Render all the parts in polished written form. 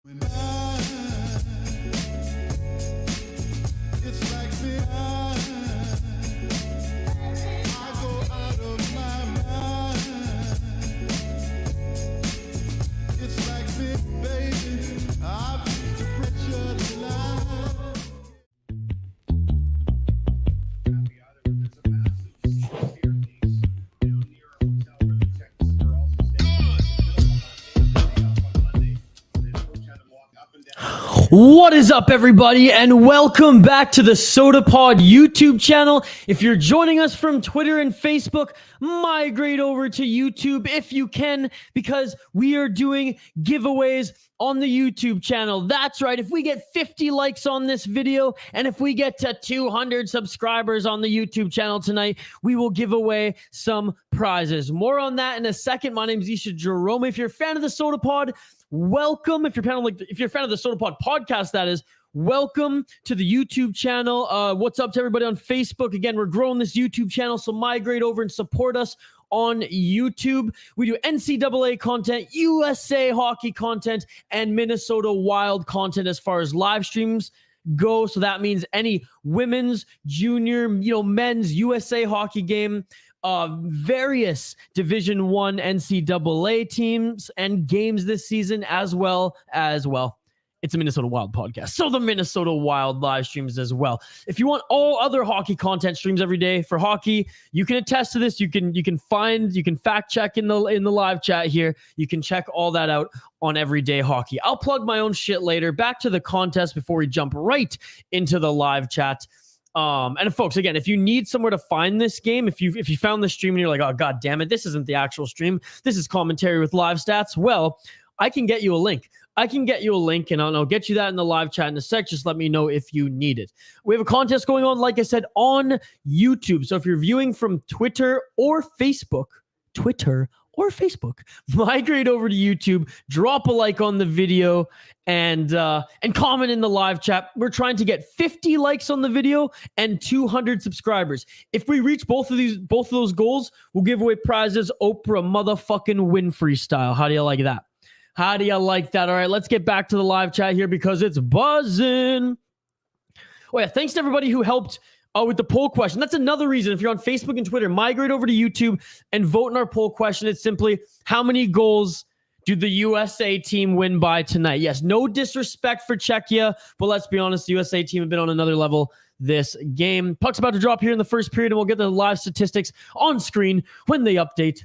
It's like me, I go out of my mind. It's like me, baby, I've reached the pressure line. What is up, everybody, and welcome back to the SodaPod YouTube channel. If you're joining us from Twitter and Facebook, migrate over to YouTube if you can, because we are doing giveaways on the YouTube channel. That's right. If we get 50 likes on this video, and if we get to 200 subscribers on the YouTube channel tonight, we will give away some prizes. More on that in a second. My name is Isha Jerome. If you're a fan of the SodaPod, welcome. If you're a fan of the SodaPod podcast, that is, welcome to the YouTube channel. What's up to everybody on Facebook? Again, we're growing this YouTube channel, so migrate over and support us on YouTube. We do NCAA content, USA hockey content, and Minnesota Wild content as far as live streams go. So that means any women's, junior, men's USA hockey game, various Division I NCAA teams and games this season, as well. It's a Minnesota Wild podcast, so the Minnesota Wild live streams as well. If you want all other hockey content streams every day for hockey, you can attest to this. You can fact check in the live chat here. You can check all that out on Everyday Hockey. I'll plug my own shit later. Back to the contest before we jump right into the live chat. And folks, again, if you need somewhere to find this game, if you found the stream and you're like, oh, God damn it, this isn't the actual stream, this is commentary with live stats, well, I can get you a link. And I'll get you that in the live chat in a sec. Just let me know if you need it. We have a contest going on, like I said, on YouTube. So if you're viewing from Twitter or Facebook, migrate over to YouTube, drop a like on the video, and comment in the live chat. We're trying to get 50 likes on the video and 200 subscribers. If we reach both of those goals, we'll give away prizes Oprah motherfucking Winfrey style. How do you like that? All right, let's get back to the live chat here because it's buzzing. Oh yeah, thanks to everybody who helped with the poll question. That's another reason. If you're on Facebook and Twitter, migrate over to YouTube and vote in our poll question. It's simply, how many goals do the USA team win by tonight? Yes, no disrespect for Czechia, but let's be honest, the USA team have been on another level this game. Puck's about to drop here in the first period, and we'll get the live statistics on screen when they update.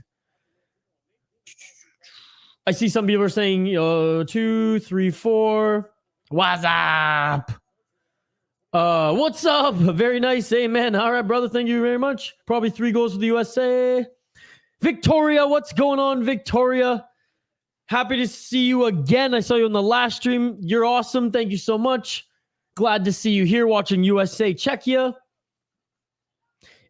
I see some people are saying 2, 3, 4. What's up? What's up? Very nice. Amen. All right, brother. Thank you very much. Probably 3 goals for the USA. Victoria, what's going on, Victoria? Happy to see you again. I saw you on the last stream. You're awesome. Thank you so much. Glad to see you here watching USA Czechia.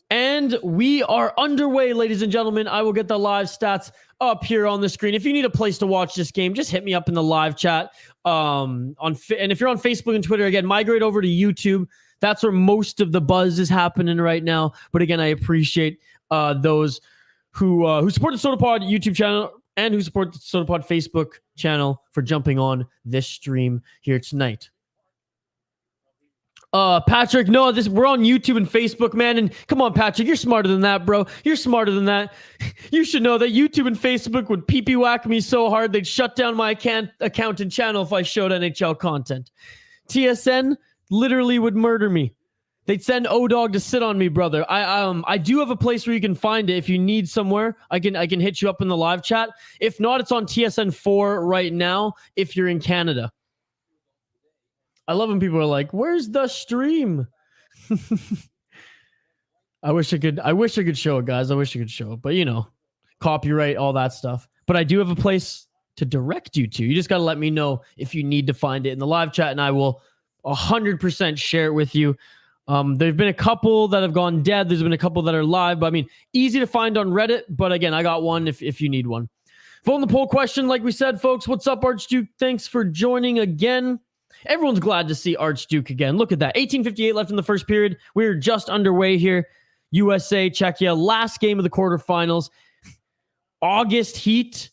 And we are underway, ladies and gentlemen. I will get the live stats up here on the screen. If you need a place to watch this game, just hit me up in the live chat. And if you're on Facebook and Twitter, again, migrate over to YouTube. That's where most of the buzz is happening right now. But again, I appreciate those who support the SodaPod YouTube channel and who support the SodaPod Facebook channel for jumping on this stream here tonight. Patrick, no, we're on YouTube and Facebook, man. And come on, Patrick, you're smarter than that, bro. You're smarter than that. You should know that YouTube and Facebook would pee-pee whack me so hard they'd shut down my account and channel if I showed NHL content. TSN literally would murder me. They'd send O-Dog to sit on me, brother. I do have a place where you can find it if you need somewhere. I can hit you up in the live chat. If not, it's on TSN 4 right now if you're in Canada. I love when people are like, "Where's the stream?" I wish I could show it, guys. I wish I could show it, but copyright, all that stuff. But I do have a place to direct you to. You just got to let me know if you need to find it in the live chat, and I will 100% share it with you. There've been a couple that have gone dead. There's been a couple that are live, but I mean, easy to find on Reddit. But again, I got one if you need one. Vote in the poll question, like we said, folks. What's up, Archduke? Thanks for joining again. Everyone's glad to see Archduke again. Look at that. 18:58 left in the first period. We're just underway here. USA, Czechia, last game of the quarterfinals. August heat.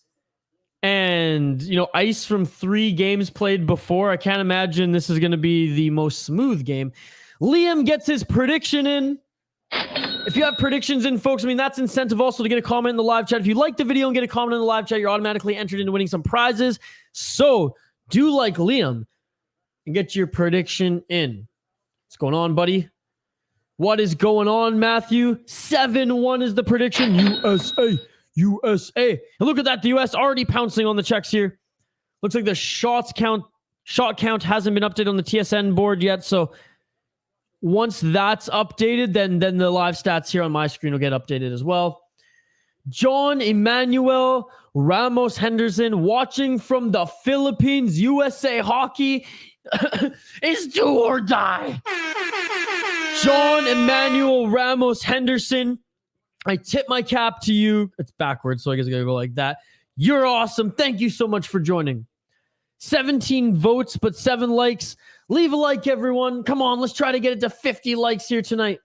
And, ice from 3 games played before. I can't imagine this is going to be the most smooth game. Liam gets his prediction in. If you have predictions in, folks, that's incentive also to get a comment in the live chat. If you like the video and get a comment in the live chat, you're automatically entered into winning some prizes. So do like Liam and get your prediction in. What's going on, buddy? What is going on, Matthew? 7-1 is the prediction. USA. And look at that. The US already pouncing on the checks here. Looks like the shot count hasn't been updated on the TSN board yet. So once that's updated, then the live stats here on my screen will get updated as well. John Emmanuel Ramos Henderson watching from the Philippines. USA hockey is do or die. John Emmanuel Ramos Henderson, I tip my cap to you. It's backwards, so I guess I gotta go like that. You're awesome. Thank you so much for joining. 17 votes, but 7 likes. Leave a like, everyone. Come on, let's try to get it to 50 likes here tonight.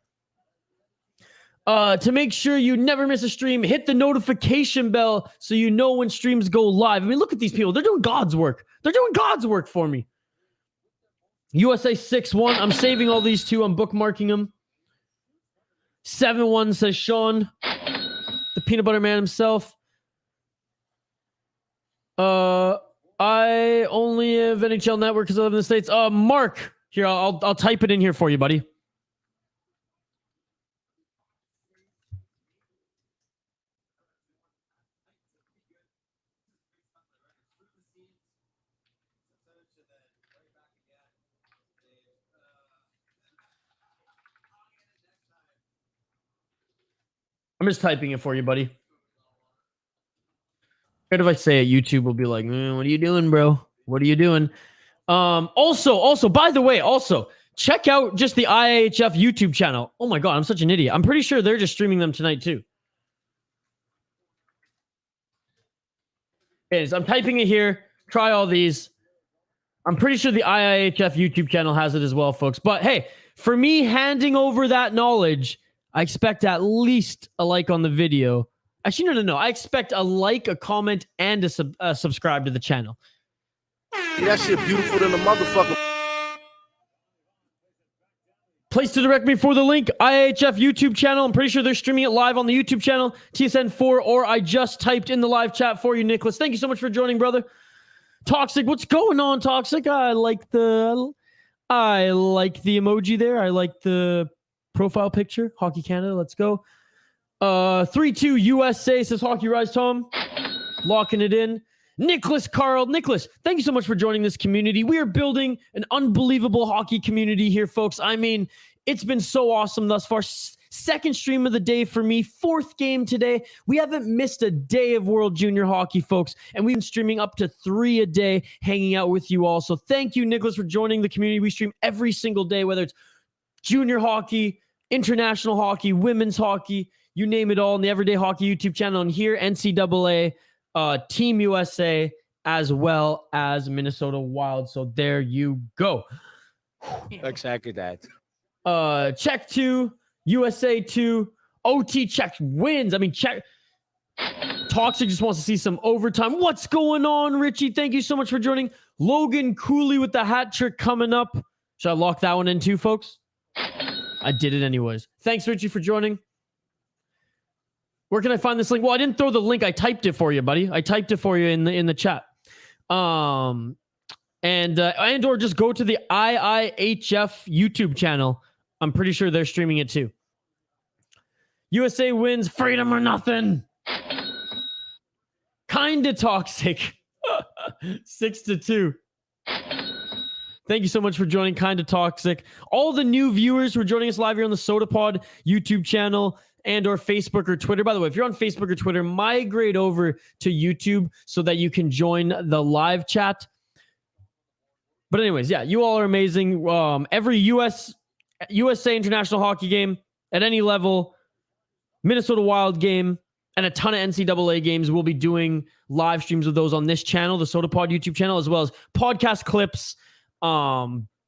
To make sure you never miss a stream, hit the notification bell so you know when streams go live. Look at these people. They're doing God's work. They're doing God's work for me. USA 6-1. I'm saving all these two. I'm bookmarking them. 7-1 says Sean, the peanut butter man himself. I only have NHL Network because I live in the States. Mark, here, I'll type it in here for you, buddy. I'm just typing it for you, buddy. What if I say it? YouTube will be like, what are you doing, bro? What are you doing? Also, by the way, check out just the IIHF YouTube channel. Oh my God, I'm such an idiot. I'm pretty sure they're just streaming them tonight too. I'm typing it here. Try all these. I'm pretty sure the IIHF YouTube channel has it as well, folks. But hey, for me handing over that knowledge, I expect at least a like on the video. Actually, no. I expect a like, a comment, and a subscribe to the channel. Yeah, that shit beautiful than a motherfucker. Place to direct me for the link. IIHF YouTube channel. I'm pretty sure they're streaming it live on the YouTube channel. TSN4, or I just typed in the live chat for you, Nicholas. Thank you so much for joining, brother. Toxic, what's going on, Toxic? I like the emoji there. I like the profile picture. Hockey Canada, let's go. 3-2 USA, says Hockey Rise Tom. Locking it in. Nicholas Carl. Nicholas, thank you so much for joining this community. We are building an unbelievable hockey community here, folks. It's been so awesome thus far. Second stream of the day for me. 4th game today. We haven't missed a day of World Junior Hockey, folks. And we've been streaming up to 3 a day, hanging out with you all. So thank you, Nicholas, for joining the community. We stream every single day, whether it's junior hockey, international hockey, women's hockey, you name it all, on the Everyday Hockey YouTube channel, and here, NCAA, Team USA, as well as Minnesota Wild. So there you go. Exactly that. Czech 2, USA 2, OT Czech wins. Czech. Toxic just wants to see some overtime. What's going on, Richie? Thank you so much for joining. Logan Cooley with the hat trick coming up. Should I lock that one in too, folks? I did it anyways. Thanks, Richie, for joining. Where can I find this link? Well, I didn't throw the link. I typed it for you, buddy. I typed it for you in the chat. And or just go to the IIHF YouTube channel. I'm pretty sure they're streaming it too. USA wins, freedom or nothing. Kinda Toxic. 6-2. Thank you so much for joining Kinda Toxic. All the new viewers who are joining us live here on the SodaPod YouTube channel and or Facebook or Twitter. By the way, if you're on Facebook or Twitter, migrate over to YouTube so that you can join the live chat. But anyways, yeah, you all are amazing. Every USA international hockey game at any level, Minnesota Wild game, and a ton of NCAA games, we'll be doing live streams of those on this channel, the SodaPod YouTube channel, as well as podcast clips,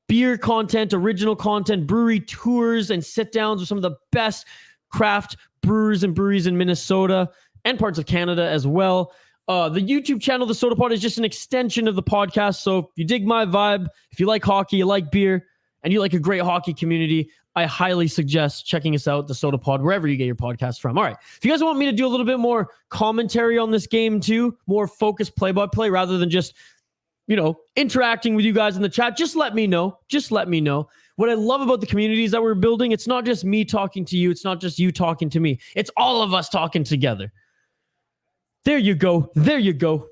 beer content, original content, brewery tours, and sit-downs with some of the best craft brewers and breweries in Minnesota and parts of Canada as well. The YouTube channel, The Soda Pod, is just an extension of the podcast. So if you dig my vibe, if you like hockey, you like beer, and you like a great hockey community, I highly suggest checking us out, The Soda Pod, wherever you get your podcast from. All right. If you guys want me to do a little bit more commentary on this game too, more focused play-by-play rather than just, interacting with you guys in the chat, just let me know. Just let me know. What I love about the communities that we're building, it's not just me talking to you. It's not just you talking to me. It's all of us talking together. There you go. There you go.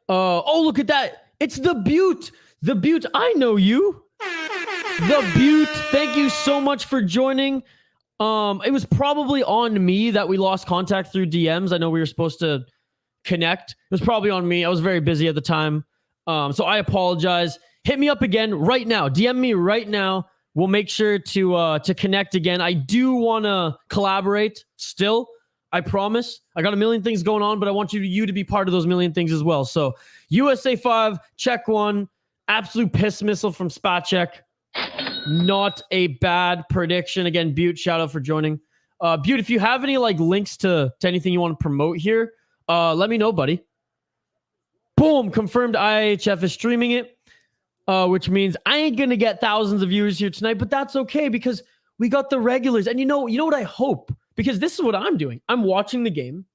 Oh, look at that. It's the Butte. The Butte. I know you. The Butte. Thank you so much for joining. It was probably on me that we lost contact through DMs. I know we were supposed to connect. It was probably on me. I was very busy at the time. So I apologize. Hit me up again right now. DM me right now. We'll make sure to connect again. I do want to collaborate still. I promise. I got a million things going on, but I want you to be part of those million things as well. So USA 5, check 1, absolute piss missile from Spacek. Not a bad prediction. Again, Butte, shout out for joining. Butte, if you have any links to anything you want to promote here, let me know, buddy. Boom, confirmed IIHF is streaming it, which means I ain't going to get thousands of viewers here tonight, but that's okay because we got the regulars. And you know what I hope? Because this is what I'm doing. I'm watching the game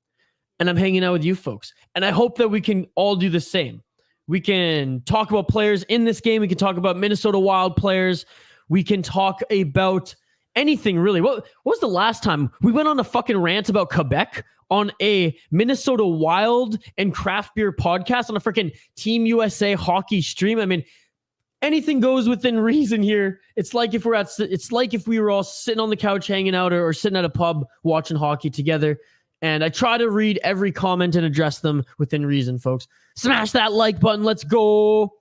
and I'm hanging out with you folks. And I hope that we can all do the same. We can talk about players in this game. We can talk about Minnesota Wild players. We can talk about anything really. What was the last time we went on a fucking rant about Quebec on a Minnesota Wild and craft beer podcast on a freaking Team USA hockey stream? I mean, anything goes within reason here. It's like if we were all sitting on the couch hanging out or sitting at a pub watching hockey together. And I try to read every comment and address them within reason, folks. Smash that like button. Let's go.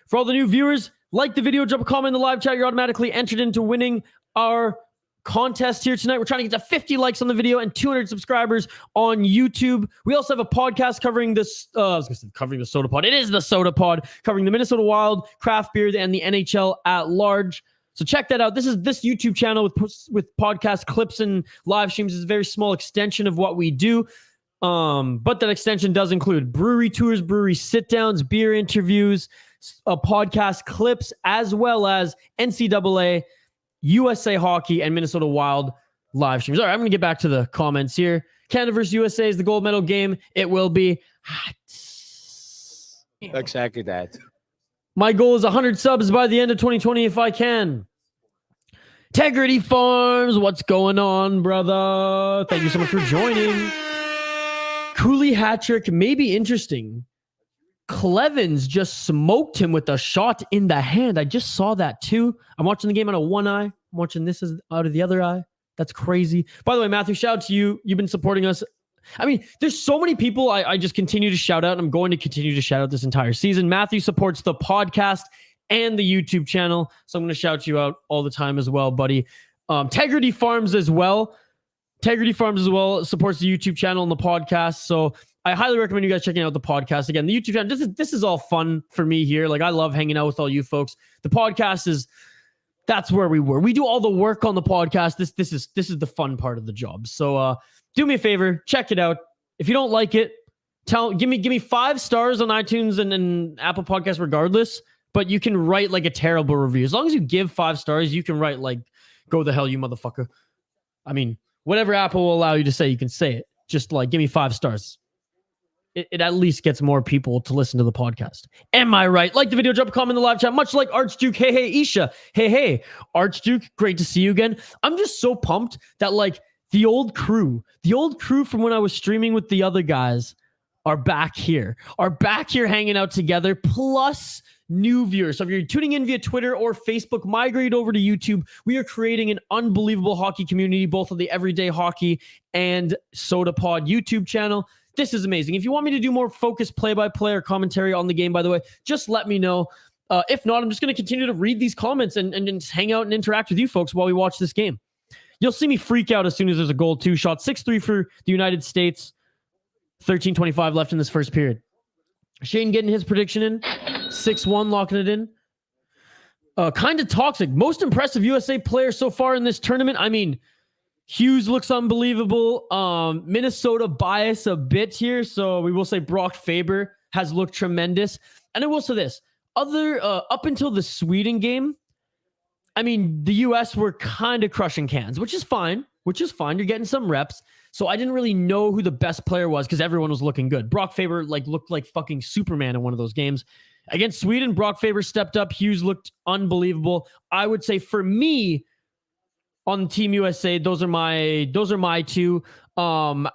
For all the new viewers, like the video, drop a comment in the live chat. You're automatically entered into winning our contest here tonight. We're trying to get to 50 likes on the video and 200 subscribers on YouTube. We also have a podcast covering this. I was going to say covering the Soda Pod. It is the Soda Pod, covering the Minnesota Wild, craft beer, and the NHL at large. So check that out. This YouTube channel with podcast clips and live streams is a very small extension of what we do. But that extension does include brewery tours, brewery sit-downs, beer interviews, podcast clips, as well as NCAA, USA Hockey, and Minnesota Wild live streams. All right, I'm going to get back to the comments here. Canada versus USA is the gold medal game. It will be hot. Exactly that. My goal is 100 subs by the end of 2020 if I can. Integrity Farms, what's going on, brother? Thank you so much for joining. Cooley hat trick may be interesting. Clevens just smoked him with a shot in the hand. I just saw that too. I'm watching the game out of one eye. I'm watching this out of the other eye. That's crazy. By the way, Matthew, shout out to you. You've been supporting us. I mean, there's so many people I just continue to shout out, and I'm going to continue to shout out this entire season. Matthew supports the podcast and the YouTube channel, so I'm going to shout you out all the time as well, buddy. Integrity Farms as well. Integrity Farms as well supports the YouTube channel and the podcast, so I highly recommend you guys checking out the podcast. Again, the YouTube channel, this is all fun for me here. I love hanging out with all you folks. The podcast that's where we were. We do all the work on the podcast. This is the fun part of the job. So do me a favor, check it out. If you don't like it, give me 5 stars on iTunes and Apple Podcasts regardless, but you can write a terrible review. As long as you give 5 stars, you can write go the hell you motherfucker. I mean, whatever Apple will allow you to say, you can say it. Just give me 5 stars. It at least gets more people to listen to the podcast. Am I right? Like the video, drop a comment in the live chat. Much like Archduke. Hey, Isha. Hey, Archduke. Great to see you again. I'm just so pumped that the old crew from when I was streaming with the other guys are back here hanging out together, plus new viewers. So if you're tuning in via Twitter or Facebook, migrate over to YouTube. We are creating an unbelievable hockey community, both of the Everyday Hockey and Soda Pod YouTube channel. This is amazing. If you want me to do more focused play-by-play or commentary on the game, by the way, just let me know. If not, I'm just going to continue to read these comments and just hang out and interact with you folks while we watch this game. You'll see me freak out as soon as there's a goal, too. Shot 6-3 for the United States. 13:25 left in this first period. Shane getting his prediction in. 6-1, locking it in. Kind of toxic. Most impressive USA player so far in this tournament. I mean, Hughes looks unbelievable. Minnesota bias a bit here, so we will say Brock Faber has looked tremendous. And I will say this, up until the Sweden game, I mean, the US were kind of crushing cans, which is fine. You're getting some reps. So I didn't really know who the best player was because everyone was looking good. Brock Faber looked like fucking Superman in one of those games. Against Sweden, Brock Faber stepped up. Hughes looked unbelievable. I would say for me, on Team USA, those are my two. How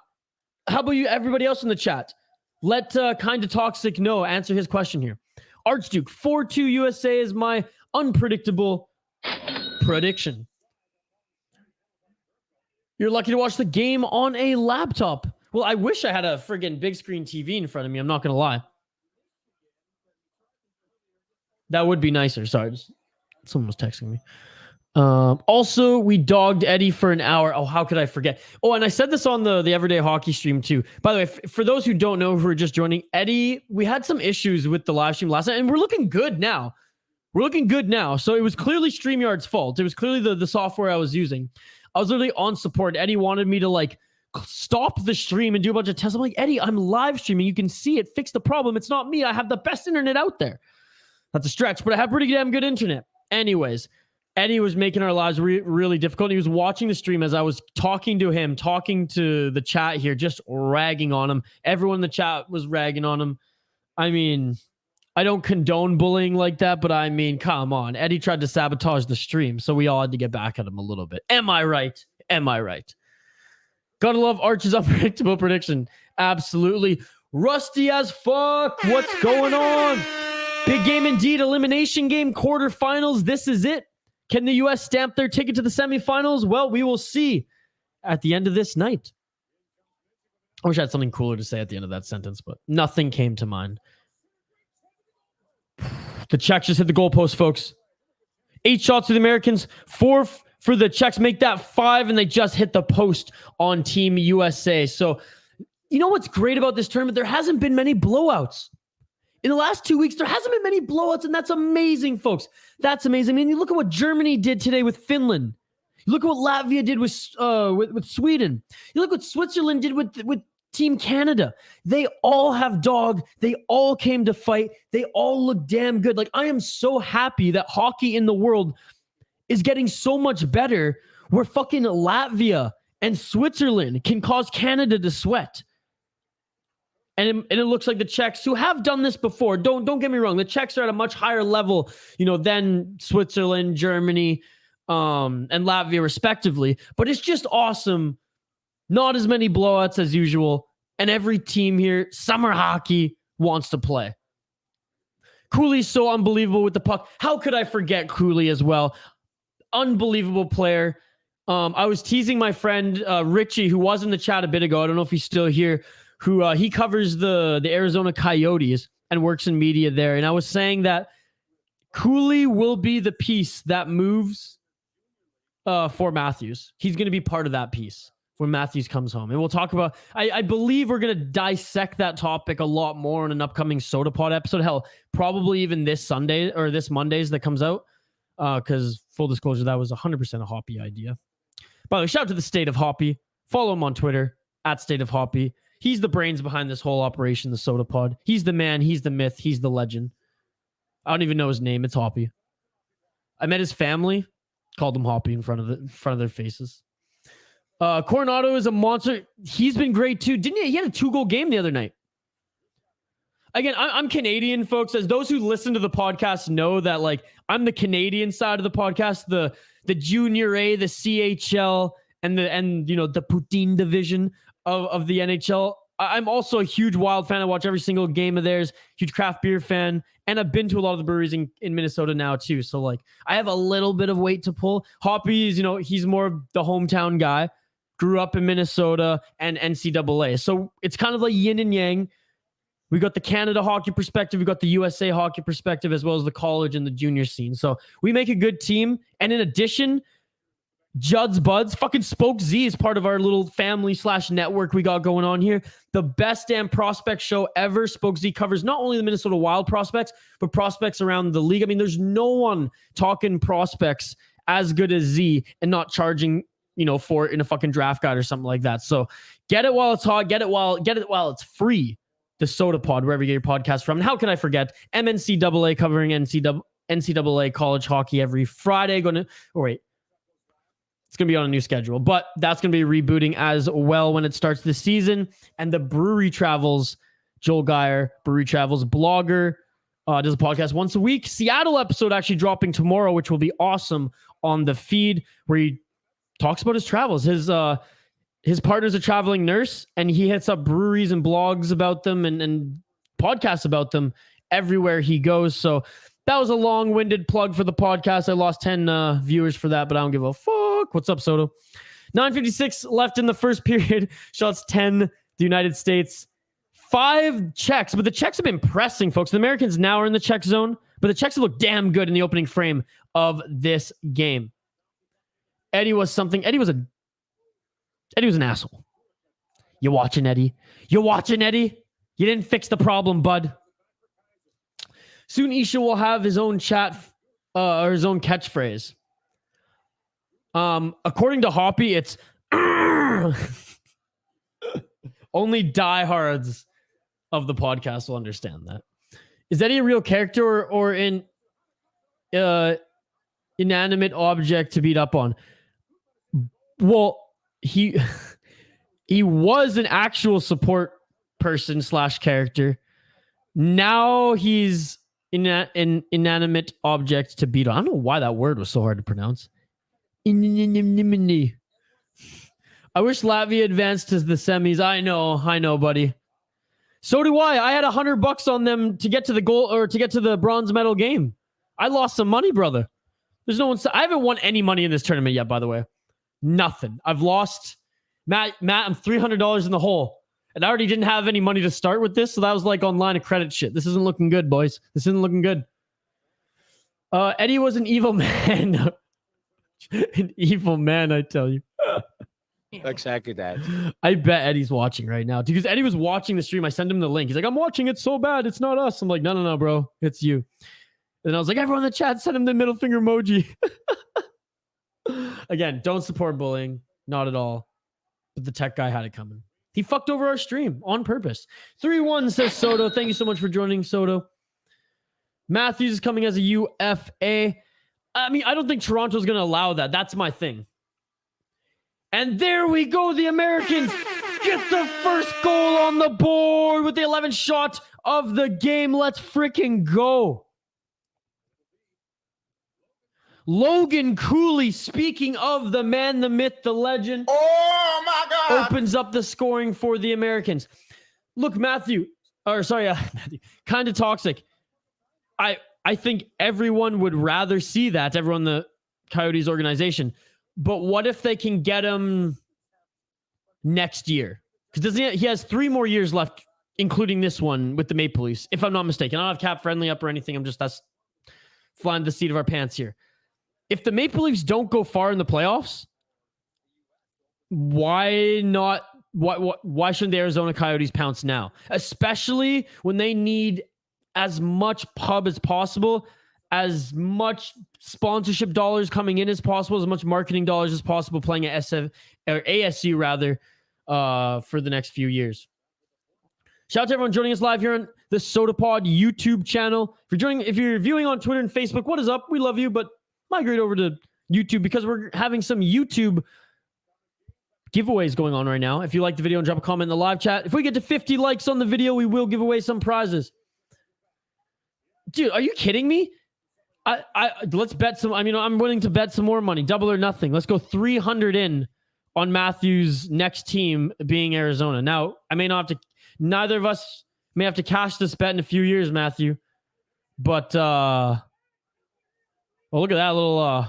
about you, everybody else in the chat? Let Kind of Toxic know. Answer his question here. Archduke, 4-2 USA is my unpredictable prediction. You're lucky to watch the game on a laptop. Well, I wish I had a friggin' big screen TV in front of me. I'm not going to lie. That would be nicer. Sorry, someone was texting me. Also, we dogged Eddie for an hour. Oh, how could I forget? Oh, and I said this on the Everyday Hockey stream too. By the way, for those who don't know who are just joining, Eddie, we had some issues with the live stream last night, and we're looking good now. So it was clearly StreamYard's fault. It was clearly the software I was using. I was literally on support. Eddie wanted me to stop the stream and do a bunch of tests. I'm like, Eddie, I'm live streaming. You can see it. Fix the problem. It's not me. I have the best internet out there. That's a stretch, but I have pretty damn good internet. Anyways, Eddie was making our lives really difficult. He was watching the stream as I was talking to him, talking to the chat here, just ragging on him. Everyone in the chat was ragging on him. I mean, I don't condone bullying like that, but I mean, come on. Eddie tried to sabotage the stream, so we all had to get back at him a little bit. Am I right? Gotta love Arch's unpredictable prediction. Absolutely. Rusty as fuck. What's going on? Big game indeed. Elimination game, quarterfinals. This is it. Can the U.S. stamp their ticket to the semifinals? Well, we will see at the end of this night. I wish I had something cooler to say at the end of that sentence, but nothing came to mind. The Czechs just hit the goalpost, folks. 8 shots for the Americans, 4 for the Czechs. Make that 5, and they just hit the post on Team USA. So, you know what's great about this tournament? There hasn't been many blowouts. In the last 2 weeks, there hasn't been many blowouts, and that's amazing, folks. That's amazing. I mean, you look at what Germany did today with Finland. You look at what Latvia did with Sweden. You look what Switzerland did with Team Canada. They all have dog. They all came to fight. They all look damn good. I am so happy that hockey in the world is getting so much better where fucking Latvia and Switzerland can cause Canada to sweat. And it looks like the Czechs, who have done this before, don't get me wrong, the Czechs are at a much higher level, than Switzerland, Germany, and Latvia respectively. But it's just awesome. Not as many blowouts as usual. And every team here, summer hockey, wants to play. Cooley's so unbelievable with the puck. How could I forget Cooley as well? Unbelievable player. I was teasing my friend Richie, who was in the chat a bit ago. I don't know if he's still here. Who he covers the Arizona Coyotes and works in media there. And I was saying that Cooley will be the piece that moves for Matthews. He's going to be part of that piece when Matthews comes home. And we'll talk about, I believe we're going to dissect that topic a lot more in an upcoming SodaPod episode. Hell, probably even this Sunday or this Mondays that comes out. Because full disclosure, that was 100% a Hoppy idea. By the way, shout out to the State of Hoppy. Follow him on Twitter @State of Hoppy. He's the brains behind this whole operation, the Soda Pod. He's the man. He's the myth. He's the legend. I don't even know his name. It's Hoppy. I met his family. Called him Hoppy in front of their faces. Coronado is a monster. He's been great too. Didn't he? He had a 2-goal game the other night. Again, I'm Canadian, folks. As those who listen to the podcast know that, I'm the Canadian side of the podcast, the Junior A, the CHL, and the Poutine division of the NHL. I'm also a huge Wild fan. I watch every single game of theirs. Huge craft beer fan. And I've been to a lot of the breweries in Minnesota now too. So I have a little bit of weight to pull. Hoppy is, he's more of the hometown guy. Grew up in Minnesota and NCAA. So it's kind of like yin and yang. We got the Canada hockey perspective. We got the USA hockey perspective, as well as the college and the junior scene. So we make a good team. And in addition, Judd's Buds, fucking Spoke Z is part of our little family / network we got going on here. The best damn prospect show ever. Spoke Z covers not only the Minnesota Wild prospects, but prospects around the league. I mean, there's no one talking prospects as good as Z and not charging, for it in a fucking draft guide or something like that. So get it while it's hot. Get it while it's free. The Soda Pod, wherever you get your podcast from. And how can I forget MNCAA covering NCAA college hockey every Friday. It's going to be on a new schedule, but that's going to be rebooting as well when it starts this season. And the Brewery Travels, Joel Geyer, Brewery Travels blogger, does a podcast once a week. Seattle episode actually dropping tomorrow, which will be awesome on the feed, where he talks about his travels. His partner's a traveling nurse, and he hits up breweries and blogs about them and podcasts about them everywhere he goes. So that was a long-winded plug for the podcast. I lost 10 viewers for that, but I don't give a fuck. What's up, Soto? 9:56 left in the first period. Shots 10, the United States. 5 Czechs, but the Czechs have been pressing, folks. The Americans now are in the Czech zone, but the Czechs have looked damn good in the opening frame of this game. Eddie was an asshole. You watching, Eddie? You didn't fix the problem, bud. Soon Isha will have his own chat or his own catchphrase. According to Hoppy, it's only diehards of the podcast will understand that. Is Eddie a real character or an inanimate object to beat up on? Well, he was an actual support person / character. Now he's an inanimate object to beat on. I don't know why that word was so hard to pronounce. I wish Latvia advanced to the semis. I know, buddy. So do I. I had $100 on them to get to the goal or to get to the bronze medal game. I lost some money, brother. There's no one. I haven't won any money in this tournament yet, by the way. Nothing. I've lost. Matt, I'm $300 in the hole. And I already didn't have any money to start with this, so that was like on line of credit shit. This isn't looking good, boys. This isn't looking good. Eddie was an evil man. An evil man, I tell you. Exactly that. I bet Eddie's watching right now. Because Eddie was watching the stream. I sent him the link. He's like, I'm watching it so bad. It's not us. I'm like, no, bro. It's you. And I was like, everyone in the chat, send him the middle finger emoji. Again, don't support bullying. Not at all. But the tech guy had it coming. He fucked over our stream on purpose. 3-1 says Soto. Thank you so much for joining, Soto. Matthews is coming as a UFA. I mean, I don't think Toronto's going to allow that. That's my thing. And there we go. The Americans get the first goal on the board with the 11th shot of the game. Let's freaking go. Logan Cooley, speaking of the man, the myth, the legend. Oh, my God. Opens up the scoring for the Americans. Look, Matthew, kind of toxic. I think everyone would rather see that, everyone in the Coyotes organization. But what if they can get him next year? Because he has 3 more years left, including this one with the Maple Leafs, if I'm not mistaken. I don't have cap friendly up or anything. That's flying the seat of our pants here. If the Maple Leafs don't go far in the playoffs, why not? Why shouldn't the Arizona Coyotes pounce now? Especially when they need as much pub as possible, as much sponsorship dollars coming in as possible, as much marketing dollars as possible, playing at ASU rather, for the next few years. Shout out to everyone joining us live here on the SodaPod YouTube channel. If you're viewing on Twitter and Facebook, what is up? We love you, but migrate over to YouTube because we're having some YouTube giveaways going on right now. If you like the video and drop a comment in the live chat. If we get to 50 likes on the video, we will give away some prizes. Dude, are you kidding me? Let's bet some. I mean, I'm willing to bet some more money. Double or nothing. Let's go 300 in on Matthew's next team being Arizona. Now, neither of us may have to cash this bet in a few years, Matthew. But, look at that little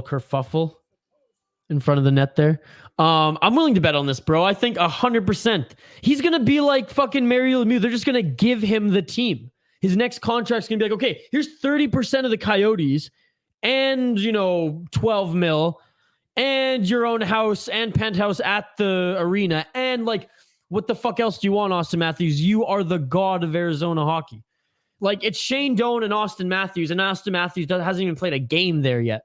kerfuffle in front of the net there. I'm willing to bet on this, bro. I think 100%. He's going to be like fucking Mario Lemieux. They're just going to give him the team. His next contract's going to be like, okay, here's 30% of the Coyotes and, 12 mil and your own house and penthouse at the arena. And like, what the fuck else do you want, Austin Matthews? You are the god of Arizona hockey. Like, it's Shane Doan and Austin Matthews, and Austin Matthews hasn't even played a game there yet.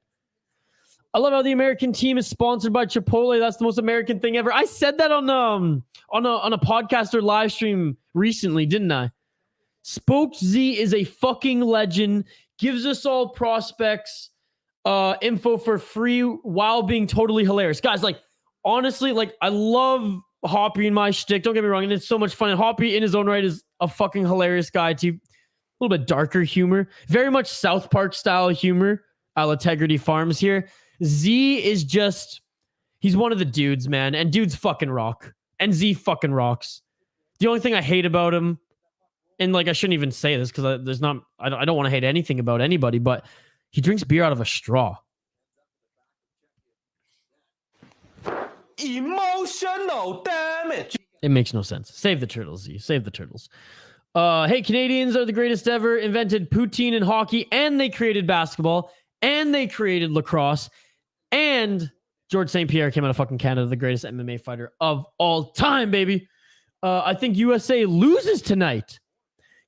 I love how the American team is sponsored by Chipotle. That's the most American thing ever. I said that on a podcast or live stream recently, didn't I? Spoke Z is a fucking legend. Gives us all prospects info for free while being totally hilarious. Guys, like, honestly, like, I love Hoppy in my shtick. Don't get me wrong, and it's so much fun. And Hoppy in his own right is a fucking hilarious guy too. A little bit darker humor, very much South Park style humor. A la Tegrity Farms here. Z is just, he's one of the dudes, man, and dudes fucking rock, and Z fucking rocks. The only thing I hate about him, and like I shouldn't even say this because I don't want to hate anything about anybody, but he drinks beer out of a straw. Emotional damage. It makes no sense. Save the turtles, Z. Save the turtles. Hey, Canadians are the greatest ever. Invented poutine and hockey, and they created basketball, and they created lacrosse, and George St. Pierre came out of fucking Canada, the greatest MMA fighter of all time, baby. I think USA loses tonight.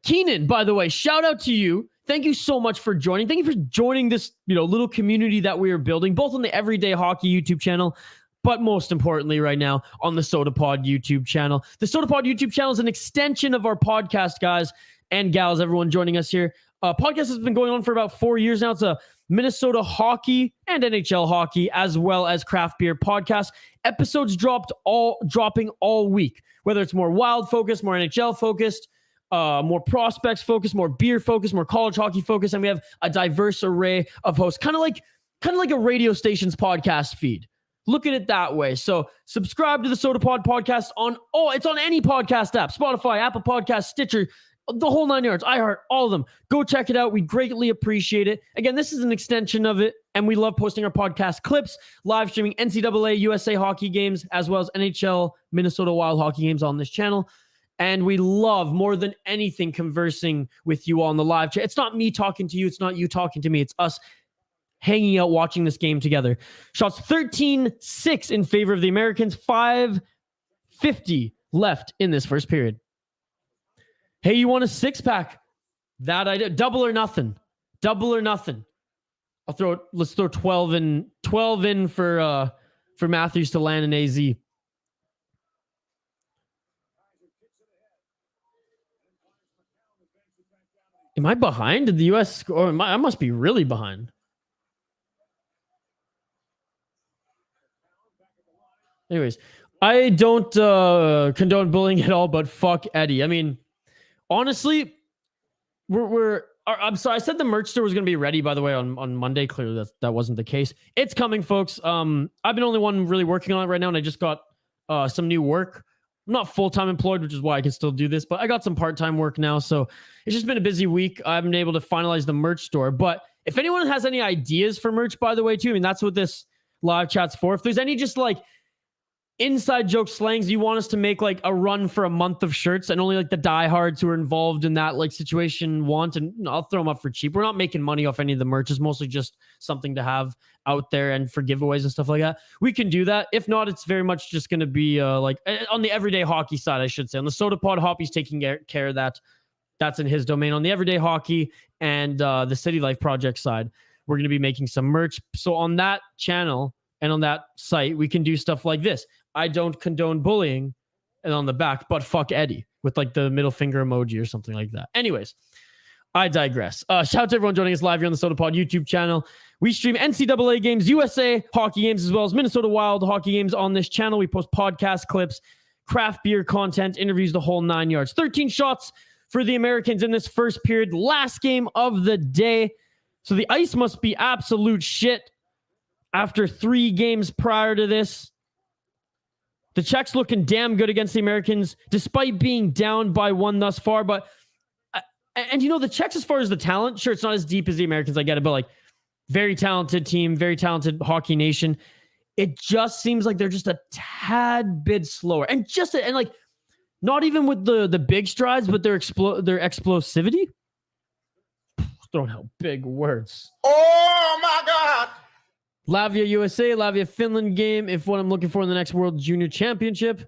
Keenan, by the way, shout out to you. Thank you so much for joining. Thank you for joining this, little community that we are building, both on the Everyday Hockey YouTube channel, but most importantly right now on the SodaPod YouTube channel. The SodaPod YouTube channel is an extension of our podcast, guys and gals, everyone joining us here. Podcast has been going on for about 4 years now. It's a Minnesota hockey and NHL hockey, as well as craft beer podcast. Episodes dropping all week, whether it's more Wild focused, more NHL focused, more prospects focused, more beer focused, more college hockey focused, and we have a diverse array of hosts, kind of like a radio station's podcast feed. Look at it that way. So subscribe to the SodaPod podcast it's on any podcast app, Spotify, Apple Podcasts, Stitcher, the whole 9 yards, iHeart, all of them. Go check it out. We greatly appreciate it. Again, this is an extension of it, and we love posting our podcast clips, live streaming NCAA, USA hockey games, as well as NHL, Minnesota Wild hockey games on this channel. And we love, more than anything, conversing with you all in the live chat. It's not me talking to you. It's not you talking to me. It's us hanging out, watching this game together. Shots 13-6 in favor of the Americans. 5:50 left in this first period. Hey, you want a six-pack? That I do. Double or nothing. Double or nothing. Let's throw 12 in for Matthews to land an AZ. Am I behind? Did the U.S. score? I must be really behind. Anyways, I don't condone bullying at all, but fuck Eddie. I mean, honestly, I'm sorry. I said the merch store was going to be ready, by the way, on Monday. Clearly, that wasn't the case. It's coming, folks. I've been only one really working on it right now, and I just got some new work. I'm not full-time employed, which is why I can still do this, but I got some part-time work now, so it's just been a busy week. I haven't been able to finalize the merch store, but if anyone has any ideas for merch, by the way, too, I mean, that's what this live chat's for. If there's any just like inside joke slangs you want us to make like a run for a month of shirts and only like the diehards who are involved in that like situation want, and I'll throw them up for cheap. We're not making money off any of the merch. It's mostly just something to have out there and for giveaways and stuff like that. We can do that. If not, it's very much just going to be like on the Everyday Hockey side, I should say. On the SodaPod, Hoppy's taking care of that. That's in his domain. On the Everyday Hockey and the City Life Project side, we're going to be making some merch. So on that channel and on that site, we can do stuff like this. I don't condone bullying, and on the back, but fuck Eddie, with like the middle finger emoji or something like that. Anyways, I digress. Shout out to everyone joining us live here on the SodaPod YouTube channel. We stream NCAA games, USA hockey games, as well as Minnesota Wild hockey games on this channel. We post podcast clips, craft beer content, interviews, the whole 9 yards. 13 shots for the Americans in this first period. Last game of the day. So the ice must be absolute shit after 3 games prior to this. The Czechs looking damn good against the Americans, despite being down by 1 thus far. But, and the Czechs, as far as the talent, sure, it's not as deep as the Americans, I get it, but like very talented team, very talented hockey nation. It just seems like they're just a tad bit slower. And like, not even with the big strides, but their explosivity. Throwing out big words. Oh my God. Latvia USA, Latvia Finland game. If what I'm looking for in the next World Junior Championship.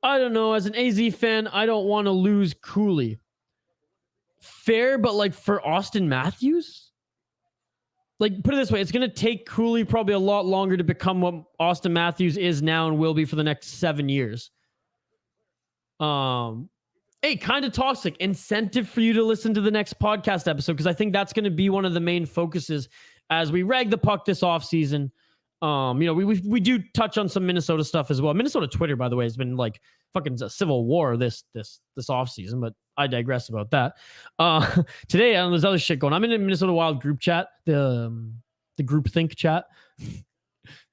I don't know. As an AZ fan, I don't want to lose Cooley. fair, but like for Austin Matthews, like put it this way, it's going to take Cooley probably a lot longer to become what Austin Matthews is now and will be for the next 7 years. Hey, kind of toxic incentive for you to listen to the next podcast episode, because I think that's going to be one of the main focuses as we rag the puck this offseason. We do touch on some Minnesota stuff as well. Minnesota Twitter, by the way, has been like fucking a civil war this offseason, but I digress about that. Today, there's other shit going on. I'm in a Minnesota Wild group chat, the group think chat.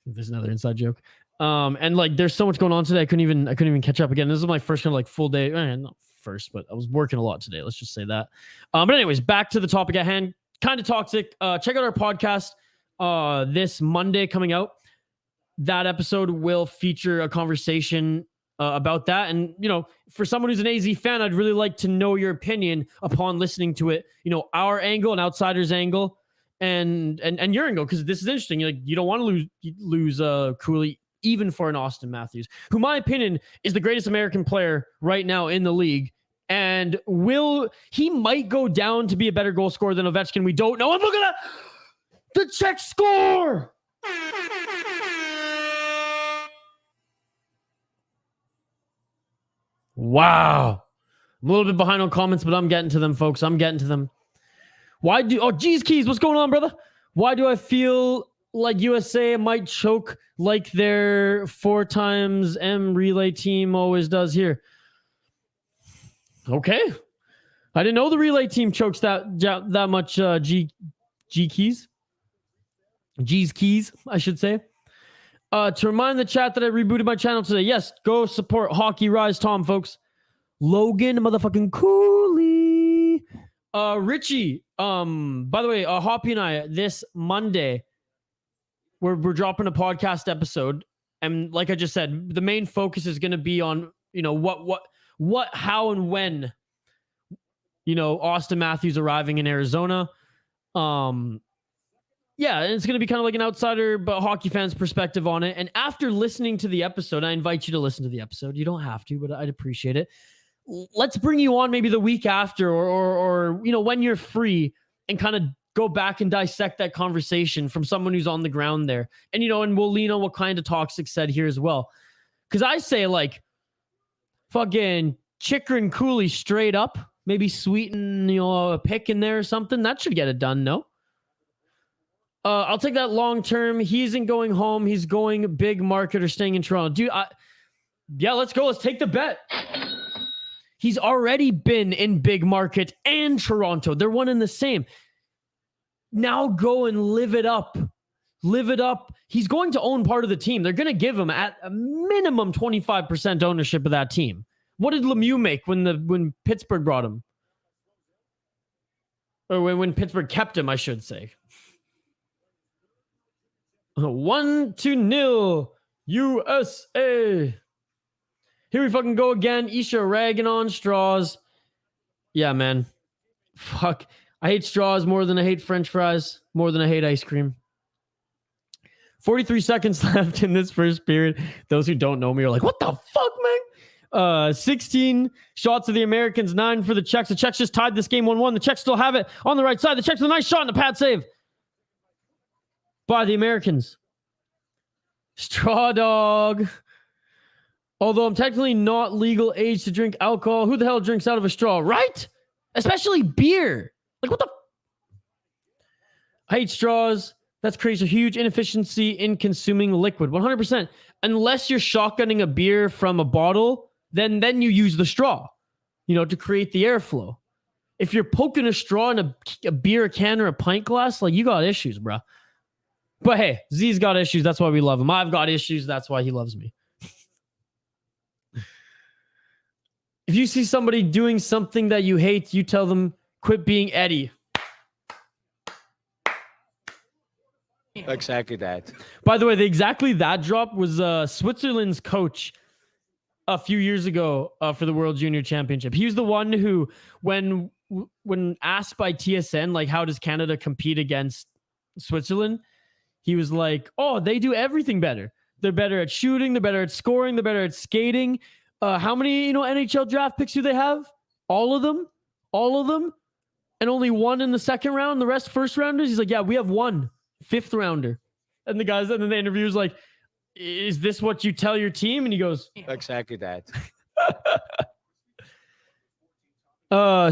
There's another inside joke. And like there's so much going on today. I couldn't even catch up again. This is my first kind of like full day. Not first, but I was working a lot today. Let's just say that. But anyways, back to the topic at hand. Kind of toxic. Check out our podcast this Monday coming out. That episode will feature a conversation about that. And, for someone who's an AZ fan, I'd really like to know your opinion upon listening to it. Our angle and outsiders angle and your angle, because this is interesting. You don't want to lose Cooley, even for an Austin Matthews, who, my opinion, is the greatest American player right now in the league. And he might go down to be a better goal scorer than Ovechkin. We don't know. And look at that. The Czech score. Wow. I'm a little bit behind on comments, but I'm getting to them, folks. I'm getting to them. Geez, Keys, what's going on, brother? Why do I feel like USA might choke like their 4x relay team always does here? Okay. I didn't know the relay team chokes that much G's keys, I should say. To remind the chat that I rebooted my channel today. Yes, go support Hockey Rise Tom, folks. Logan motherfucking Cooley. Richie, by the way, Hoppy and I, this Monday, we're dropping a podcast episode. And like I just said, the main focus is going to be on, what, how, and when, Austin Matthews arriving in Arizona. Yeah, and it's going to be kind of like an outsider, but hockey fans' perspective on it. And after listening to the episode, I invite you to listen to the episode. You don't have to, but I'd appreciate it. Let's bring you on maybe the week after or when you're free and kind of go back and dissect that conversation from someone who's on the ground there. And, and we'll lean on what kind of toxic said here as well. Because I say, like, fucking Chikrin Cooley straight up, maybe sweeten, a pick in there or something. That should get it done, no? I'll take that long term. He isn't going home. He's going big market or staying in Toronto. Dude, yeah, let's go. Let's take the bet. He's already been in big market and Toronto. They're one and the same. Now go and live it up. Live it up. He's going to own part of the team. They're going to give him at a minimum 25% ownership of that team. What did Lemieux make when Pittsburgh brought him? Or when Pittsburgh kept him, I should say. 1-0 USA. Here we fucking go again. Isha ragging on straws. Yeah, man. Fuck. I hate straws more than I hate French fries, more than I hate ice cream. 43 seconds left in this first period. Those who don't know me are like, what the fuck, man? 16 shots of the Americans, 9 for the Czechs. The Czechs just tied this game 1-1. The Czechs still have it on the right side. The Czechs with a nice shot and a pad save by the Americans. Straw dog. Although I'm technically not legal age to drink alcohol, who the hell drinks out of a straw, right? Especially beer. Like, what the? I hate straws. That creates a huge inefficiency in consuming liquid. 100%. Unless you're shotgunning a beer from a bottle, then you use the straw, to create the airflow. If you're poking a straw in a beer can or a pint glass, like, you got issues, bro. But hey, Z's got issues. That's why we love him. I've got issues. That's why he loves me. If you see somebody doing something that you hate, you tell them, quit being Eddie. Exactly that. By the way, exactly that drop was Switzerland's coach a few years ago for the World Junior Championship. He was the one who, when asked by TSN, like, how does Canada compete against Switzerland? He was like, oh, they do everything better. They're better at shooting. They're better at scoring. They're better at skating. How many, NHL draft picks do they have? All of them? All of them? and only one in the second round, the rest first rounders? He's like, yeah, we have one fifth rounder. And then the interviewer's like, is this what you tell your team? And he goes, Exactly that.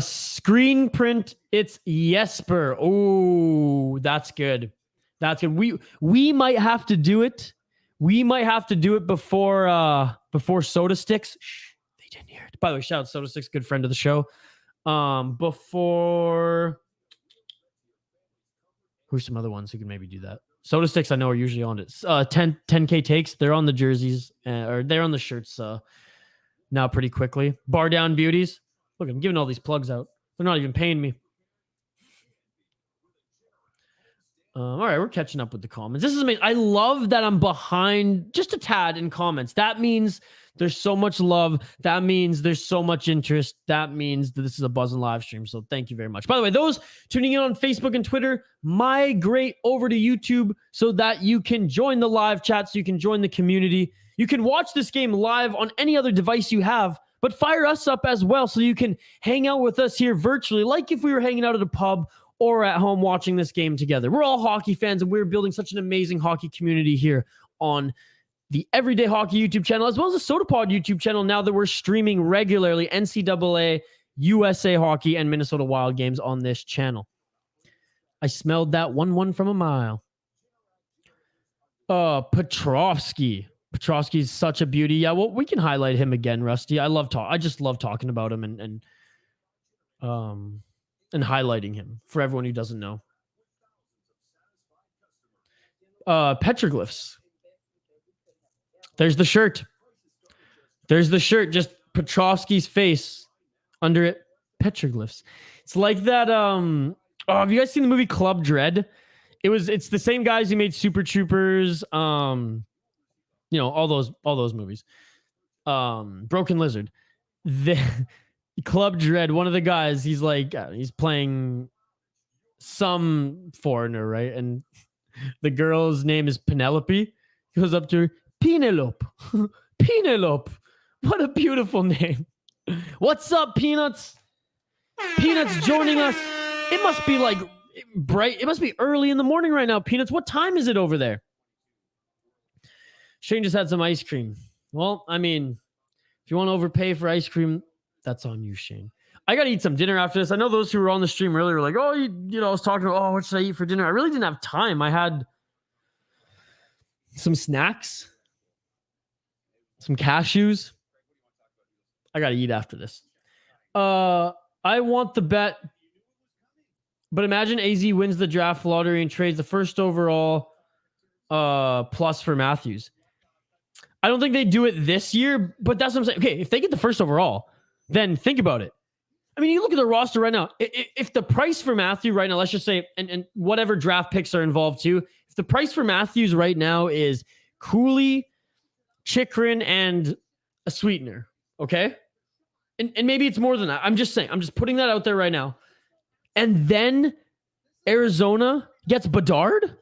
Screen print, it's Jesper. Oh, that's good. That's good. We might have to do it. We might have to do it before Soda Sticks. Shh, they didn't hear it. By the way, shout out Soda Sticks, good friend of the show. Before who's some other ones who can maybe do that? Soda Sticks, I know, are usually on it. 10K takes. They're on the jerseys or they're on the shirts now pretty quickly. Bar Down Beauties. Look, I'm giving all these plugs out. They're not even paying me. All right, we're catching up with the comments. This is amazing. I love that I'm behind just a tad in comments. That means there's so much love. That means there's so much interest. That means that this is a buzzing live stream. So thank you very much. By the way, those tuning in on Facebook and Twitter, migrate over to YouTube so that you can join the live chat, so you can join the community. You can watch this game live on any other device you have, but fire us up as well so you can hang out with us here virtually, like if we were hanging out at a pub or at home watching this game together. We're all hockey fans, and we're building such an amazing hockey community here on the Everyday Hockey YouTube channel, as well as the SodaPod YouTube channel, now that we're streaming regularly NCAA, USA Hockey, and Minnesota Wild games on this channel. I smelled that 1-1 from a mile. Petrovsky. Petrovsky's such a beauty. Yeah, well, we can highlight him again, Rusty. I just love talking about him and highlighting him for everyone who doesn't know. Petroglyphs. There's the shirt. Just Petrovsky's face under it. Petroglyphs. It's like that. Have you guys seen the movie Club Dread? It's the same guys who made Super Troopers. All those movies. Broken Lizard. The Club Dread, one of the guys, he's like, he's playing some foreigner, right? And the girl's name is Penelope. He goes up to her, Penelope. Penelope. What a beautiful name. What's up, Peanuts? Peanuts joining us. It must be like bright. It must be early in the morning right now, Peanuts. What time is it over there? Shane just had some ice cream. Well, I mean, if you want to overpay for ice cream, that's on you, Shane. I got to eat some dinner after this. I know those who were on the stream earlier were like, oh, I was talking about, what should I eat for dinner? I really didn't have time. I had some snacks, some cashews. I got to eat after this. I want the bet, but imagine AZ wins the draft lottery and trades the first overall plus for Matthews. I don't think they do it this year, but that's what I'm saying. Okay, if they get the first overall, then think about it. I mean, you look at the roster right now. If the price for Matthew right now, let's just say, and whatever draft picks are involved too, if the price for Matthews right now is Cooley, Chikrin, and a sweetener, okay? And maybe it's more than that. I'm just saying. I'm just putting that out there right now. And then Arizona gets Bedard?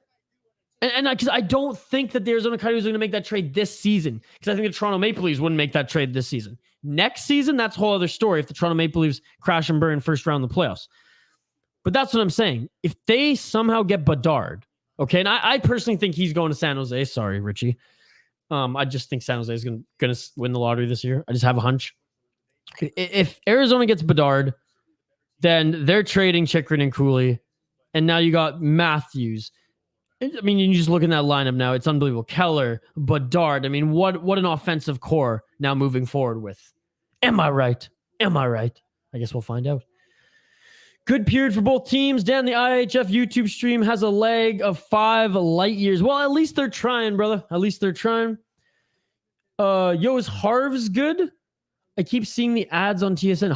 And because I don't think that the Arizona Coyotes are going to make that trade this season. Because I think the Toronto Maple Leafs wouldn't make that trade this season. Next season, that's a whole other story if the Toronto Maple Leafs crash and burn first round of the playoffs. But that's what I'm saying. If they somehow get Bedard, okay, and I personally think he's going to San Jose. Sorry, Richie. I just think San Jose is going to win the lottery this year. I just have a hunch. If Arizona gets Bedard, then they're trading Chikrin and Cooley. And now you got Matthews. I mean, you just look in that lineup now. It's unbelievable. Keller, Bedard. I mean, what an offensive core now moving forward with. Am I right? I guess we'll find out. Good period for both teams. Dan, the IIHF YouTube stream has a lag of 5 light years. Well, at least they're trying, brother. At least they're trying. Yo, is Harv's good? I keep seeing the ads on TSN.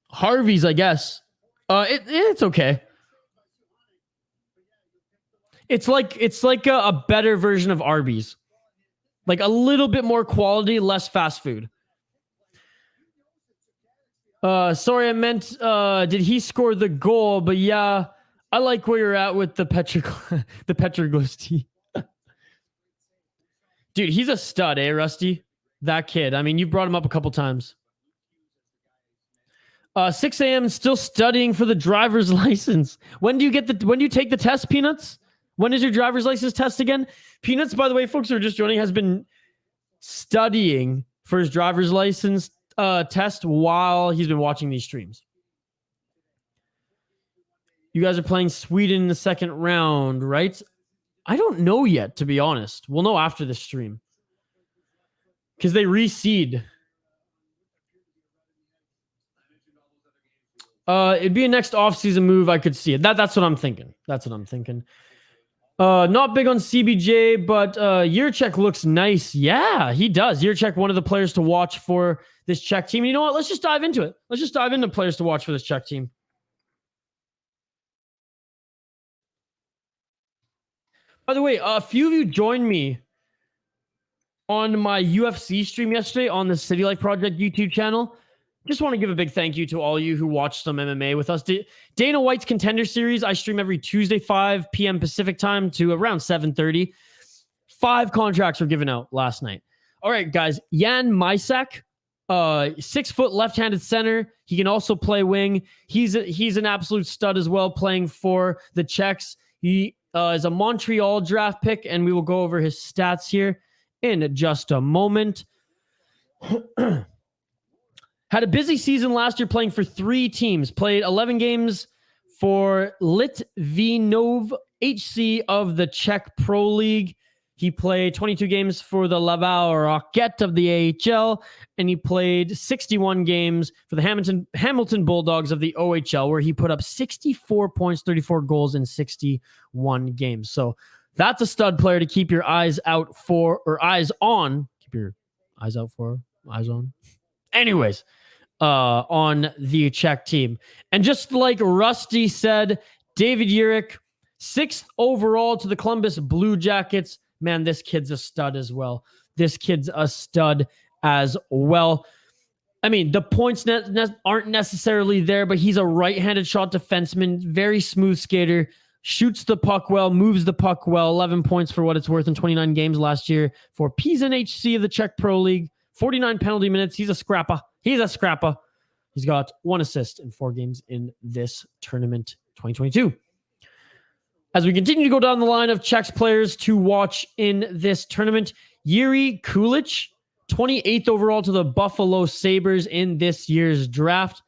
Harvey's, I guess. It's okay. It's like a better version of Arby's. Like a little bit more quality, less fast food. Sorry, I meant, did he score the goal? But yeah, I like where you're at with the Petroglyphs tea. Dude, he's a stud, eh, Rusty? That kid. I mean, you brought him up a couple times. 6 a.m. still studying for the driver's license. When do you take the test, Peanuts? When is your driver's license test again? Peanuts, by the way, folks who are just joining, has been studying for his driver's license test while he's been watching these streams. You guys are playing Sweden in the second round, right? I don't know yet, to be honest. We'll know after the stream. Because they reseed. It'd be a next offseason move. I could see it. That's what I'm thinking. Not big on CBJ, but Jiricek looks nice. Yeah, he does. Jiricek, one of the players to watch for this Czech team. And you know what? Let's just dive into it. Let's just dive into players to watch for this Czech team. By the way, a few of you joined me on my UFC stream yesterday on the City Like Project YouTube channel. Just want to give a big thank you to all you who watched some MMA with us. Dana White's Contender Series, I stream every Tuesday, 5 p.m. Pacific time to around 7:30. 5 contracts were given out last night. All right, guys. Jan Mysak, 6 foot left-handed center. He can also play wing. He's an absolute stud as well, playing for the Czechs. He is a Montreal draft pick, and we will go over his stats here in just a moment. Had a busy season last year playing for 3 teams. Played 11 games for Litvinov HC of the Czech Pro League. He played 22 games for the Laval Rocket of the AHL. And he played 61 games for the Hamilton Bulldogs of the OHL, where he put up 64 points, 34 goals in 61 games. So that's a stud player to keep your eyes out for, or eyes on. Keep your eyes out for, eyes on. Anyways, on the Czech team. And just like Rusty said, David Jiricek, 6th overall to the Columbus Blue Jackets. Man, this kid's a stud as well. I mean, the points aren't necessarily there, but he's a right-handed shot defenseman, very smooth skater, shoots the puck well, moves the puck well, 11 points for what it's worth in 29 games last year for Pizan HC of the Czech Pro League, 49 penalty minutes. He's a scrapper. He's got 1 assist in 4 games in this tournament 2022. As we continue to go down the line of Czechs players to watch in this tournament, Yuri Kulich, 28th overall to the Buffalo Sabres in this year's draft.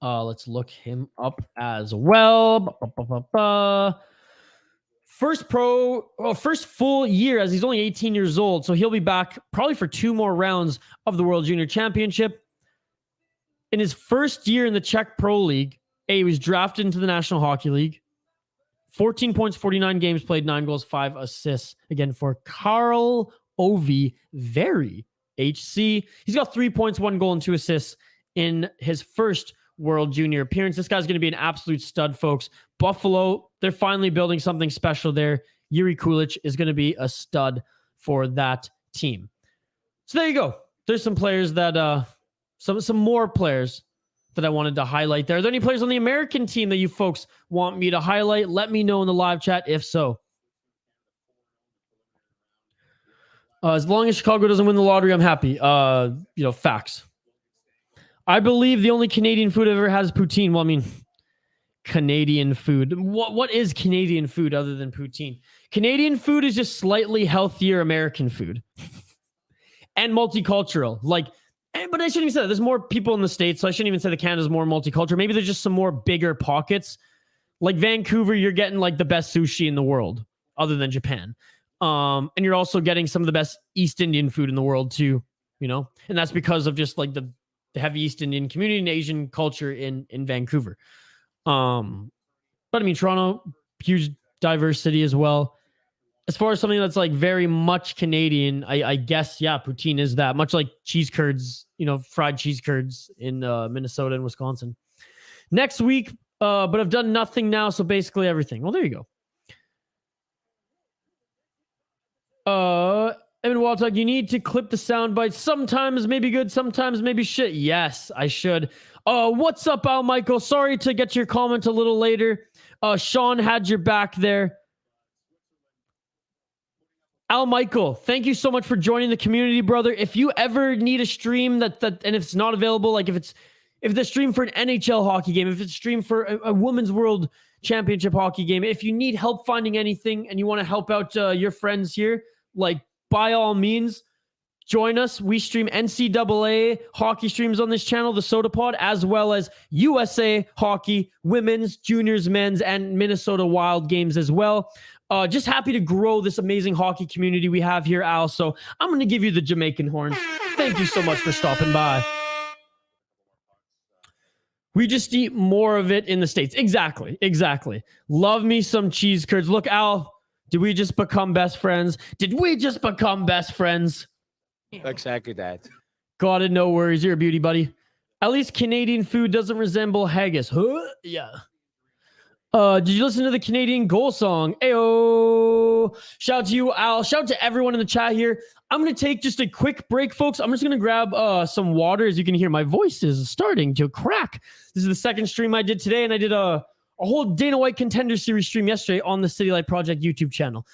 Let's look him up as well. First full year, as he's only 18 years old, so he'll be back probably for 2 more rounds of the World Junior Championship. In his first year in the Czech Pro League, he was drafted into the National Hockey League. 14 points, 49 games played, 9 goals, 5 assists. Again, for Karl Ovi Very HC. He's got 3 points, 1 goal, and 2 assists in his first World Junior appearance. This guy's going to be an absolute stud, folks. Buffalo, they're finally building something special there. Yuri Kulich is going to be a stud for that team. So there you go. There's some players that, some more players that I wanted to highlight there. Are there any players on the American team that you folks want me to highlight? Let me know in the live chat if so. As long as Chicago doesn't win the lottery, I'm happy. Facts. I believe the only Canadian food I've ever had is poutine. Well, I mean, Canadian food. What is Canadian food other than poutine? Canadian food is just slightly healthier American food. And multicultural. But I shouldn't even say that. There's more people in the States, so I shouldn't even say that Canada's more multicultural. Maybe there's just some more bigger pockets. Like Vancouver, you're getting the best sushi in the world, other than Japan. And you're also getting some of the best East Indian food in the world too, and that's because of just the heavy East Indian community and Asian culture in Vancouver. But I mean, Toronto, huge diversity as well. As far as something that's very much Canadian, I guess, yeah, poutine is that. Much like cheese curds, fried cheese curds in Minnesota and Wisconsin. Next week, but I've done nothing now, so basically everything. Well, there you go. Evan Waltog, you need to clip the sound bites. Sometimes maybe good, sometimes maybe shit. Yes, I should. What's up, Al Michael? Sorry to get your comment a little later. Sean had your back there. Al Michael, thank you so much for joining the community, brother. If you ever need a stream and if it's not available, if it's if it's a stream for an NHL hockey game, if it's a stream for a Women's World Championship hockey game, if you need help finding anything and you want to help out your friends here, like by all means, join us. We stream NCAA hockey streams on this channel, the Soda Pod, as well as USA hockey, women's, juniors, men's, and Minnesota Wild games as well. Just happy to grow this amazing hockey community we have here, Al. So I'm going to give you the Jamaican horn. Thank you so much for stopping by. We just eat more of it in the States. Exactly. Love me some cheese curds. Look, Al, did we just become best friends? Exactly that. Got it. No worries. You're a beauty, buddy. At least Canadian food doesn't resemble haggis. Huh? Yeah. Did you listen to the Canadian goal song? Ayo. Shout out to you, Al. Shout out to everyone in the chat here. I'm going to take just a quick break, folks. I'm just going to grab some water. As you can hear, my voice is starting to crack. This is the second stream I did today, and I did a whole Dana White Contender Series stream yesterday on the City Light Project YouTube channel.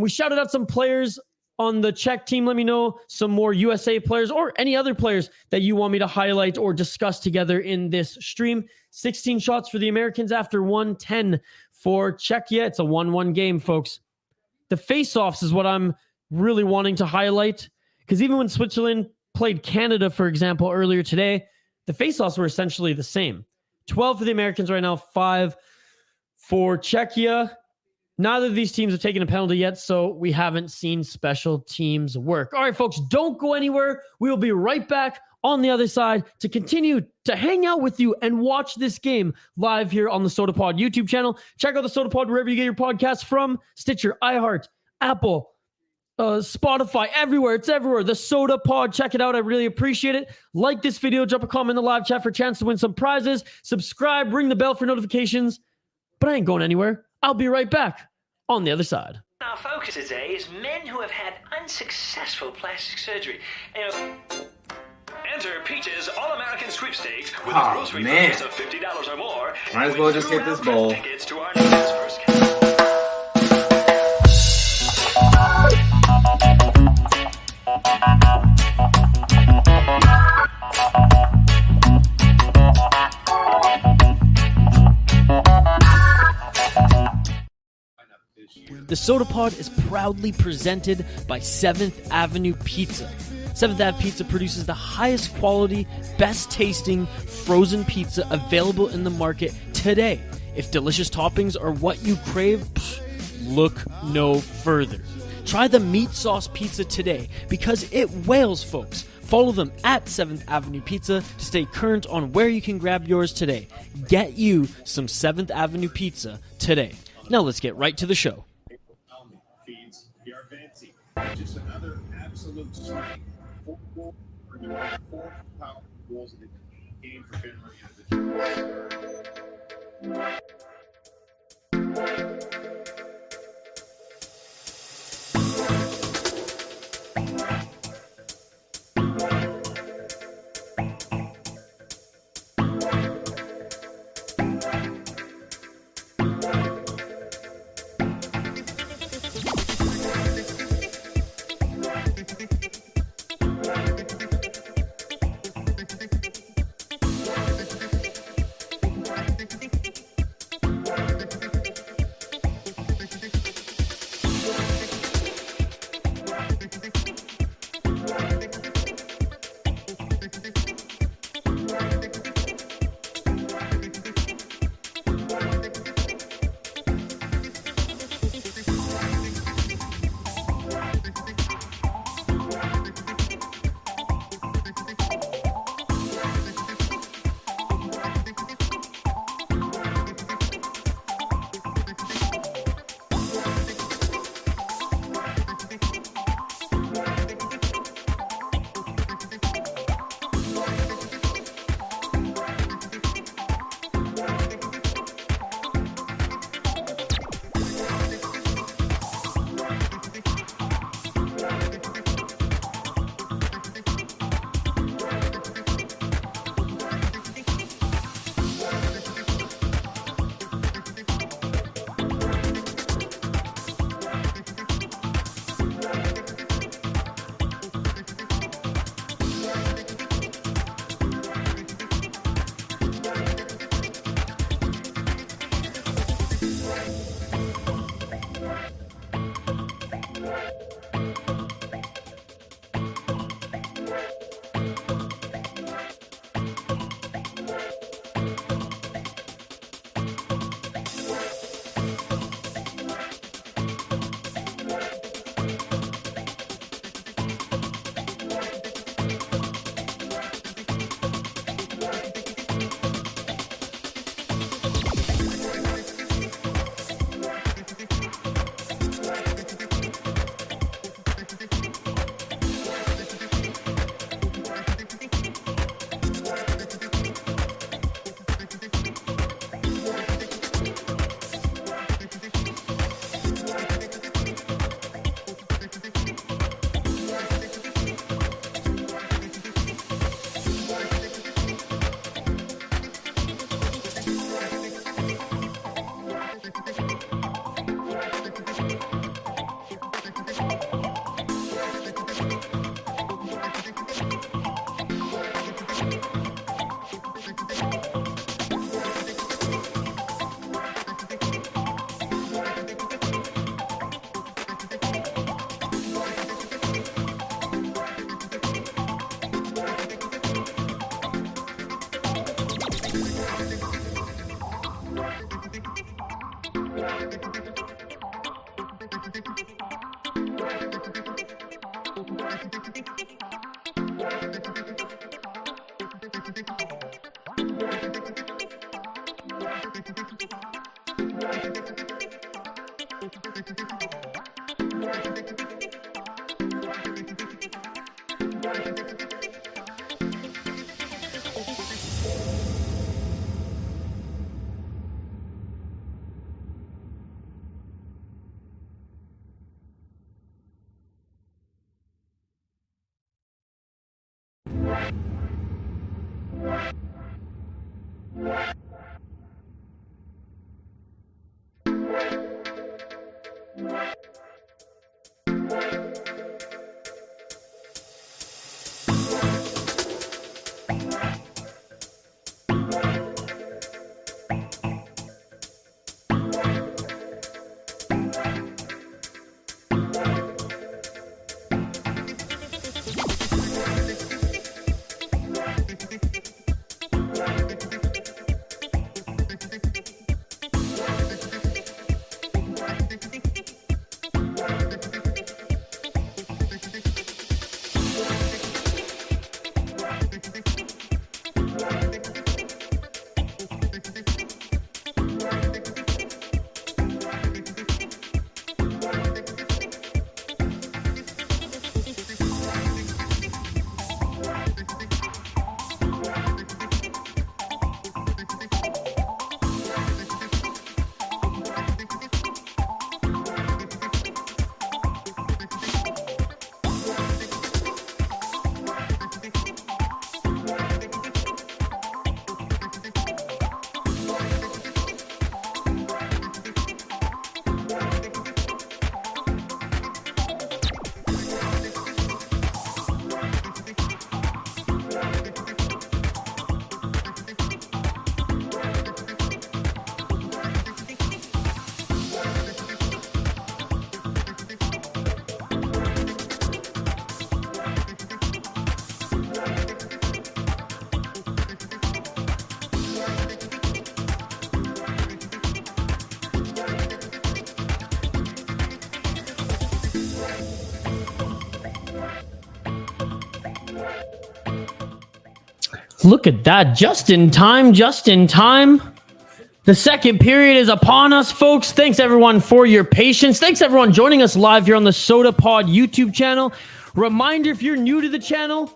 We shouted out some players on the Czech team. Let me know some more USA players or any other players that you want me to highlight or discuss together in this stream. 16 shots for the Americans after 110 for Czechia. It's a 1-1 game, folks. The face-offs is what I'm really wanting to highlight, because even when Switzerland played Canada, for example, earlier today, the face-offs were essentially the same. 12 for the Americans right now, 5 for Czechia. Neither of these teams have taken a penalty yet, so we haven't seen special teams work. All right, folks, don't go anywhere. We will be right back on the other side to continue to hang out with you and watch this game live here on the Soda Pod YouTube channel. Check out the Soda Pod wherever you get your podcasts from. Stitcher, iHeart, Apple, Spotify, everywhere. It's everywhere. The Soda Pod. Check it out. I really appreciate it. Like this video. Drop a comment in the live chat for a chance to win some prizes. Subscribe. Ring the bell for notifications. But I ain't going anywhere. I'll be right back on the other side. Our focus today is men who have had unsuccessful plastic surgery. Enter Peach's All-American Sweepstakes with a grocery purchase of $50 or more. Might as well just get this bowl. Tickets to our next first cast. The Soda Pod is proudly presented by 7th Avenue Pizza. 7th Ave Pizza produces the highest quality, best tasting frozen pizza available in the market today. If delicious toppings are what you crave, look no further. Try the meat sauce pizza today because it wails, folks. Follow them at 7th Avenue Pizza to stay current on where you can grab yours today. Get you some 7th Avenue Pizza today. Now let's get right to the show. Feeds PR Fancy. Just another absolute strength. Four power goals in the game for Finland. Look at that. Just in time, just in time. The second period is upon us, folks. Thanks, everyone, for your patience. Thanks, everyone, joining us live here on the Soda Pod YouTube channel. Reminder, if you're new to the channel,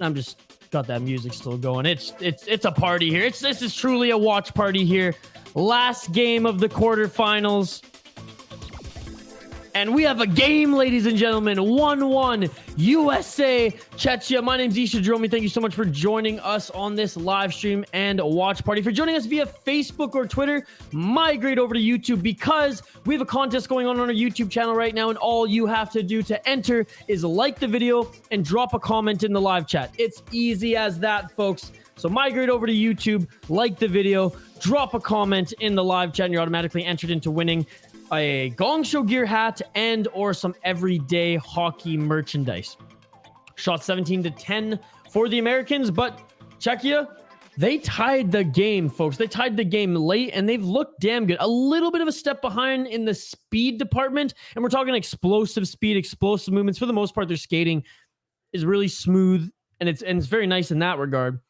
I'm just got that music still going. It's a party here. This is truly a watch party here. Last game of the quarterfinals. And we have a game, ladies and gentlemen. 1-1 USA CZECHIA. My name's Isha Dromi. Thank you so much for joining us on this live stream and watch party. If you're joining us via Facebook or Twitter, migrate over to YouTube because we have a contest going on our YouTube channel right now. And all you have to do to enter is like the video and drop a comment in the live chat. It's easy as that, folks. So migrate over to YouTube, like the video, drop a comment in the live chat, and you're automatically entered into winning a Gong Show gear hat and or some everyday hockey merchandise. Shot 17-10 for the Americans, but Czechia, they tied the game, folks. They tied the game late, and they've looked damn good. A little bit of a step behind in the speed department, and we're talking explosive speed, explosive movements. For the most part, their skating is really smooth, and it's very nice in that regard.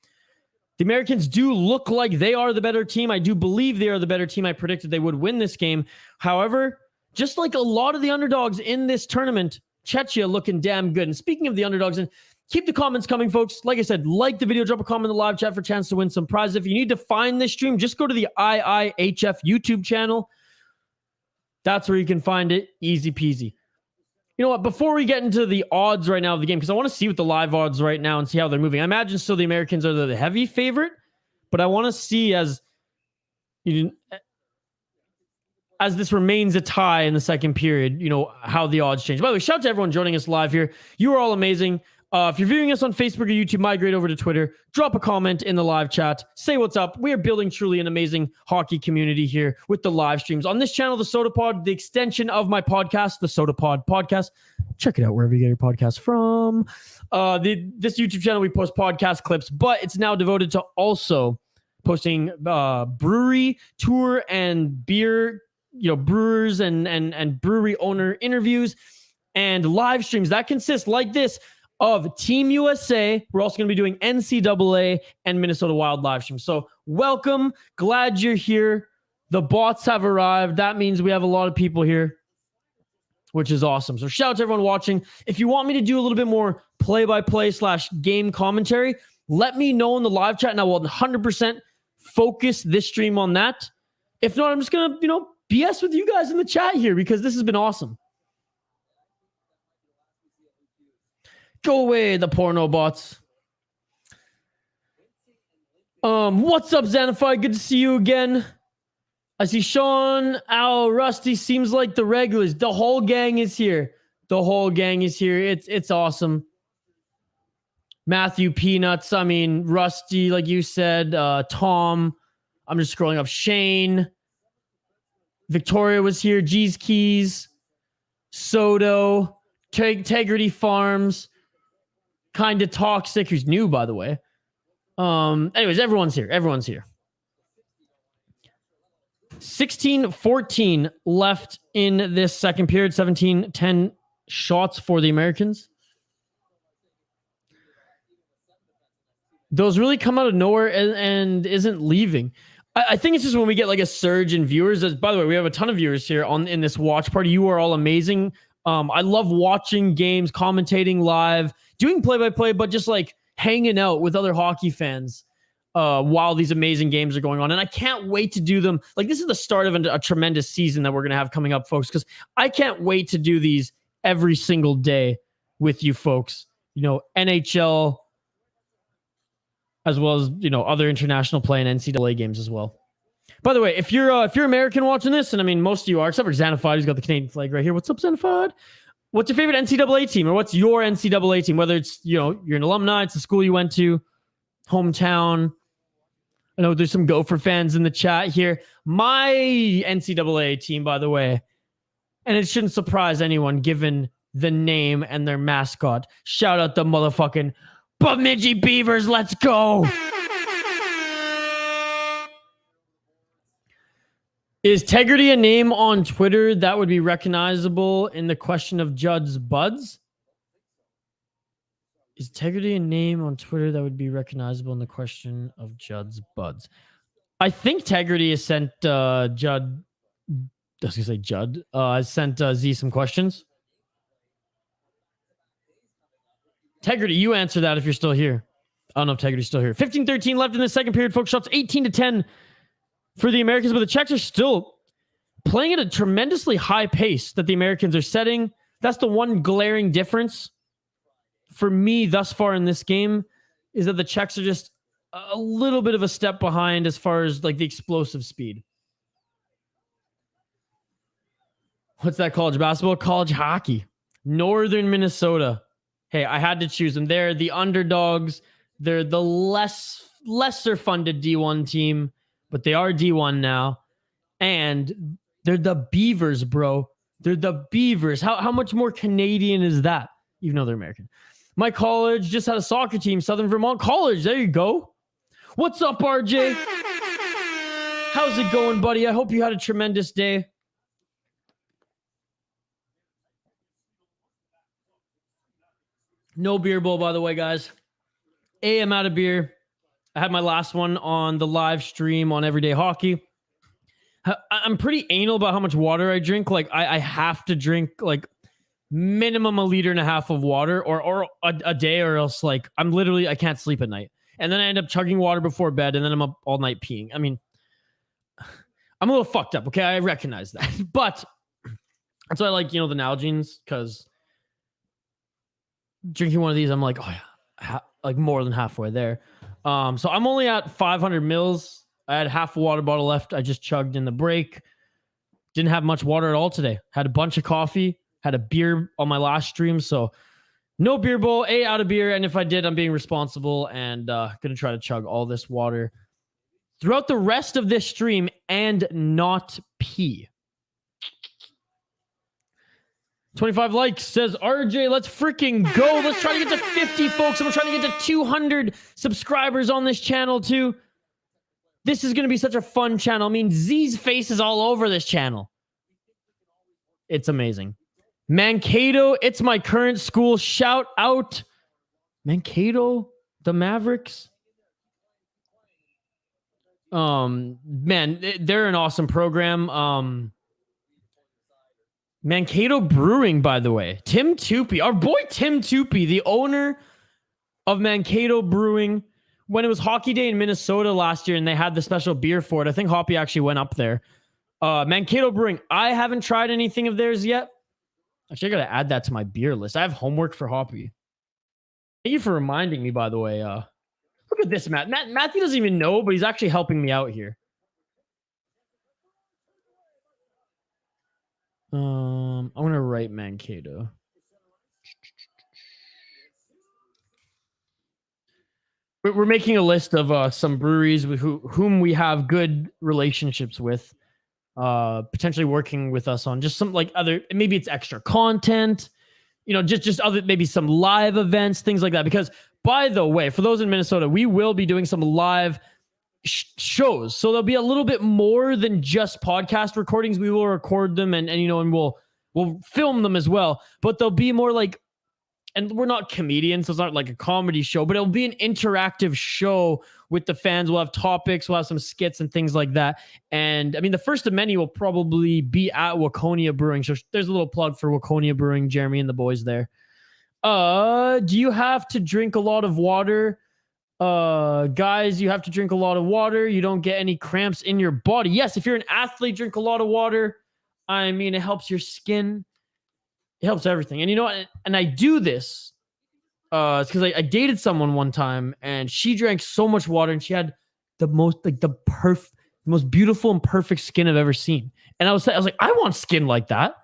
The Americans do look like they are the better team. I do believe they are the better team. I predicted they would win this game. However, just like a lot of the underdogs in this tournament, CZECHIA looking damn good. And speaking of the underdogs, and keep the comments coming, folks. Like I said, like the video, drop a comment in the live chat for a chance to win some prizes. If you need to find this stream, just go to the IIHF YouTube channel. That's where you can find it. Easy peasy. You know what? Before we get into the odds right now of the game, because I want to see what the live odds right now and see how they're moving. I imagine still the Americans are the heavy favorite, but I want to see as you as this remains a tie in the second period, how the odds change. By the way, shout out to everyone joining us live here. You are all amazing. If you're viewing us on Facebook or YouTube, migrate over to Twitter. Drop a comment in the live chat. Say what's up. We are building truly an amazing hockey community here with the live streams. On this channel, the Soda Pod, the extension of my podcast, the Soda Pod Podcast. Check it out wherever you get your podcast from. This YouTube channel, we post podcast clips, but it's now devoted to also posting brewery tour and beer, brewers and brewery owner interviews and live streams that consist like this of Team USA. We're also going to be doing NCAA and Minnesota Wild live streams. So welcome. Glad you're here. The bots have arrived. That means we have a lot of people here, which is awesome. So shout out to everyone watching. If you want me to do a little bit more play-by-play / game commentary, let me know in the live chat and I will 100% focus this stream on that. If not, I'm just going to, BS with you guys in the chat here because this has been awesome. Go away, the porno bots. What's up, Xanify? Good to see you again. I see Sean, Al, Rusty. Seems like the regulars. The whole gang is here. It's awesome. Matthew, Peanuts. Rusty, like you said. Tom. I'm just scrolling up. Shane. Victoria was here. G's Keys. Soto. Integrity Farms. Kinda Toxic, who's new, by the way. Anyways, everyone's here. 16-14 left in this second period. 17-10 shots for the Americans. Those really come out of nowhere and isn't leaving. I think it's just when we get like a surge in viewers. By the way, we have a ton of viewers here in this watch party. You are all amazing. I love watching games, commentating live, doing play-by-play, but just like hanging out with other hockey fans while these amazing games are going on. And I can't wait to do them. Like, this is the start of a tremendous season that we're going to have coming up, folks, because I can't wait to do these every single day with you folks. NHL, as well as, other international play and NCAA games as well. By the way, if you're American watching this, and most of you are, except for Xanafied, who's got the Canadian flag right here. What's up, Xanafied? What's your favorite NCAA team, or what's your NCAA team? Whether it's, you're an alumni, it's the school you went to, hometown. I know there's some Gopher fans in the chat here. My NCAA team, by the way, and it shouldn't surprise anyone given the name and their mascot. Shout out the motherfucking Bemidji Beavers. Let's go. Is Tegrity a name on Twitter that would be recognizable in the question of Judd's Buds? Is Tegrity a name on Twitter that would be recognizable in the question of Judd's Buds? I think Tegrity has sent Judd. I was going to say Judd. Has sent Z some questions. Tegrity, you answer that if you're still here. I don't know if Tegrity's still here. 15-13 left in the second period, folks. Shots 18-10 for the Americans, but the Czechs are still playing at a tremendously high pace that the Americans are setting. That's the one glaring difference for me thus far in this game, is that the Czechs are just a little bit of a step behind as far as like the explosive speed. What's that, college basketball? College hockey. Northern Minnesota. Hey, I had to choose them. They're the underdogs. They're the lesser funded D1 team, but they are D1 now. And they're the Beavers, bro. They're the Beavers. How much more Canadian is that? Even though they're American. My college just had a soccer team, Southern Vermont College. There you go. What's up, RJ? How's it going, buddy? I hope you had a tremendous day. No beer bowl, by the way, guys. I'm out of beer. I had my last one on the live stream on Everyday Hockey. I'm pretty anal about how much water I drink. Like, I have to drink like minimum 1.5 liters of water or a day, or else like I can't sleep at night. And then I end up chugging water before bed, and then I'm up all night peeing. I mean, I'm a little fucked up, okay? I recognize that. But that's why I like, the Nalgene's, because drinking one of these, I'm like, oh yeah, like more than halfway there. So I'm only at 500 mils. I had half a water bottle left. I just chugged in the break. didn't have much water at all today. Had a bunch of coffee, had a beer on my last stream. So no beer bowl, ate out of beer. And if I did, I'm being responsible and going to try to chug all this water throughout the rest of this stream and not pee. 25 likes, says RJ. Let's freaking go. Let's try to get to 50, folks. And we're trying to get to 200 subscribers on this channel, too. This is going to be such a fun channel. I mean, Z's face is all over this channel. It's amazing. Mankato, it's my current school. Shout out. Mankato, the Mavericks. Man, they're an awesome program. Mankato Brewing, by the way. Tim Toopy, our boy Tim Toopy, the owner of Mankato Brewing. When it was Hockey Day in Minnesota last year and they had the special beer for it, I think Hoppy actually went up there. Mankato Brewing, I haven't tried anything of theirs yet. Actually, I got to add that to my beer list. I have homework for Hoppy. Thank you for reminding me, by the way. Look at this, Matt. Matthew doesn't even know, but he's actually helping me out here. I'm going to write Mankato. We're making a list of some breweries with whom we have good relationships with, potentially working with us on just some like other, maybe it's extra content, just other, maybe some live events, things like that. Because by the way, for those in Minnesota, we will be doing some live shows. So there'll be a little bit more than just podcast recordings. We will record them and we'll film them as well, but they'll be more like, and we're not comedians, so it's not like a comedy show, but it'll be an interactive show with the fans. We'll have topics, we'll have some skits and things like that. And I mean, the first of many will probably be at Waconia Brewing. So there's a little plug for Waconia Brewing, Jeremy and the boys there. Do you have to drink a lot of water? Guys, you have to drink a lot of water. You don't get any cramps in your body. Yes, if you're an athlete, drink a lot of water. I mean, it helps your skin. It helps everything. And and I do this it's because I dated someone one time and she drank so much water and she had the most most beautiful and perfect skin I've ever seen. And I was like, I want skin like that.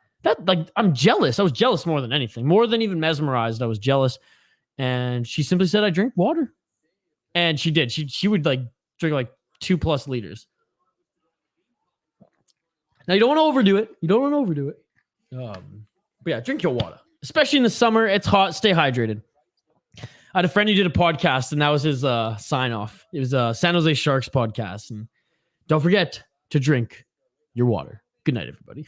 I'm jealous. I was jealous more than anything, more than even mesmerized. I was jealous. And she simply said, I drink water. And she did. She would drink 2+ liters. Now you don't want to overdo it. But yeah, drink your water, especially in the summer. It's hot. Stay hydrated. I had a friend who did a podcast, and that was his sign off. It was a San Jose Sharks podcast. And don't forget to drink your water. Good night, everybody.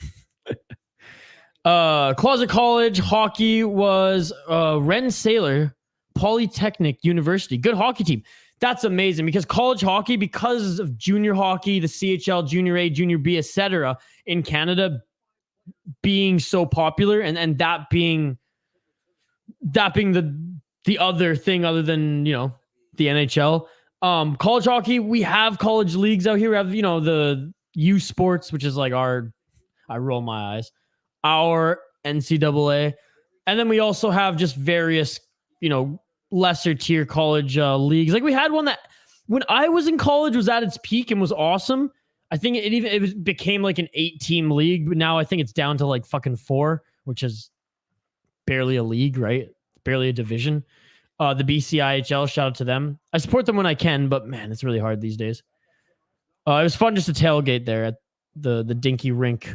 Closet College hockey was Ren Sailor Polytechnic University. Good hockey team. That's amazing because college hockey, because of junior hockey, the CHL, Junior A, Junior B, etc. in Canada being so popular and that being the other thing other than, the NHL. College hockey, we have college leagues out here. We have, the U Sports, which is like I roll my eyes, our NCAA. And then we also have just various, lesser tier college leagues. Like we had one that when I was in college was at its peak and was awesome. I think it became like an 8-team league, but now I think it's down to like fucking 4, which is barely a league, right? Barely a division. The BCIHL, shout out to them. I support them when I can, but man, it's really hard these days. It was fun just to tailgate there at the Dinky Rink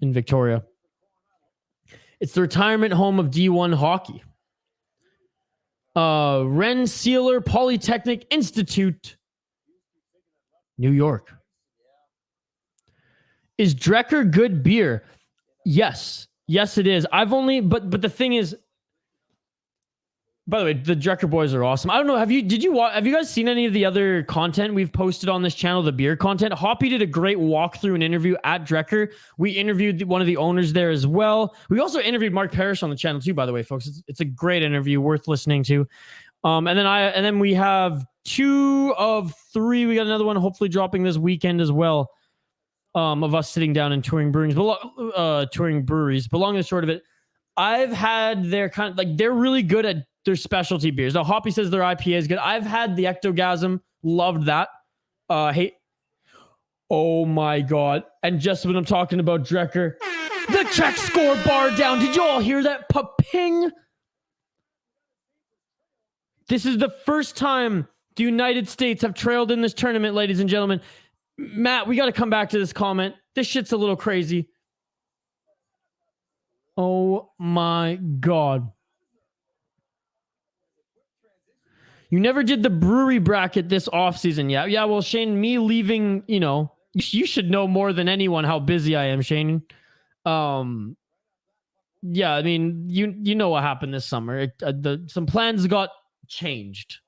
in Victoria. It's the retirement home of D1 hockey. Rensselaer Polytechnic Institute, New York. Is Drecker good beer? Yes, it is. But the thing is, by the way, the Drecker boys are awesome. I don't know. Have you guys seen any of the other content we've posted on this channel, the beer content? Hoppy did a great walkthrough and interview at Drecker. We interviewed one of the owners there as well. We also interviewed Mark Parrish on the channel too, by the way, folks. It's a great interview, worth listening to. And then we have 2 of 3. We got another one hopefully dropping this weekend as well. Of us sitting down and touring breweries. But long and short of it, I've had their they're really good at their specialty beers. Now, Hoppy says their IPA is good. I've had the Ectogasm. Loved that. Oh my God. And just when I'm talking about Drecker, the Czech score bar down. Did you all hear that? Pa-ping. This is the first time the United States have trailed in this tournament, ladies and gentlemen. Matt, we got to come back to this comment. This shit's a little crazy. Oh my God. You never did the brewery bracket this offseason. Yeah, well, Shane, me leaving, you know, you should know more than anyone how busy I am, Shane. Yeah, I mean, you know what happened this summer. Some plans got changed.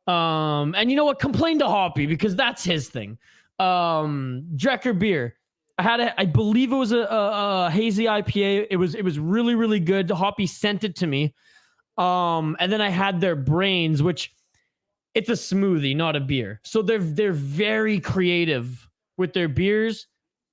And you know what? Complain to Hoppy because that's his thing. Drecker beer. I believe it was a hazy IPA. It was really, really good. Hoppy sent it to me. And then I had their brains, which it's a smoothie, not a beer. So they're very creative with their beers.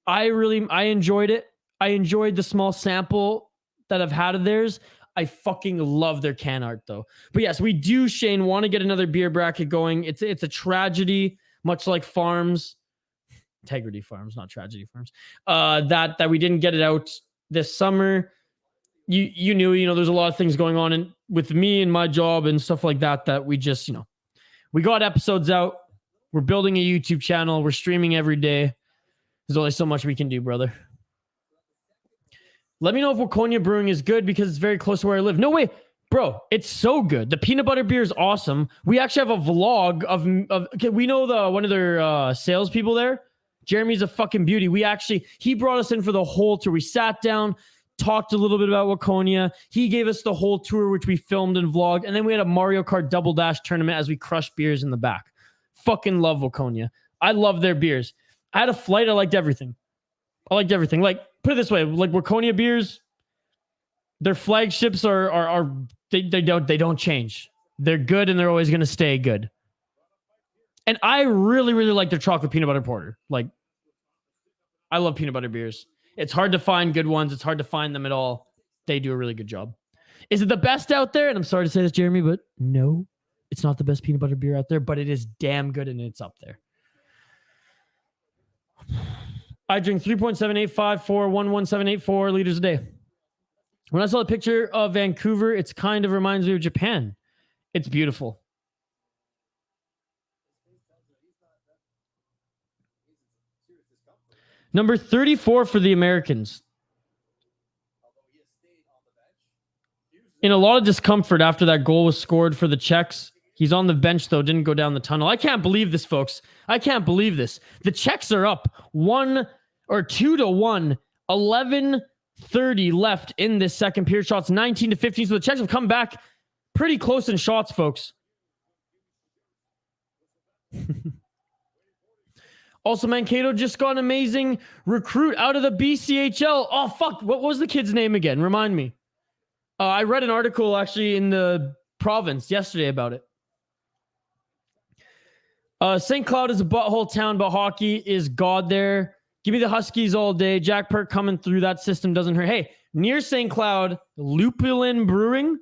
I enjoyed it. I enjoyed the small sample that I've had of theirs. I fucking love their can art though. But yes, we do, Shane, want to get another beer bracket going. It's a tragedy, much like Farms. Integrity Farms, not Tragedy Farms. That we didn't get it out this summer. You knew, there's a lot of things going on with me and my job and stuff like that we just, we got episodes out. We're building a YouTube channel. We're streaming every day. There's only so much we can do, brother. Let me know if Waconia Brewing is good because it's very close to where I live. No way, bro. It's so good. The peanut butter beer is awesome. We actually have a vlog of okay, we know one of their salespeople there. Jeremy's a fucking beauty. He brought us in for the whole tour. We sat down, talked a little bit about Waconia. He gave us the whole tour, which we filmed and vlogged. And then we had a Mario Kart Double Dash tournament as we crushed beers in the back. Fucking love Waconia. I love their beers. I had a flight. I liked everything. Like, put it this way, like Waconia beers, their flagships they don't change. They're good and they're always going to stay good. And I really, really like their chocolate peanut butter porter. Like, I love peanut butter beers. It's hard to find good ones. It's hard to find them at all. They do a really good job. Is it the best out there? And I'm sorry to say this, Jeremy, but no, it's not the best peanut butter beer out there, but it is damn good and it's up there. I drink 3.7854 liters a day. When I saw the picture of Vancouver, it's kind of reminds me of Japan. It's beautiful. Number 34 for the Americans. In a lot of discomfort after that goal was scored for the Czechs. He's on the bench, though, didn't go down the tunnel. I can't believe this, folks. I can't believe this. The Czechs are up 2-1, 11:30 left in this second period. Shots 19-15. So the Czechs have come back pretty close in shots, folks. Also, Mankato just got an amazing recruit out of the BCHL. Oh, fuck. What was the kid's name again? Remind me. I read an article actually in the province yesterday about it. St. Cloud is a butthole town, but hockey is God there. Give me the Huskies all day. Jack Perk coming through. That system doesn't hurt. Hey, near St. Cloud, Lupulin Brewing,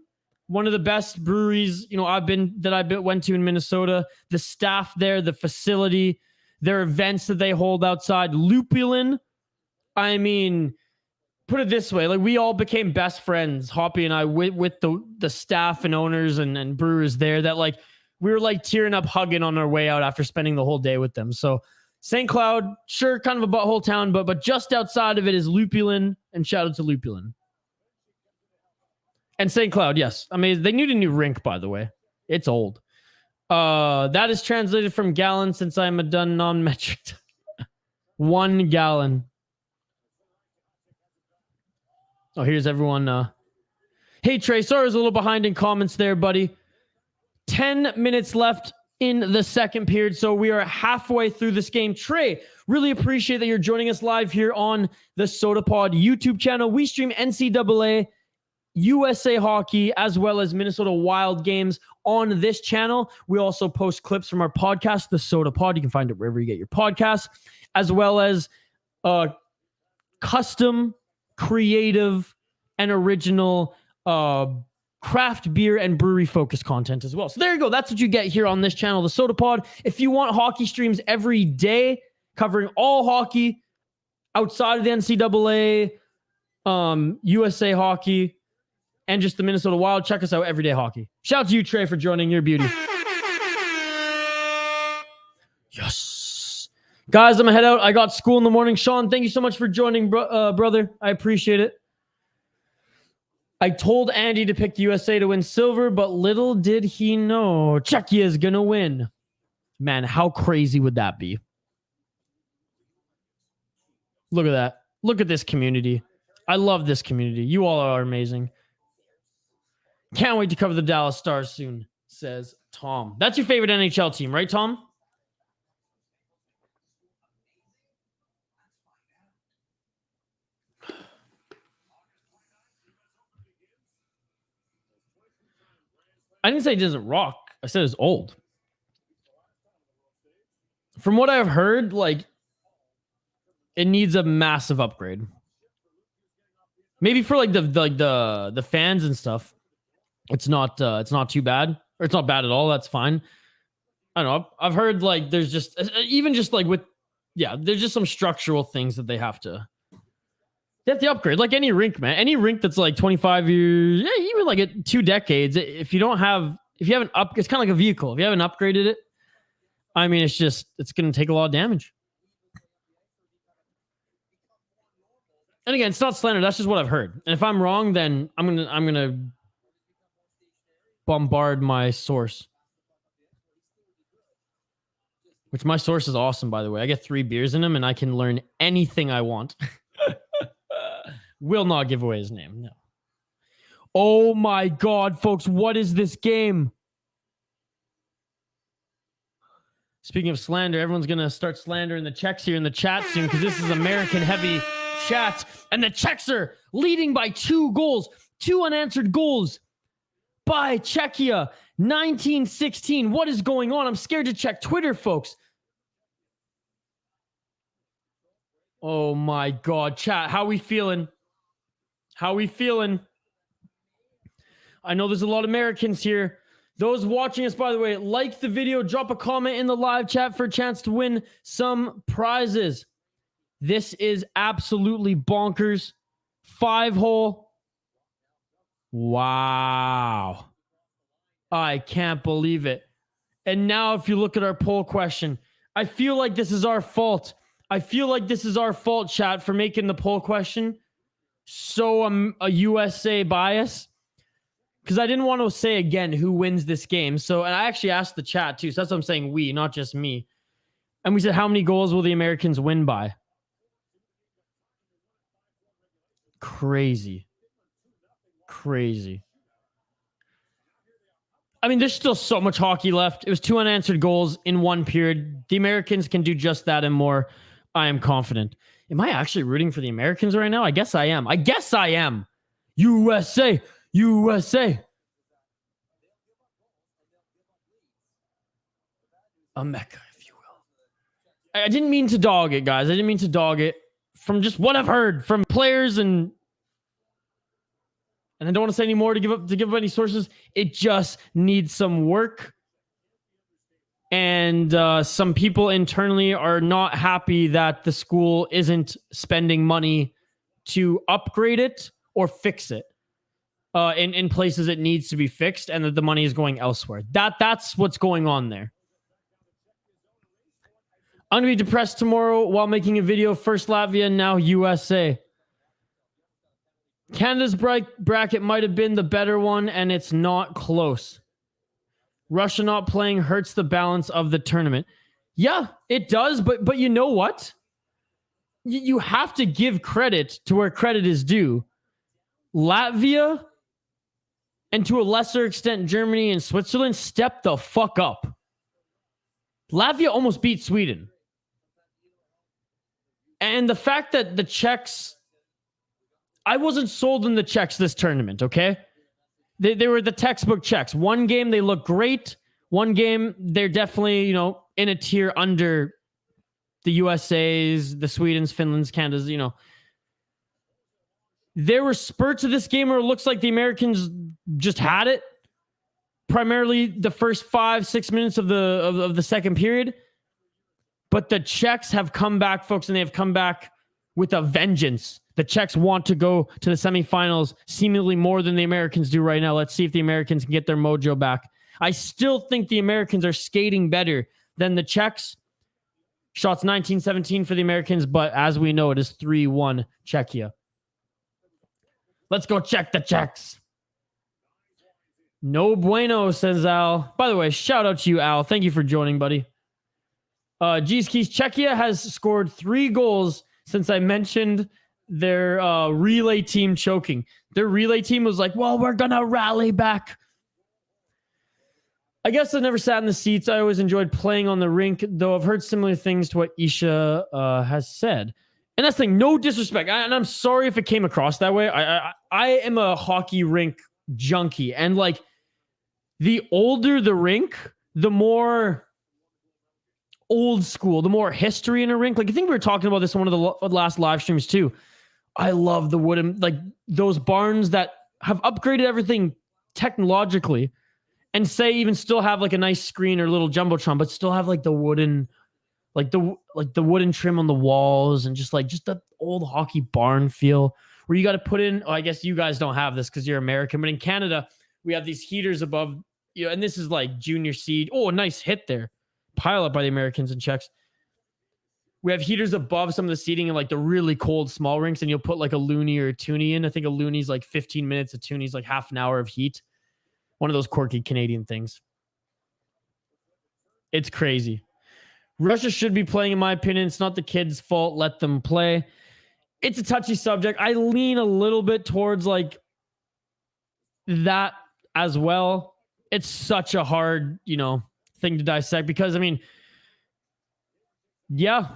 one of the best breweries, I went to in Minnesota. The staff there, the facility, their events that they hold outside. Lupulin, I mean, put it this way, like we all became best friends, Hoppy and I, with the staff and owners and brewers there that like we were like tearing up, hugging on our way out after spending the whole day with them. So St. Cloud, sure, kind of a butthole town, but just outside of it is Lupulin, and shout out to Lupulin. And St. Cloud, yes. I mean, they need a new rink, by the way. It's old. That is translated from gallon since I'm a done non-metric. 1 gallon. Oh, here's everyone. Hey, Trey, sorry I was a little behind in comments there, buddy. 10 minutes left in the second period, so we are halfway through this game. Trey, really appreciate that you're joining us live here on the SodaPod YouTube channel. We stream NCAA, USA hockey, as well as Minnesota Wild games on this channel. We also post clips from our podcast, the SodaPod. You can find it wherever you get your podcasts, as well as custom, creative, and original craft beer and brewery focused content as well. So there you go. That's what you get here on this channel, the SodaPod. If you want hockey streams every day, covering all hockey outside of the NCAA, USA hockey, and just the Minnesota Wild. Check us out, Everyday Hockey. Shout out to you, Trey, for joining. Your beauty. Yes. Guys, I'm going to head out. I got school in the morning. Sean, thank you so much for joining, brother. I appreciate it. I told Andy to pick the USA to win silver, but little did he know Czechia is going to win. Man, how crazy would that be? Look at that. Look at this community. I love this community. You all are amazing. Can't wait to cover the Dallas Stars soon, says Tom. That's your favorite NHL team, right, Tom? I didn't say it doesn't rock. I said it's old. From what I've heard, like, it needs a massive upgrade. Maybe for like the fans and stuff, it's not too bad, or it's not bad at all. That's fine. I don't know. I've heard like there's just even just like with there's just some structural things that they have to upgrade. Like any rink, man. Any rink that's like 25 years, even like 2 decades. If you haven't it's kind of like a vehicle. If you haven't upgraded it, I mean, it's going to take a lot of damage. And again, it's not slander. That's just what I've heard. And if I'm wrong, then I'm gonna bombard my source. Which my source is awesome, by the way. I get 3 beers in him, and I can learn anything I want. Will not give away his name. No. Oh my God, folks! What is this game? Speaking of slander, everyone's gonna start slandering the Czechs here in the chat soon because this is American heavy chat, and the Czechs are leading by 2 goals, 2 unanswered goals by Czechia, 19-16. What is going on? I'm scared to check Twitter, folks. Oh my God, chat, how we feeling? How we feeling? I know there's a lot of Americans here. Those watching us, by the way, like the video, drop a comment in the live chat for a chance to win some prizes. This is absolutely bonkers. 5-hole. Wow. I can't believe it. And now if you look at our poll question, I feel like this is our fault. I feel like this is our fault, chat, for making the poll question so a USA bias. Because I didn't want to say again who wins this game. So, and I actually asked the chat too. So that's what I'm saying, we, not just me. And we said, how many goals will the Americans win by? Crazy. Crazy. I mean, there's still so much hockey left. It was 2 unanswered goals in 1 period. The Americans can do just that and more. I am confident. Am I actually rooting for the Americans right now? I guess I am. USA. USA. A mecca, if you will. I didn't mean to dog it, guys. I didn't mean to dog it. From just what I've heard from players and I don't want to say any more to give up any sources. It just needs some work. And some people internally are not happy that the school isn't spending money to upgrade it or fix it in places it needs to be fixed, and that the money is going elsewhere. That's what's going on there. I'm going to be depressed tomorrow while making a video. First Latvia, now USA. Canada's bracket might have been the better one, and it's not close. Russia not playing hurts the balance of the tournament. Yeah, it does, but you know what? You have to give credit to where credit is due. Latvia, and to a lesser extent Germany and Switzerland, stepped the fuck up. Latvia almost beat Sweden. And the fact that the Czechs... I wasn't sold on the Czechs this tournament, okay? They were the textbook Czechs. One game, they look great. One game, they're definitely, in a tier under the USAs, the Swedens, Finlands, Canadas, There were spurts of this game where it looks like the Americans just had it. Primarily the first 5-6 minutes of the second period. But the Czechs have come back, folks, and they have come back with a vengeance. The Czechs want to go to the semifinals seemingly more than the Americans do right now. Let's see if the Americans can get their mojo back. I still think the Americans are skating better than the Czechs. Shots 19-17 for the Americans, but as we know, it is 3-1 Czechia. Let's go check the Czechs. No bueno, says Al. By the way, shout out to you, Al. Thank you for joining, buddy. Geez Keys, Czechia has scored 3 goals since I mentioned their relay team choking. Their relay team was like, well, we're going to rally back. I guess I never sat in the seats. I always enjoyed playing on the rink, though I've heard similar things to what Isha has said. And that's the thing, no disrespect. And I'm sorry if it came across that way. I am a hockey rink junkie. And like, the older the rink, the more old school, the more history in a rink. Like, I think we were talking about this on one of the last live streams too. I love the wooden, like those barns that have upgraded everything technologically and say even still have like a nice screen or little jumbotron, but still have like the wooden, like the wooden trim on the walls and just the old hockey barn feel where you got to put in. Oh, I guess you guys don't have this because you're American, but in Canada we have these heaters above, you know, and this is like junior seed. Oh, a nice hit there. Pile up by the Americans and Czechs. We have heaters above some of the seating in like the really cold small rinks, and you'll put like a loonie or a toonie in. I think a loonie's like 15 minutes, a toonie's like half an hour of heat. One of those quirky Canadian things. It's crazy. Russia should be playing, in my opinion. It's not the kids' fault. Let them play. It's a touchy subject. I lean a little bit towards like that as well. It's such a hard, thing to dissect because, yeah.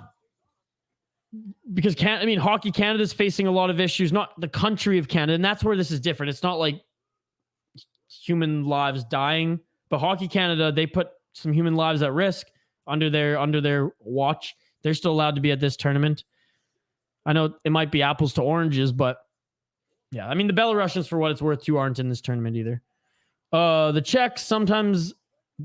Because Hockey Canada is facing a lot of issues, not the country of Canada, and that's where this is different. It's not like human lives dying, but Hockey Canada, they put some human lives at risk under their watch. They're still allowed to be at this tournament. I know it might be apples to oranges, but yeah, the Belarusians, for what it's worth, too, aren't in this tournament either. The Czechs sometimes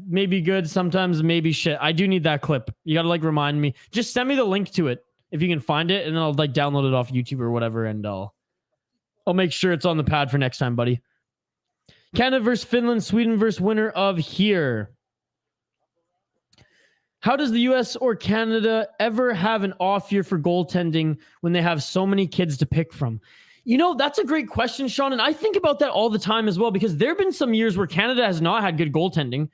may be good, sometimes maybe shit. I do need that clip. You gotta remind me. Just send me the link to it if you can find it, and then I'll download it off YouTube or whatever, and I'll make sure it's on the pad for next time, buddy. Canada versus Finland, Sweden versus winner of here. How does the US or Canada ever have an off year for goaltending when they have so many kids to pick from? That's a great question, Sean, and I think about that all the time as well, because there have been some years where Canada has not had good goaltending.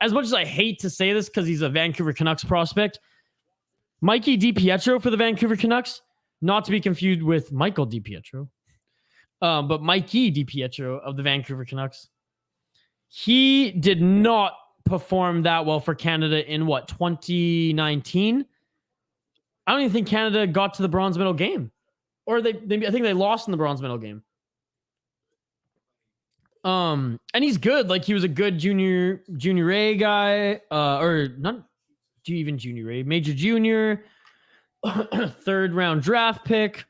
As much as I hate to say this because he's a Vancouver Canucks prospect, Mikey DiPietro for the Vancouver Canucks, not to be confused with Michael DiPietro, but Mikey DiPietro of the Vancouver Canucks. He did not perform that well for Canada in 2019? I don't even think Canada got to the bronze medal game. Or I think they lost in the bronze medal game. And he's good. Like, he was a good junior A guy, or not even junior A, major junior, 3rd round draft pick.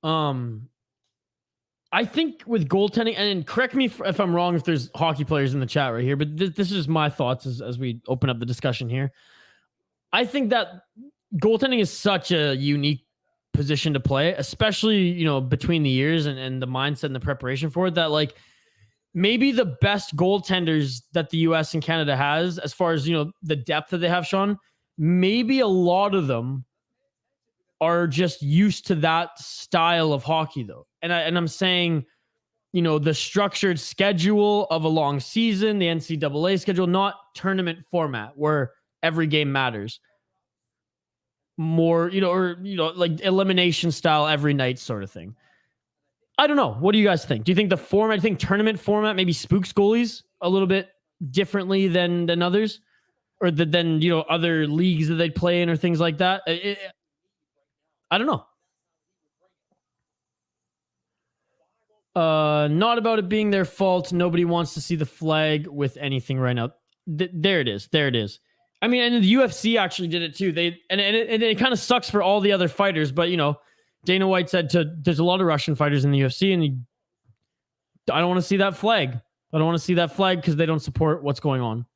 I think with goaltending, and correct me if I'm wrong, if there's hockey players in the chat right here, but this is just my thoughts as we open up the discussion here. I think that goaltending is such a unique position to play, especially, between the years and the mindset and the preparation for it, that maybe the best goaltenders that the US and Canada has, as far as, the depth that they have, Sean, maybe a lot of them are just used to that style of hockey though. And I'm saying, the structured schedule of a long season, the NCAA schedule, not tournament format where every game matters. More, elimination style every night sort of thing. I don't know. What do you guys think? Do you think the format, tournament format maybe spooks goalies a little bit differently than others? Or than other leagues that they play in or things like that? I don't know. Not about it being their fault. Nobody wants to see the flag with anything right now. There it is. And the UFC actually did it too. And it kind of sucks for all the other fighters, but Dana White said there's a lot of Russian fighters in the UFC, and I don't want to see that flag. I don't want to see that flag because they don't support what's going on.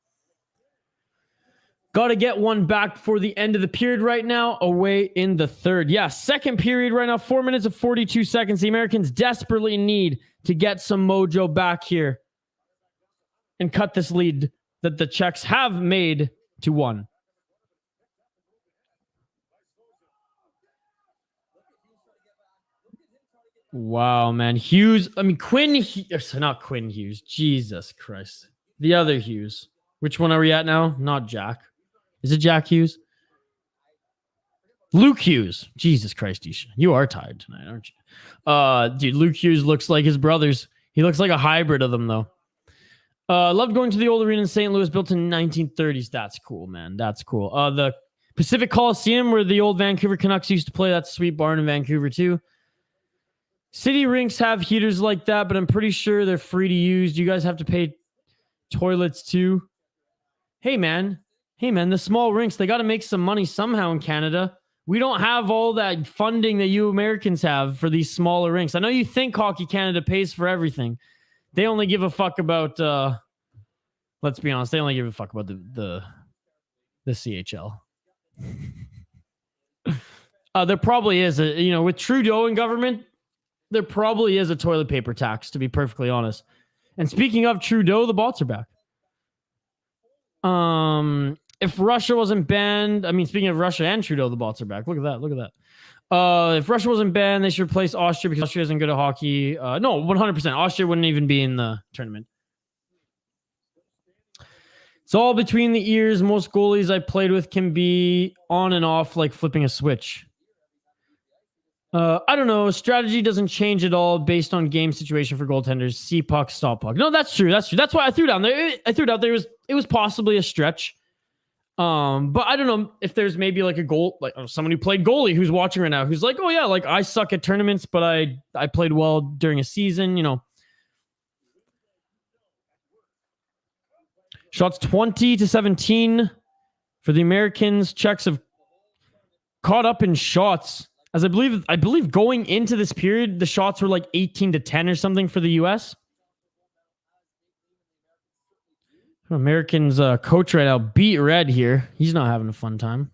Got to get one back for the end of the period right now, away in the third. Yeah, second period right now, 4 minutes and 42 seconds. The Americans desperately need to get some mojo back here and cut this lead that the Czechs have made to 1. Wow, man. Hughes, I mean, not Quinn Hughes. Jesus Christ. The other Hughes. Which one are we at now? Not Jack. Is it Jack Hughes? Luke Hughes. Jesus Christ, Isha. You are tired tonight, aren't you? Dude, Luke Hughes looks like his brothers. He looks like a hybrid of them, though. Loved going to the old arena in St. Louis, built in 1930s. That's cool, man. That's cool. The Pacific Coliseum, where the old Vancouver Canucks used to play. That's a sweet barn in Vancouver, too. City rinks have heaters like that, but I'm pretty sure they're free to use. Do you guys have to pay toilets, too? Hey, man, the small rinks, they got to make some money somehow in Canada. We don't have all that funding that you Americans have for these smaller rinks. I know you think Hockey Canada pays for everything. They only give a fuck about, let's be honest, they only give a fuck about the CHL. There probably is with Trudeau in government, there probably is a toilet paper tax, to be perfectly honest. And speaking of Trudeau, the bots are back. If Russia wasn't banned, I mean, speaking of Russia and Trudeau, the bots are back. Look at that. If Russia wasn't banned, they should replace Austria because Austria isn't good at hockey. No, 100%. Austria wouldn't even be in the tournament. It's all between the ears. Most goalies I played with can be on and off like flipping a switch. I don't know. Strategy doesn't change at all based on game situation for goaltenders. See puck, stop puck. No, that's true. That's why I threw down there. It was possibly a stretch. But I don't know if there's maybe like a goal, like someone who played goalie who's watching right now, who's like, oh yeah, like I suck at tournaments, but I played well during a season, Shots 20-17 for the Americans. Czechs have caught up in shots. As I believe going into this period, the shots were like 18-10 or something for the US. Americans coach right now, beat red here. He's not having a fun time.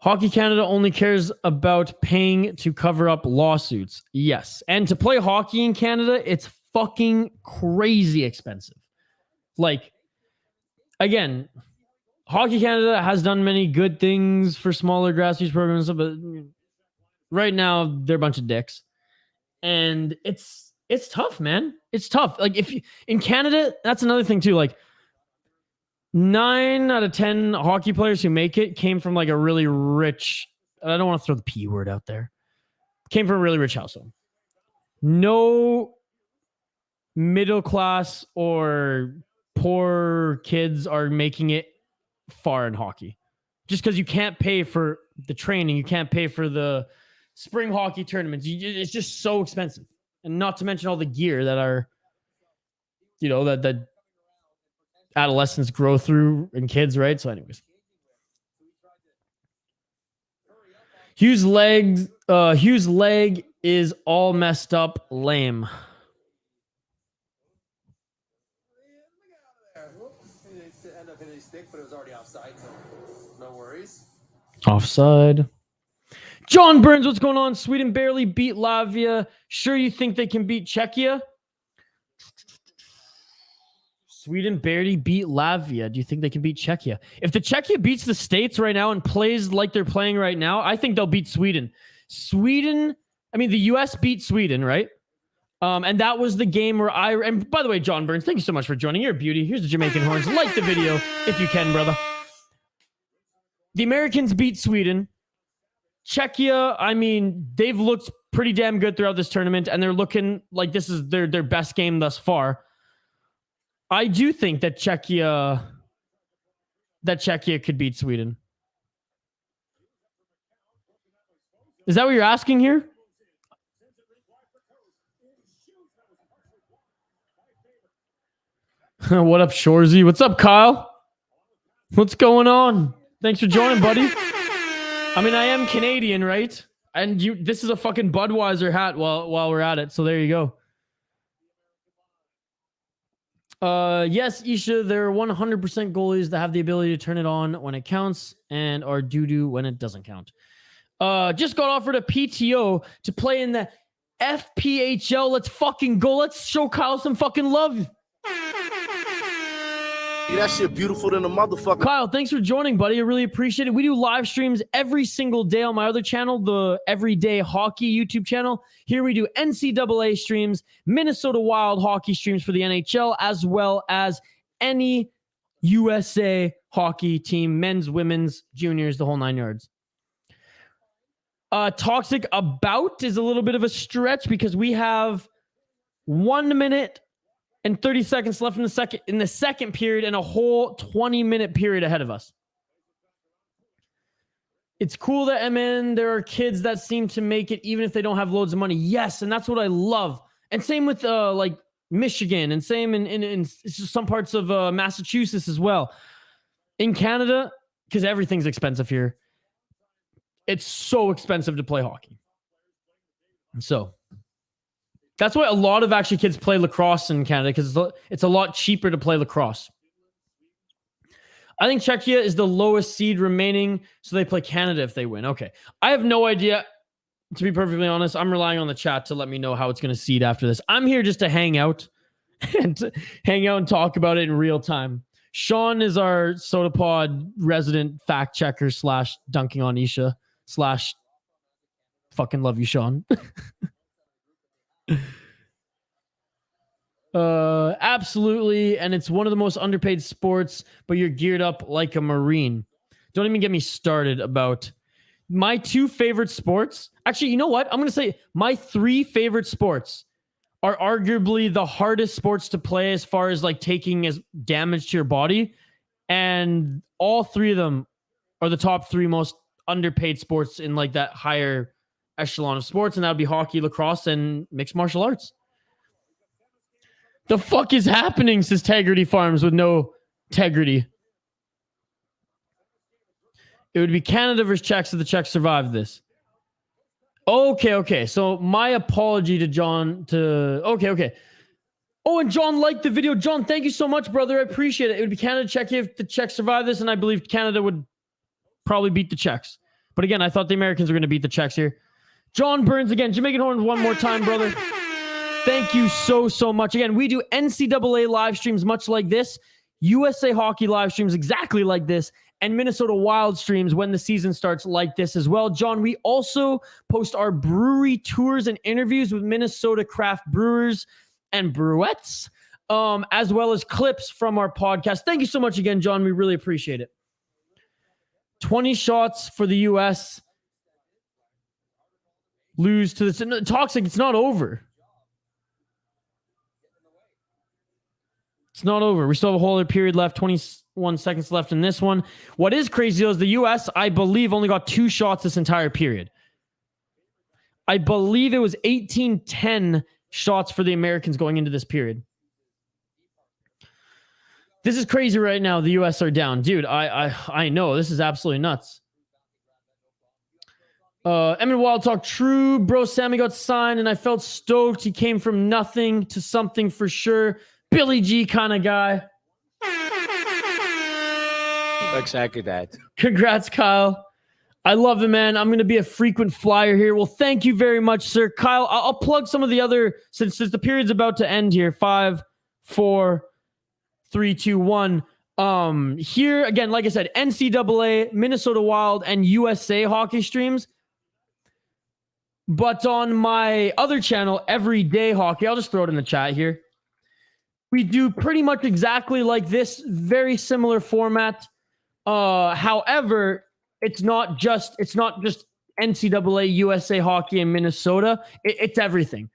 Hockey Canada only cares about paying to cover up lawsuits. Yes. And to play hockey in Canada, it's fucking crazy expensive. Like, again, Hockey Canada has done many good things for smaller grassroots programs, but right now they're a bunch of dicks. And it's tough, man. It's tough. Like if you, in Canada, that's another thing too. Like 9 out of 10 hockey players who make it came from like a really rich, I don't want to throw the P word out there. Came from a really rich household. No middle class or poor kids are making it far in hockey. Just because you can't pay for the training, you can't pay for the spring hockey tournaments. It's just so expensive. And not to mention all the gear that are, that adolescents grow through and kids, right? So anyways. Hughes' leg is all messed up, lame. Offside. John Burns, what's going on? Sweden barely beat Latvia. Sure you think they can beat Czechia? Sweden barely beat Latvia. Do you think they can beat Czechia? If the Czechia beats the States right now and plays like they're playing right now, I think they'll beat Sweden. The U.S. beat Sweden, right? And that was the game where and by the way, John Burns, thank you so much for joining. You're a beauty. Here's the Jamaican horns. Like the video if you can, brother. The Americans beat Sweden. Czechia, they've looked pretty damn good throughout this tournament, and they're looking like this is their best game thus far. I do think that Czechia could beat Sweden. Is that what you're asking here? What up, Shorzy? What's up, Kyle? What's going on? Thanks for joining, buddy. I am Canadian, right? And this is a fucking Budweiser hat while we're at it. So there you go. Yes, Isha, there are 100% goalies that have the ability to turn it on when it counts and are doo-doo when it doesn't count. Just got offered a PTO to play in the FPHL. Let's fucking go. Let's show Kyle some fucking love. That shit beautiful than a motherfucker. Kyle, thanks for joining, buddy. I really appreciate it. We do live streams every single day on my other channel, the Everyday Hockey YouTube channel. Here we do NCAA streams, Minnesota Wild hockey streams for the NHL, as well as any USA hockey team, men's, women's, juniors, the whole 9 yards. Toxic about is a little bit of a stretch because we have 1 minute and 30 seconds left in the second period and a whole 20-minute period ahead of us. It's cool that there are kids that seem to make it even if they don't have loads of money. Yes, and that's what I love. And same with like Michigan, and same in some parts of Massachusetts as well. In Canada, because everything's expensive here, it's so expensive to play hockey. So that's why a lot of actually kids play lacrosse in Canada, because it's a lot cheaper to play lacrosse. I think Czechia is the lowest seed remaining, so they play Canada if they win. Okay. I have no idea. To be perfectly honest, I'm relying on the chat to let me know how it's going to seed after this. I'm here just to hang out and talk about it in real time. Sean is our SodaPod resident fact checker / dunking on Isha / fucking love you, Sean. Absolutely, and it's one of the most underpaid sports, but you're geared up like a Marine. Don't even get me started about my 2 favorite sports. Actually, you know what? I'm going to say my 3 favorite sports are arguably the hardest sports to play as far as like taking as damage to your body, and all 3 of them are the top 3 most underpaid sports in like that higher echelon of sports, and that would be hockey, lacrosse, and mixed martial arts. The fuck is happening, says Tegrity Farms with no integrity. It would be Canada versus Czechs if the Czechs survived this. Okay. So my apology to John. Okay. Oh, and John liked the video. John, thank you so much, brother. I appreciate it. It would be Canada, Czechia if the Czechs survive this, and I believe Canada would probably beat the Czechs. But again, I thought the Americans were going to beat the Czechs here. John Burns again. Jamaican Horns one more time, brother. Thank you so much. Again, we do NCAA live streams much like this, USA Hockey live streams exactly like this, and Minnesota Wild streams when the season starts like this as well. John, we also post our brewery tours and interviews with Minnesota craft brewers and brewettes, as well as clips from our podcast. Thank you so much again, John. We really appreciate it. 20 shots for the U.S. Lose to the Toxic. It's not over. It's not over. We still have a whole other period left. 21 seconds left in this one. What is crazy though is the U.S., I believe, only got 2 shots this entire period. I believe it was 18-10 shots for the Americans going into this period. This is crazy right now. The U.S. are down. Dude, I know. This is absolutely nuts. Edmonton Wild Talk, true. Bro, Sammy got signed, and I felt stoked. He came from nothing to something for sure. Billy G kind of guy. Exactly that. Congrats, Kyle. I love it, man. I'm going to be a frequent flyer here. Well, thank you very much, sir. Kyle, I'll plug some of the other, since the period's about to end here. 5, 4, 3, 2, 1. Here, again, like I said, NCAA, Minnesota Wild, and USA hockey streams. But on my other channel, Everyday Hockey, I'll just throw it in the chat here. We do pretty much exactly like this, very similar format. However, it's not just NCAA, USA Hockey, and Minnesota. It's everything.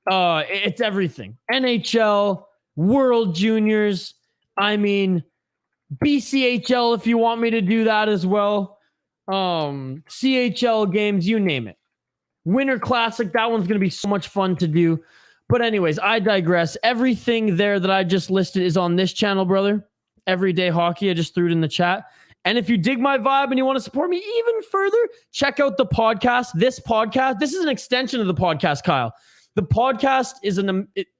It's everything. NHL, World Juniors. I mean, BCHL if you want me to do that as well. CHL games, you name it. Winter Classic, that one's going to be so much fun to do. But anyways, I digress. Everything there that I just listed is on this channel, brother. Everyday Hockey. I just threw it in the chat. And if you dig my vibe and you want to support me even further, check out the podcast. This is an extension of the podcast, Kyle. The podcast is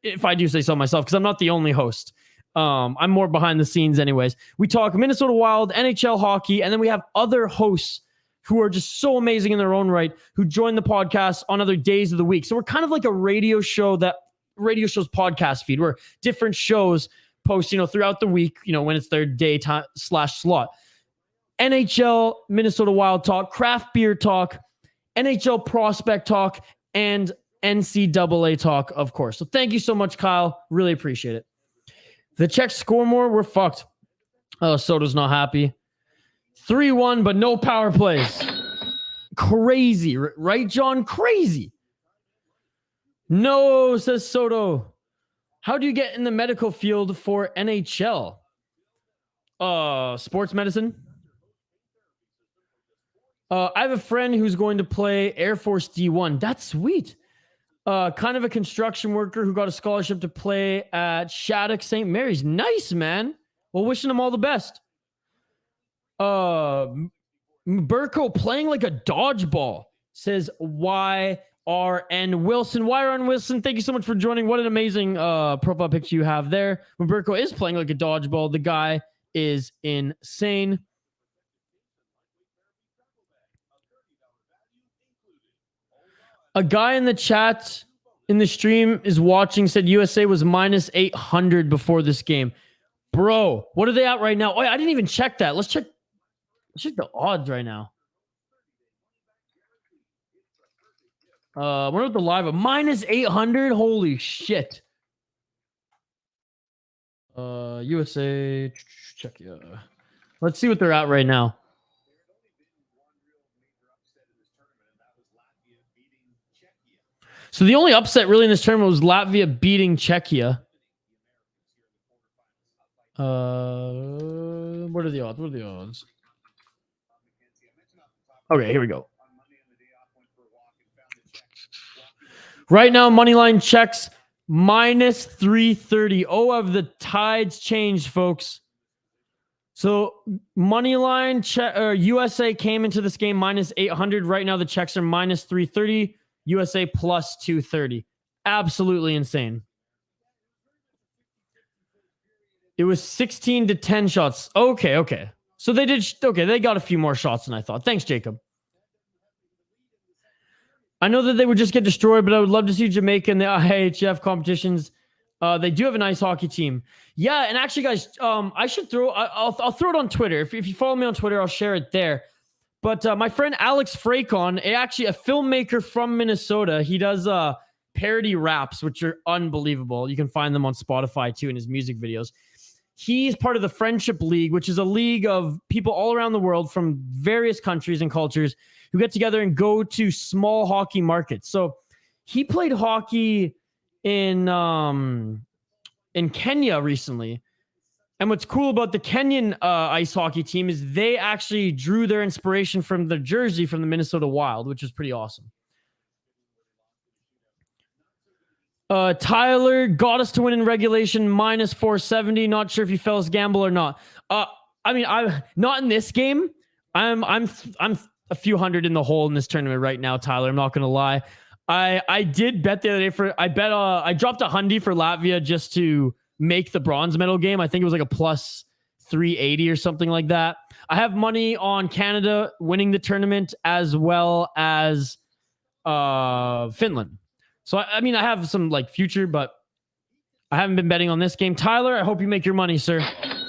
if I do say so myself, because I'm not the only host. I'm more behind the scenes anyways. We talk Minnesota Wild, NHL hockey, and then we have other hosts who are just so amazing in their own right who join the podcast on other days of the week. So we're kind of like a radio show's podcast feed where different shows post, throughout the week, when it's their day time / slot. NHL, Minnesota Wild talk, craft beer talk, NHL prospect talk, and NCAA talk, of course. So thank you so much, Kyle. Really appreciate it. The Czechs score more. We're fucked. Oh, Soto's not happy. 3-1, but no power plays. Crazy, right, John? Crazy. No, says Soto. How do you get in the medical field for NHL? Sports medicine. I have a friend who's going to play Air Force D1. That's sweet. Kind of a construction worker who got a scholarship to play at Shattuck St. Mary's. Nice, man. Well, wishing him all the best. Burko playing like a dodgeball, says YRN Wilson. YRN Wilson, thank you so much for joining. What an amazing profile picture you have there. Burko is playing like a dodgeball. The guy is insane. A guy in the chat in the stream is watching, said USA was minus 800 before this game. Bro, what are they at right now? Oh, I didn't even check that. Let's check the odds right now. What about the live? Minus 800? Holy shit. USA, check. Let's see what they're at right now. So the only upset really in this tournament was Latvia beating Czechia. What are the odds? Okay, here we go. Right now, Moneyline Czechs minus 330. Oh, have the tides changed, folks. So Moneyline USA came into this game minus 800. Right now, the Czechs are minus 330. USA plus 230. Absolutely insane. It was 16 to 10 shots. Okay. So they did. Okay, they got a few more shots than I thought. Thanks, Jacob. I know that they would just get destroyed, but I would love to see Jamaica in the IIHF competitions. They do have an ice hockey team. Yeah, and actually, guys, I should throw. I'll throw it on Twitter. If you follow me on Twitter, I'll share it there. But my friend Alex Fracon, actually a filmmaker from Minnesota, he does parody raps, which are unbelievable. You can find them on Spotify too in his music videos. He's part of the Friendship League, which is a league of people all around the world from various countries and cultures who get together and go to small hockey markets. So he played hockey in Kenya recently. And what's cool about the Kenyan ice hockey team is they actually drew their inspiration from the jersey from the Minnesota Wild, which is pretty awesome. Tyler got us to win in regulation minus 470. Not sure if you fellas gamble or not. I'm not in this game. I'm a few hundred in the hole in this tournament right now, Tyler. I'm not gonna lie. I did bet the other day I dropped $100 for Latvia just to make the bronze medal game. I think it was like a plus 380 or something like that. I have money on Canada winning the tournament as well as Finland. So, I mean, I have some like future, but I haven't been betting on this game. Tyler, I hope you make your money, sir.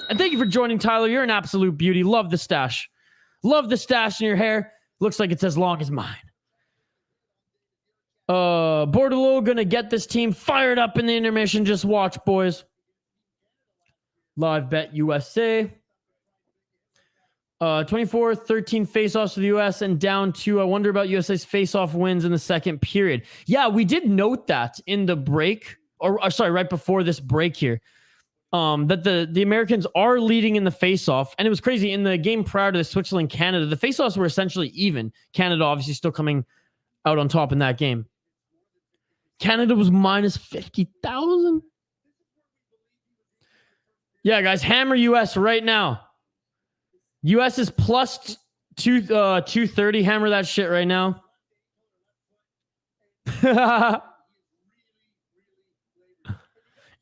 And thank you for joining, Tyler. You're an absolute beauty. Love the stash. Love the stash in your hair. Looks like it's as long as mine. Bordelot gonna get this team fired up in the intermission. Just watch, boys. Live bet USA. 24-13 face-offs for the U.S. and down 2. I wonder about USA's face-off wins in the second period. Yeah, we did note that in the break, or sorry, right before this break here, that the Americans are leading in the face-off. And it was crazy. In the game prior to the Switzerland-Canada, the face-offs were essentially even. Canada obviously still coming out on top in that game. Canada was minus 50,000. Yeah, guys, hammer US right now. US is plus 230. Hammer that shit right now.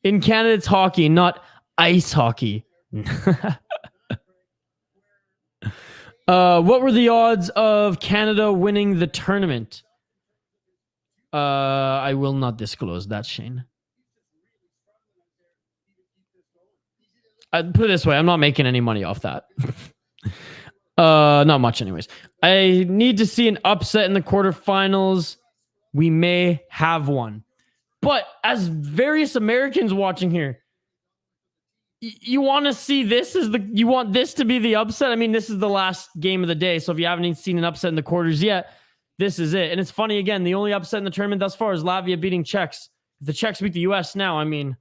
In Canada, it's hockey, not ice hockey. What were the odds of Canada winning the tournament? I will not disclose that, Shane. I'd put it this way, I'm not making any money off that. Not much anyways. I need to see an upset in the quarterfinals. We may have one. But as various Americans watching here, you want to see this you want this to be the upset? I mean, this is the last game of the day. So if you haven't even seen an upset in the quarters yet, this is it. And it's funny, again, the only upset in the tournament thus far is Latvia beating Czechs. If the Czechs beat the US now, I mean...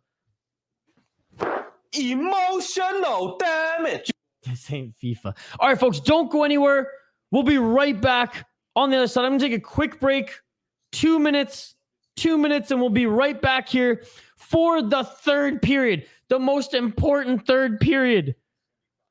Emotional damage. This ain't FIFA. All right, folks, don't go anywhere. We'll be right back on the other side. I'm going to take a quick break. 2 minutes, and we'll be right back here for the third period. The most important third period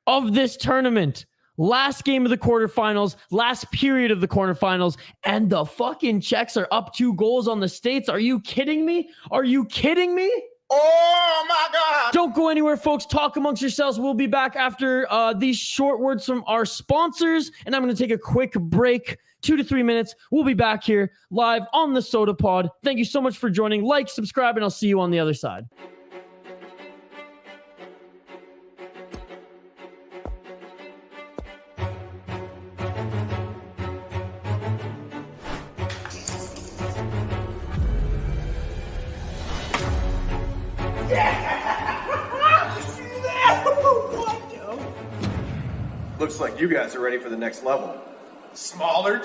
of this tournament. Last game of the quarterfinals, last period of the quarterfinals, and the fucking Czechs are up 2 goals on the States. Are you kidding me? Are you kidding me? Oh my God. Don't go anywhere, folks. Talk amongst yourselves. We'll be back after these short words from our sponsors, and I'm going to take a quick break, 2 to 3 minutes. We'll be back here live on the Soda Pod. Thank you so much for joining. Like, subscribe, and I'll see you on the other side. Looks like you guys are ready for the next level. Smaller.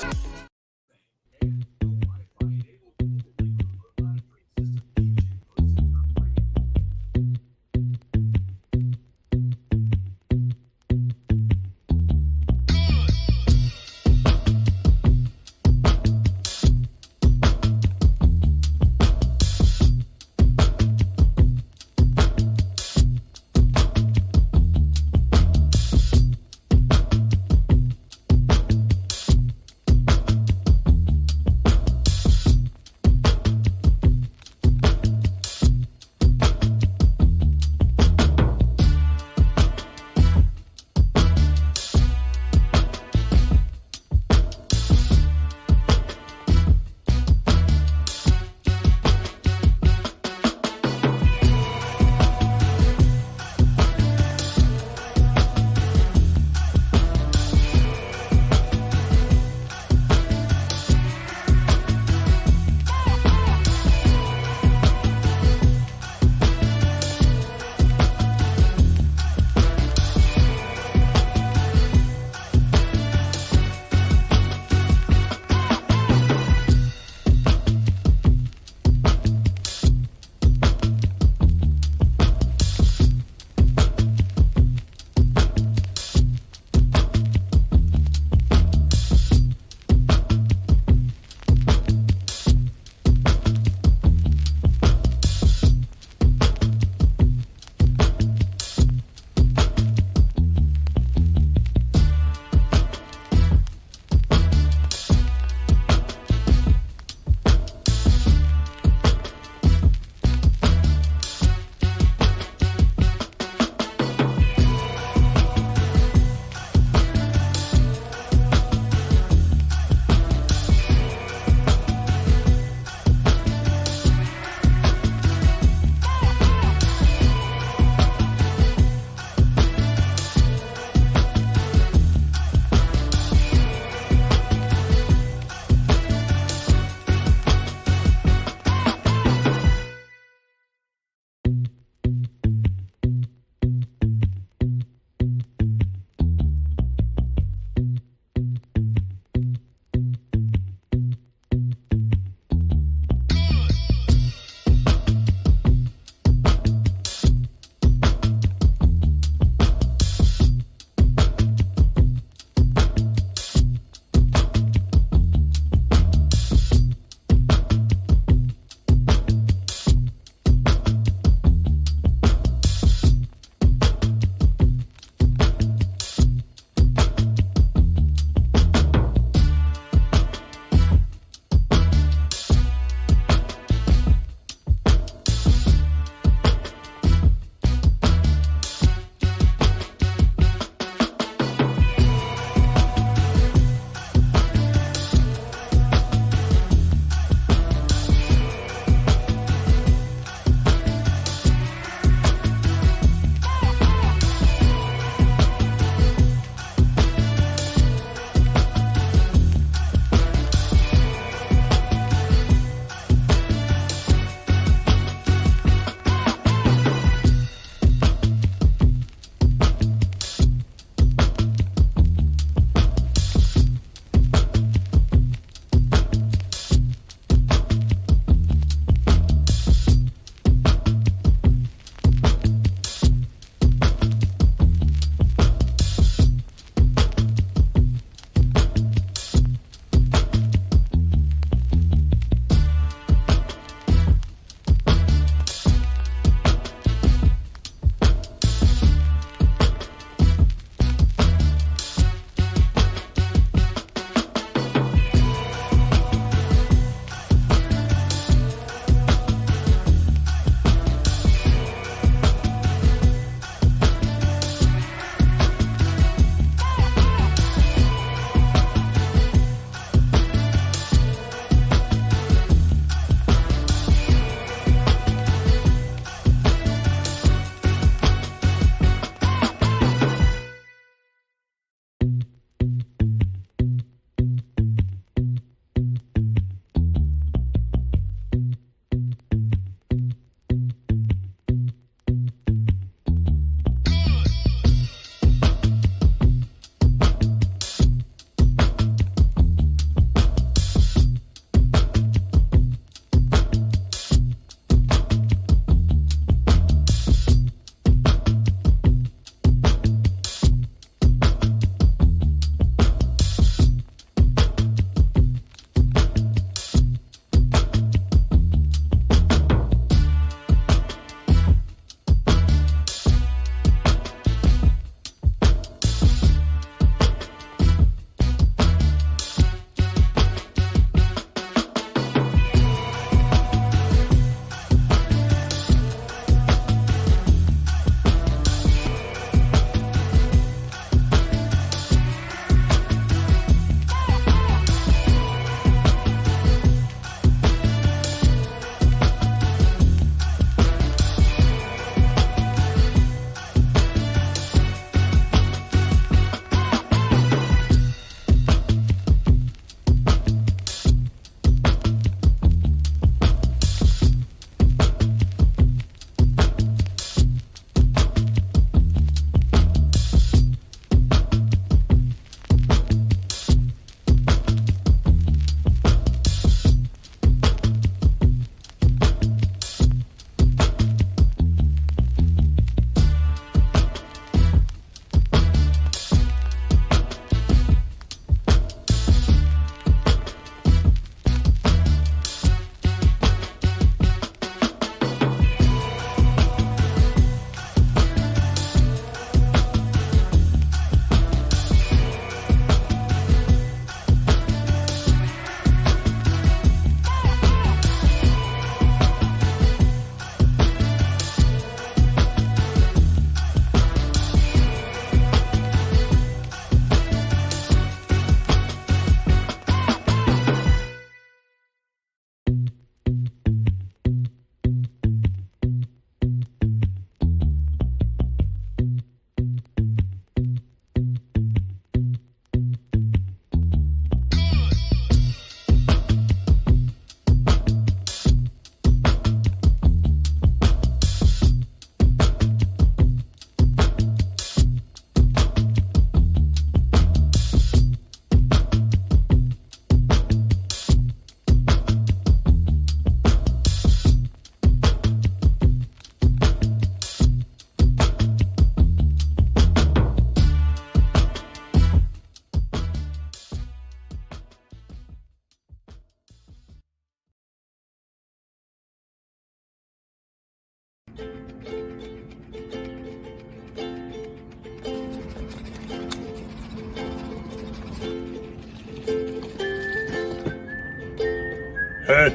Hey,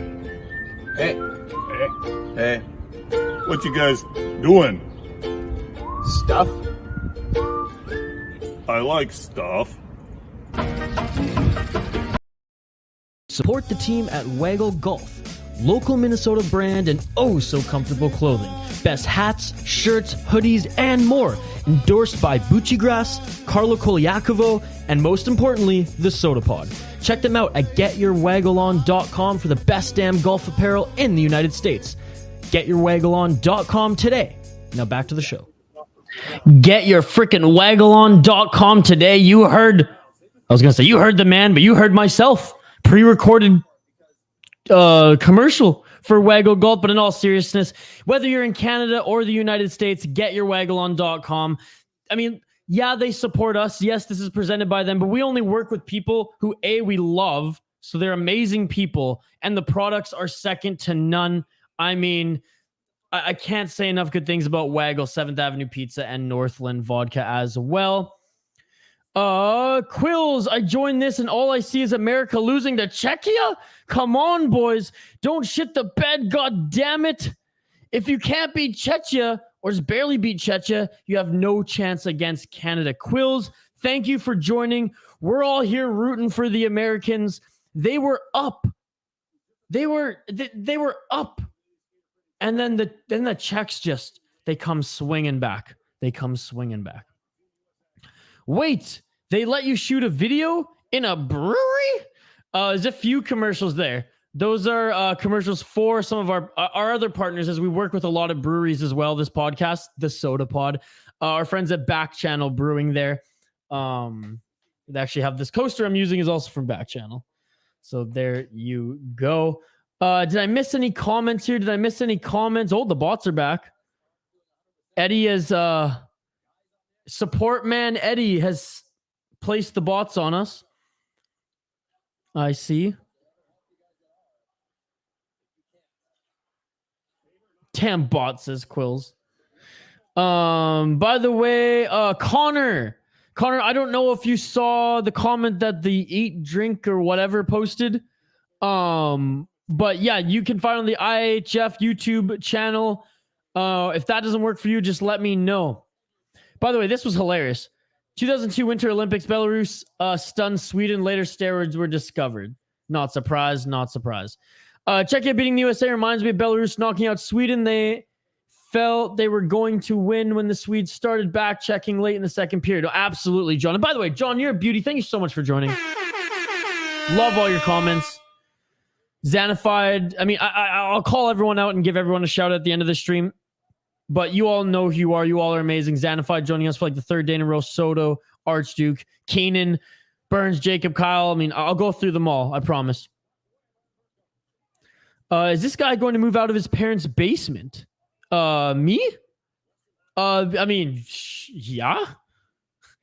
Hey, hey, what you guys doing? stuff. I like stuff. Support the team at Waggle Golf, local Minnesota brand and oh so comfortable clothing. Best hats, shirts, hoodies, and more. Endorsed by Buccigrass, Carlo Koliakovo, and most importantly, the Soda Pod. Check them out at getyourwaggleon.com for the best damn golf apparel in the United States. Getyourwaggleon.com today. Now back to the show. Get your freaking waggleon.com today. You heard the man, but you heard myself. Pre-recorded commercial for Waggle Golf, but in all seriousness, whether you're in Canada or the United States, getyourwaggleon.com. I mean, yeah, they support us. Yes, this is presented by them, but we only work with people who, A, we love, so they're amazing people, and the products are second to none. I mean, I can't say enough good things about Waggle, 7th Avenue Pizza, and Northland Vodka as well. Quills, I joined this and all I see is America losing to Czechia? Come on, boys. Don't shit the bed, god damn it. If you can't beat Czechia, or just barely beat Czechia, you have no chance against Canada. Quills, thank you for joining. We're all here rooting for the Americans. They were up. They were up. And then the Czechs they come swinging back. Wait, they let you shoot a video in a brewery? There's a few commercials there. Those are commercials for some of our other partners, as we work with a lot of breweries as well. This podcast, the Soda Pod, our friends at Back Channel Brewing there. They actually have this coaster I'm using is also from Back Channel. So there you go. Did I miss any comments here? Oh, the bots are back. Eddie is support man. Eddie has placed the bots on us. I see. Damn bot, says Quills. By the way, Connor, I don't know if you saw the comment that the Eat, Drink, or whatever posted. But yeah, you can find on the IIHF YouTube channel. If that doesn't work for you, just let me know. By the way, this was hilarious. 2002 Winter Olympics, Belarus stunned Sweden. Later, steroids were discovered. Not surprised. Czechia beating the USA reminds me of Belarus knocking out Sweden. They felt they were going to win when the Swedes started back checking late in the second period. Oh, absolutely, John. And by the way, John, you're a beauty. Thank you so much for joining. Love all your comments. Xanified. I mean, I'll call everyone out and give everyone a shout out at the end of the stream. But you all know who you are. You all are amazing. Xanified joining us for like the third day in a row. Soto, Archduke, Keenan, Burns, Jacob, Kyle. I mean, I'll go through them all. I promise. Is this guy going to move out of his parents' basement? Me? I mean, yeah.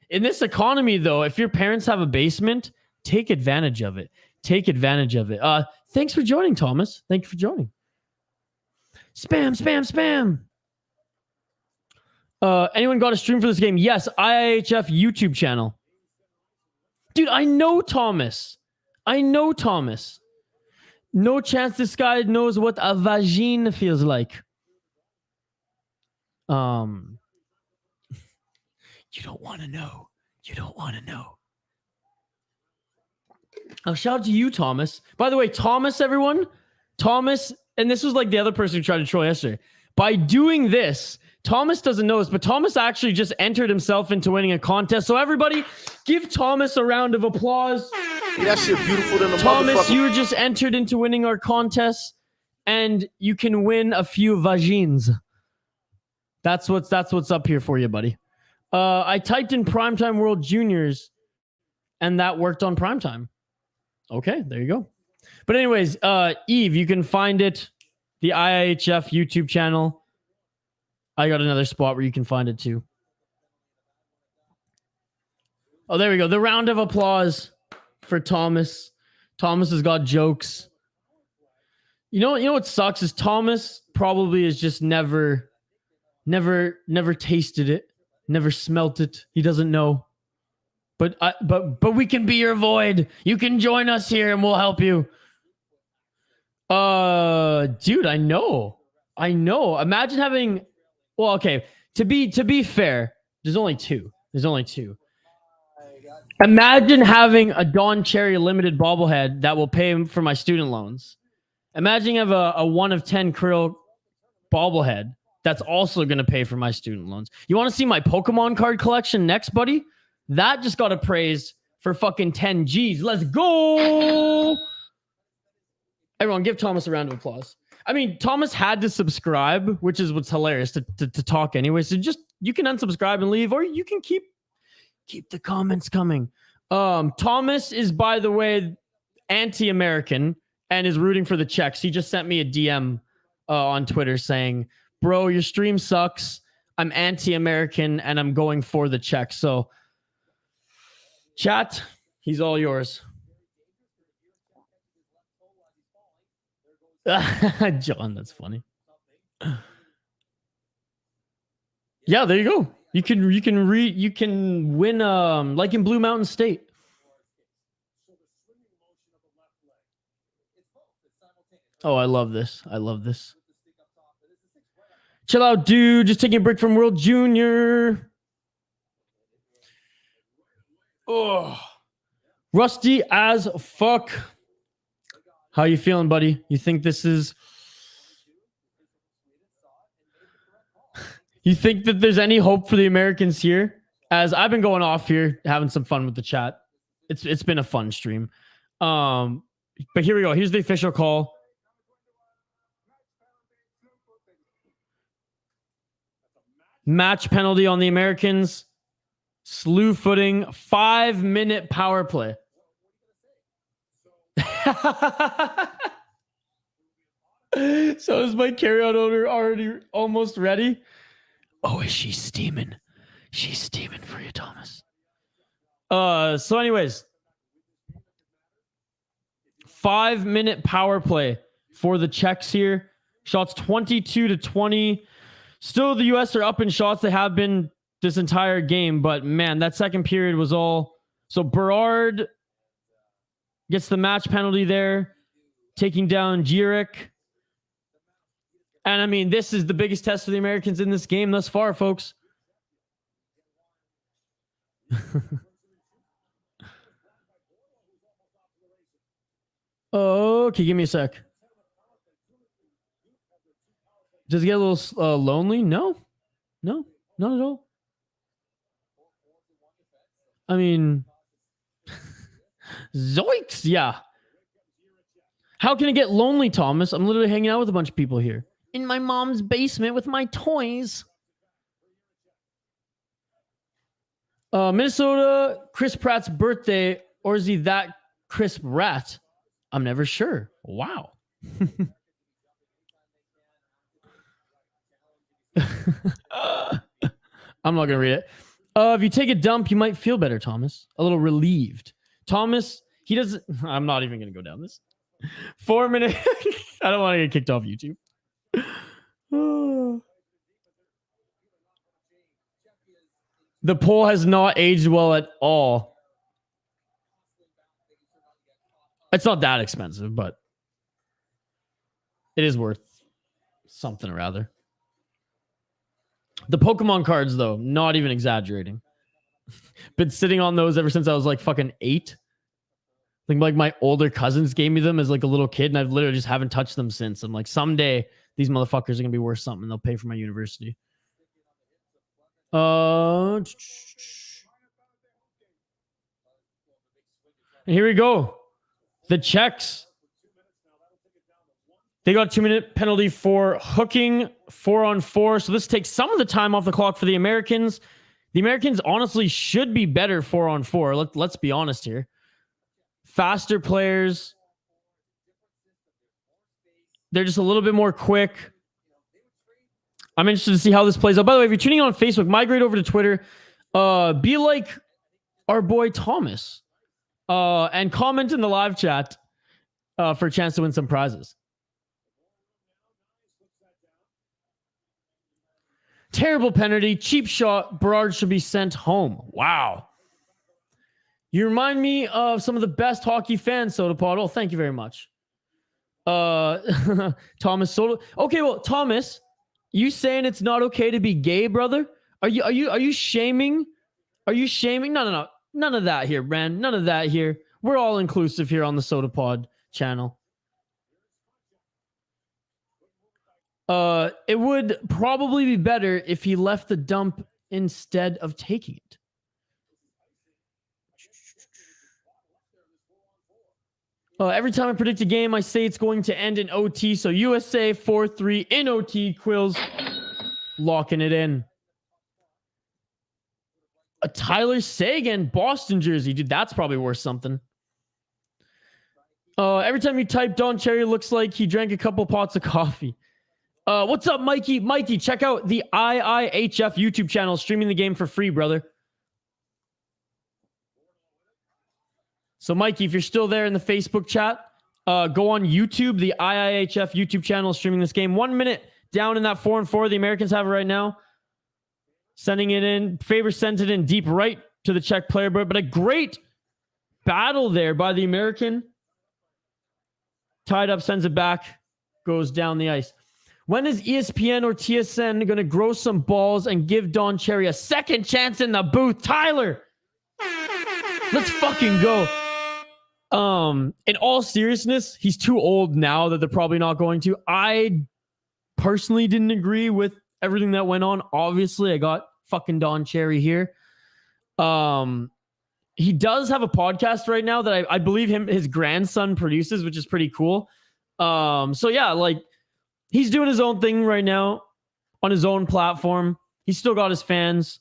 In this economy, though, if your parents have a basement, take advantage of it. Thanks for joining, Thomas. Thank you for joining. Spam. Anyone got a stream for this game? Yes, IIHF YouTube channel. Dude, I know Thomas. No chance this guy knows what a vagine feels like. You don't want to know. Shout out to you, Thomas. By the way, Thomas, everyone. Thomas, and this was like the other person who tried to troll yesterday. By doing this, Thomas doesn't know this, but Thomas actually just entered himself into winning a contest. So everybody, give Thomas a round of applause. Yeah, that shit beautiful than a Thomas, motherfucker. you were just entered into winning our contest, and you can win a few vagines. That's what's up here for you, buddy. I typed in Primetime World Juniors, and that worked on Primetime. Okay, there you go. But anyways, Eve, you can find it, the IIHF YouTube channel. I got another spot where you can find it too. Oh, there we go. The round of applause for Thomas. Thomas has got jokes. You know what sucks is Thomas probably has just never tasted it, never smelt it. He doesn't know. But we can be your void. You can join us here and we'll help you. Dude, I know. Imagine having. Well, okay. To be fair, there's only two. Imagine having a Don Cherry limited bobblehead that will pay for my student loans. Imagine have a 1 of 10 krill bobblehead that's also going to pay for my student loans. You want to see my Pokemon card collection next, buddy? That just got appraised for fucking 10 G's. Let's go! Everyone, give Thomas a round of applause. I mean, Thomas had to subscribe, which is what's hilarious to talk anyway. So just, you can unsubscribe and leave, or you can keep the comments coming. Thomas is, by the way, anti-American and is rooting for the Czechs. He just sent me a DM on Twitter saying, bro, your stream sucks. I'm anti-American and I'm going for the Czechs. So, chat, he's all yours. John, that's funny. Yeah, there you go. You can win like in Blue Mountain State. Oh, I love this. Chill out, dude. Just taking a break from World Junior. Oh, rusty as fuck. How you feeling, buddy? You think this is... You think that there's any hope for the Americans here? As I've been going off here, having some fun with the chat. It's been a fun stream. But here we go. Here's the official call. Match penalty on the Americans. Slew footing. 5-minute power play. So is my carryout order already almost ready? Oh, is she steaming? She's steaming for you, Thomas. So anyways, 5-minute power play for the Czechs here. Shots 22-20. Still, the U.S. are up in shots. They have been this entire game, but man, that second period was all... So Berard gets the match penalty there, taking down Jurek. And I mean, this is the biggest test for the Americans in this game thus far, folks. Okay, give me a sec. Does it get a little lonely? No, not at all. I mean, zoinks, yeah. How can it get lonely, Thomas? I'm literally hanging out with a bunch of people here. In my mom's basement with my toys. Minnesota, Chris Pratt's birthday, or is he that crisp rat? I'm never sure. Wow. I'm not going to read it. If you take a dump, you might feel better, Thomas. A little relieved. Thomas, he doesn't... I'm not even going to go down this. 4 minutes. I don't want to get kicked off YouTube. The poll has not aged well at all. It's not that expensive, but it is worth something or other. The Pokemon cards, though, not even exaggerating. Been sitting on those ever since I was like fucking 8. I think like my older cousins gave me them as like a little kid, and I've literally just haven't touched them since. I'm like, someday these motherfuckers are gonna be worth something, and they'll pay for my university. And here we go. The Czechs. They got a 2-minute penalty for hooking 4-on-4. So this takes some of the time off the clock for the Americans. The Americans honestly should be better 4-on-4. Let's be honest here. Faster players. They're just a little bit more quick. I'm interested to see how this plays out. By the way, if you're tuning in on Facebook, migrate over to Twitter. Be like our boy Thomas. And comment in the live chat for a chance to win some prizes. Terrible penalty. Cheap shot. Berard should be sent home. Wow. You remind me of some of the best hockey fans, Soda Pod. Oh, thank you very much. Thomas Soto. Okay, well, Thomas, you saying it's not okay to be gay, brother? Are you shaming? Are you shaming? No. None of that here, Brand. None of that here. We're all inclusive here on the Soda Pod channel. It would probably be better if he left the dump instead of taking it. Every time I predict a game, I say it's going to end in OT. So USA 4-3 in OT. Quills locking it in. A Tyler Seguin Boston jersey. Dude, that's probably worth something. Every time you type Don Cherry, looks like he drank a couple pots of coffee. What's up, Mikey? Mikey, check out the IIHF YouTube channel, streaming the game for free, brother. So, Mikey, if you're still there in the Facebook chat, go on YouTube, the IIHF YouTube channel, streaming this game. 1 minute down in that 4-4. The Americans have it right now. Sending it in. Faber sent it in deep right to the Czech player, but a great battle there by the American. Tied up, sends it back, goes down the ice. When is ESPN or TSN going to grow some balls and give Don Cherry a second chance in the booth? Tyler, let's fucking go. In all seriousness, he's too old now that they're probably not going to. I personally didn't agree with everything that went on. Obviously, I got fucking Don Cherry here. He does have a podcast right now that I believe his grandson produces, which is pretty cool. So yeah, like, he's doing his own thing right now on his own platform. He's still got his fans.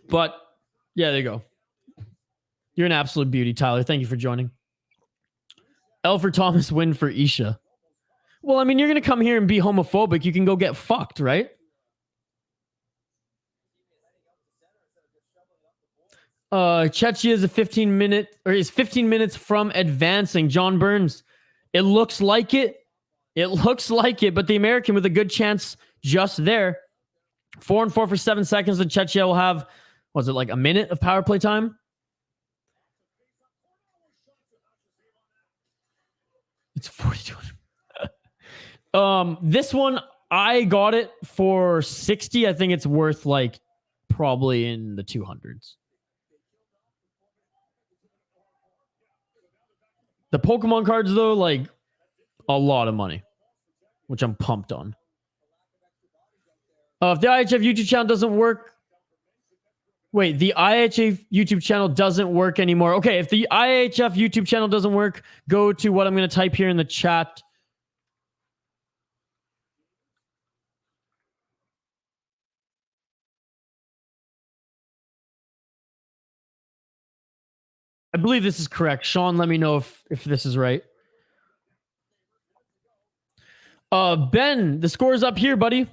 But yeah, there you go. You're an absolute beauty, Tyler. Thank you for joining. Elford Thomas win for Isha. Well, I mean, you're going to come here and be homophobic. You can go get fucked, right? CZECHIA is a 15-minute, or is 15 minutes from advancing. John Burns. It looks like it. It looks like it, but the American with a good chance just there. 4-4 for 7 seconds, and CZECHIA will have, was it like a minute of power play time? It's 42. This one, I got it for 60. I think it's worth like probably in the 200s. The Pokemon cards, though, like a lot of money, which I'm pumped on. If the IIHF YouTube channel doesn't work, wait, the IIHF YouTube channel doesn't work anymore. Okay, if the IIHF YouTube channel doesn't work, go to what I'm going to type here in the chat. I believe this is correct. Sean, let me know if this is right. Ben, the score is up here, buddy.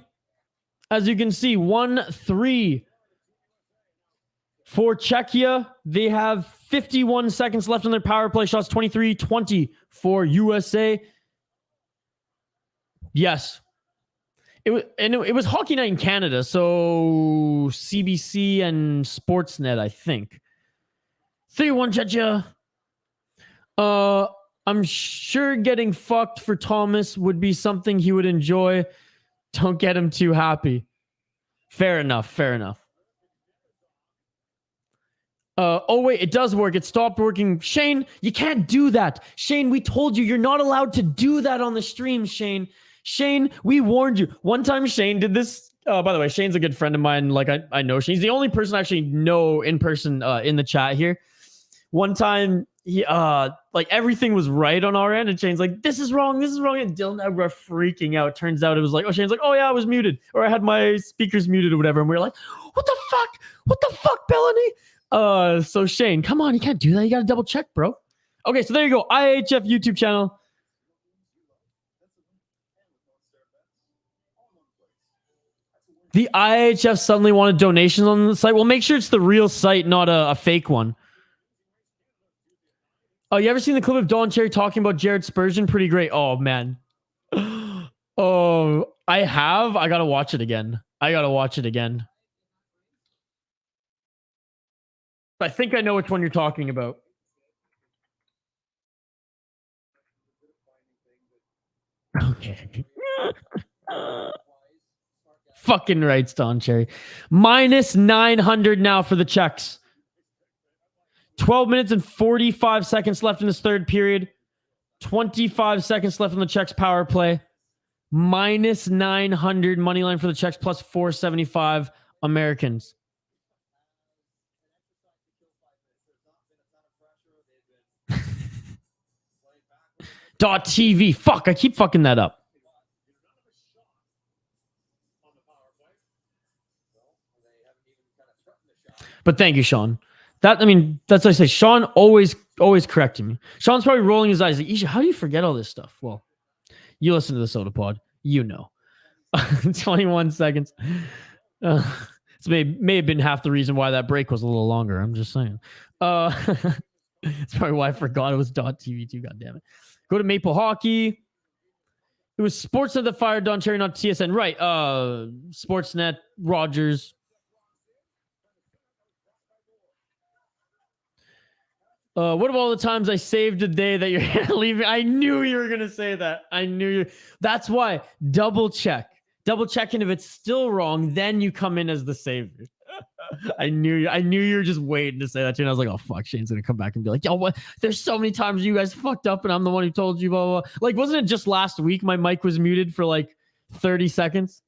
As you can see, 1-3 for Czechia. They have 51 seconds left on their power play shots. 23-20 for USA. Yes. It was Hockey Night in Canada, so CBC and Sportsnet, I think. 3-1 Czechia. I'm sure getting fucked for Thomas would be something he would enjoy. Don't get him too happy. Fair enough. Fair enough. Oh, wait, it does work. It stopped working. Shane, you can't do that. Shane, we told you you're not allowed to do that on the stream, Shane. Shane, we warned you. One time Shane did this. By the way, Shane's a good friend of mine. Like, I know Shane. He's the only person I actually know in person in the chat here. One time, he like everything was right on our end, and Shane's like, "This is wrong, and Dylan and I were freaking out. Turns out it was like, oh, Shane's like, "Oh yeah, I was muted, or I had my speakers muted, or whatever." And we were like, "What the fuck, Bellany?" So Shane, come on, you can't do that. You got to double check, bro. Okay, so there you go, IIHF YouTube channel. The IIHF suddenly wanted donations on the site. Well, make sure it's the real site, not a fake one. Oh, you ever seen the clip of Don Cherry talking about Jared Spurgeon? Pretty great. Oh, man. Oh, I have. I got to watch it again. I think I know which one you're talking about. Okay. Fucking right, Stone Cherry. Minus 900 now for the Czechs. 12 minutes and 45 seconds left in this third period. 25 seconds left on the Czechs power play. Minus 900 money line for the Czechs, plus 475 Americans. .tv. Fuck, I keep fucking that up. But thank you, Sean. That's what I say. Sean always correcting me. Sean's probably rolling his eyes like, Isha, how do you forget all this stuff? Well, you listen to the Soda Pod. You know. 21 seconds. It's may have been half the reason why that break was a little longer. I'm just saying. It's probably why I forgot it was .tv too. God damn it. Go to Maple Hockey. It was Sportsnet that fired Don Cherry, not TSN. Right. Sportsnet, Rogers. What about all the times I saved the day that you're leaving? I knew you were going to say that. That's why. Double check. Double checking if it's still wrong, then you come in as the savior. I knew you were just waiting to say that too. And I was like, oh fuck, Shane's gonna come back and be like, yo, what? There's so many times you guys fucked up and I'm the one who told you, blah, blah, blah. Like, wasn't it just last week my mic was muted for like 30 seconds?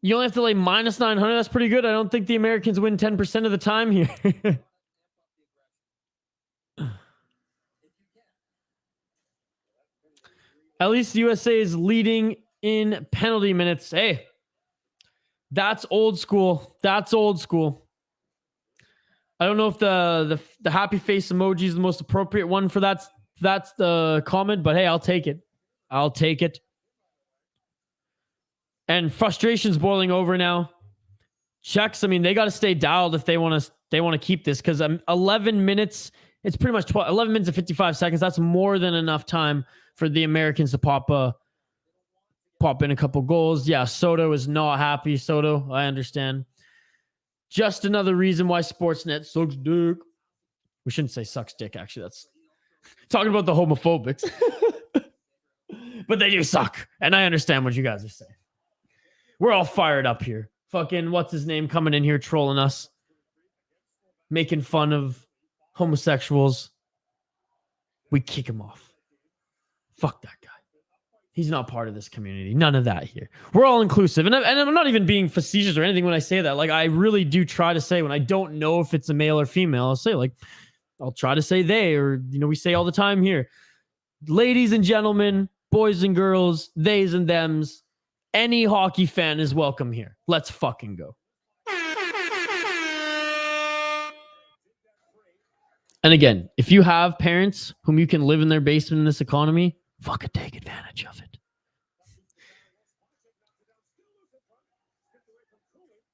You only have to lay minus 900. That's pretty good. I don't think the Americans win 10% of the time here. At least the USA is leading in penalty minutes. Hey, that's old school. That's old school. I don't know if the happy face emoji is the most appropriate one for that's the comment, but hey, I'll take it. I'll take it. And frustration's boiling over now. Czechs, they got to stay dialed if they want to keep this, because 11 minutes. It's pretty much 11 minutes and 55 seconds. That's more than enough time for the Americans to pop in a couple goals. Yeah, Soto is not happy. Soto, I understand. Just another reason why Sportsnet sucks dick. We shouldn't say sucks dick, actually. That's talking about the homophobics. But they do suck. And I understand what you guys are saying. We're all fired up here. Fucking, what's his name, coming in here trolling us. Making fun of homosexuals. We kick him off. Fuck that guy. He's not part of this community. None of that here. We're all inclusive. And I'm not even being facetious or anything when I say that. Like, I really do try to say, when I don't know if it's a male or female, I'll say, like, I'll try to say they, or, we say all the time here. Ladies and gentlemen, boys and girls, theys and thems, any hockey fan is welcome here. Let's fucking go. And again, if you have parents whom you can live in their basement in this economy, fucking take advantage of it.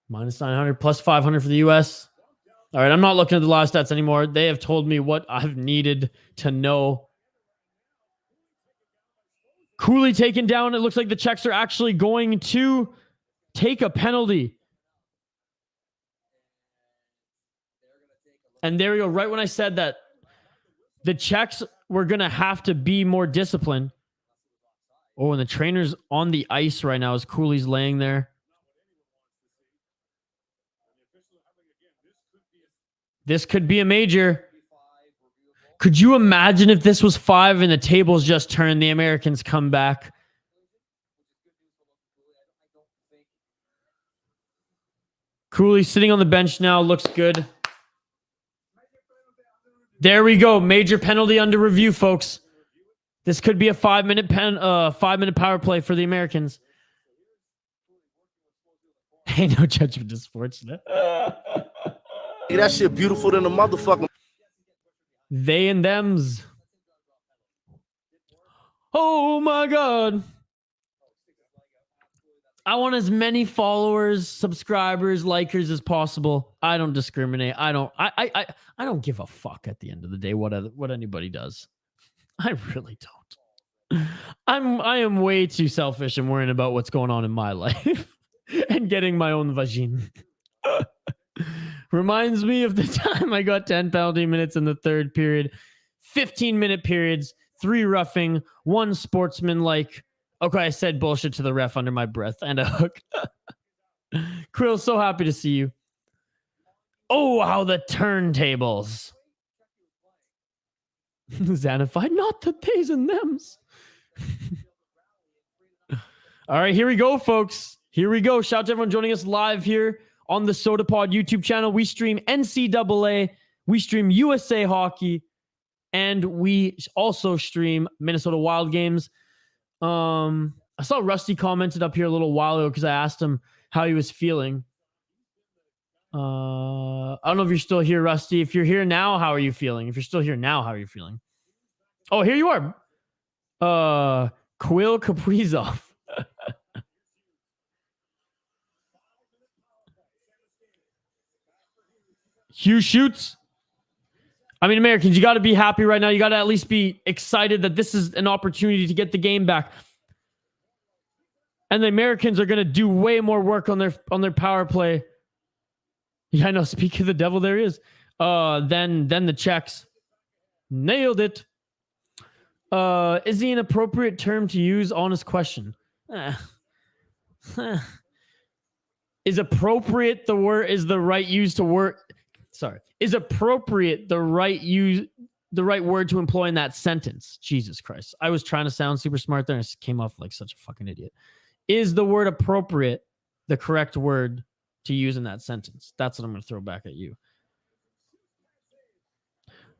Minus 900, plus 500 for the U.S. All right, I'm not looking at the live stats anymore. They have told me what I've needed to know. Cooley taken down. It looks like the Czechs are actually going to take a penalty. And there we go. Right when I said that, the Czechs were going to have to be more disciplined. Oh, and the trainer's on the ice right now as Cooley's laying there. This could be a major. Could you imagine if this was 5 and the tables just turned, the Americans come back? Cooley sitting on the bench now, looks good. There we go. Major penalty under review, folks. This could be a 5-minute power play for the Americans. Ain't no judgment to Sportsnet. Hey, that shit beautiful than a motherfucker. They and thems. Oh my God. I want as many followers, subscribers, likers as possible. I don't discriminate. I don't give a fuck at the end of the day what anybody does. I really don't. I am way too selfish and worrying about what's going on in my life and getting my own vagine. Reminds me of the time I got 10 penalty minutes in the third period, 15-minute periods. 3 roughing, 1 sportsmanlike. Okay, I said bullshit to the ref under my breath, and a hook. Krill, so happy to see you. Oh, how the turntables. Xanified, not the theys and thems. All right, here we go, folks. Here we go. Shout out to everyone joining us live here on the SodaPod YouTube channel. We stream NCAA, we stream USA Hockey, and we also stream Minnesota Wild games. I saw Rusty commented up here a little while ago because I asked him how he was feeling. I don't know if you're still here, Rusty. If you're here now, how are you feeling? If you're still here now, how are you feeling? Oh, here you are. Quill Kaprizov. Hugh shoots. I mean, Americans, you got to be happy right now. You got to at least be excited that this is an opportunity to get the game back. And the Americans are going to do way more work on their power play. Yeah, I know. Speak of the devil, there is. Then the Czechs. Nailed it. Is he an appropriate term to use? Honest question. Is appropriate the word is the right use to work? Sorry. Is appropriate the right word to employ in that sentence? Jesus Christ. I was trying to sound super smart there and I came off like such a fucking idiot. Is the word appropriate the correct word to use in that sentence? That's what I'm going to throw back at you.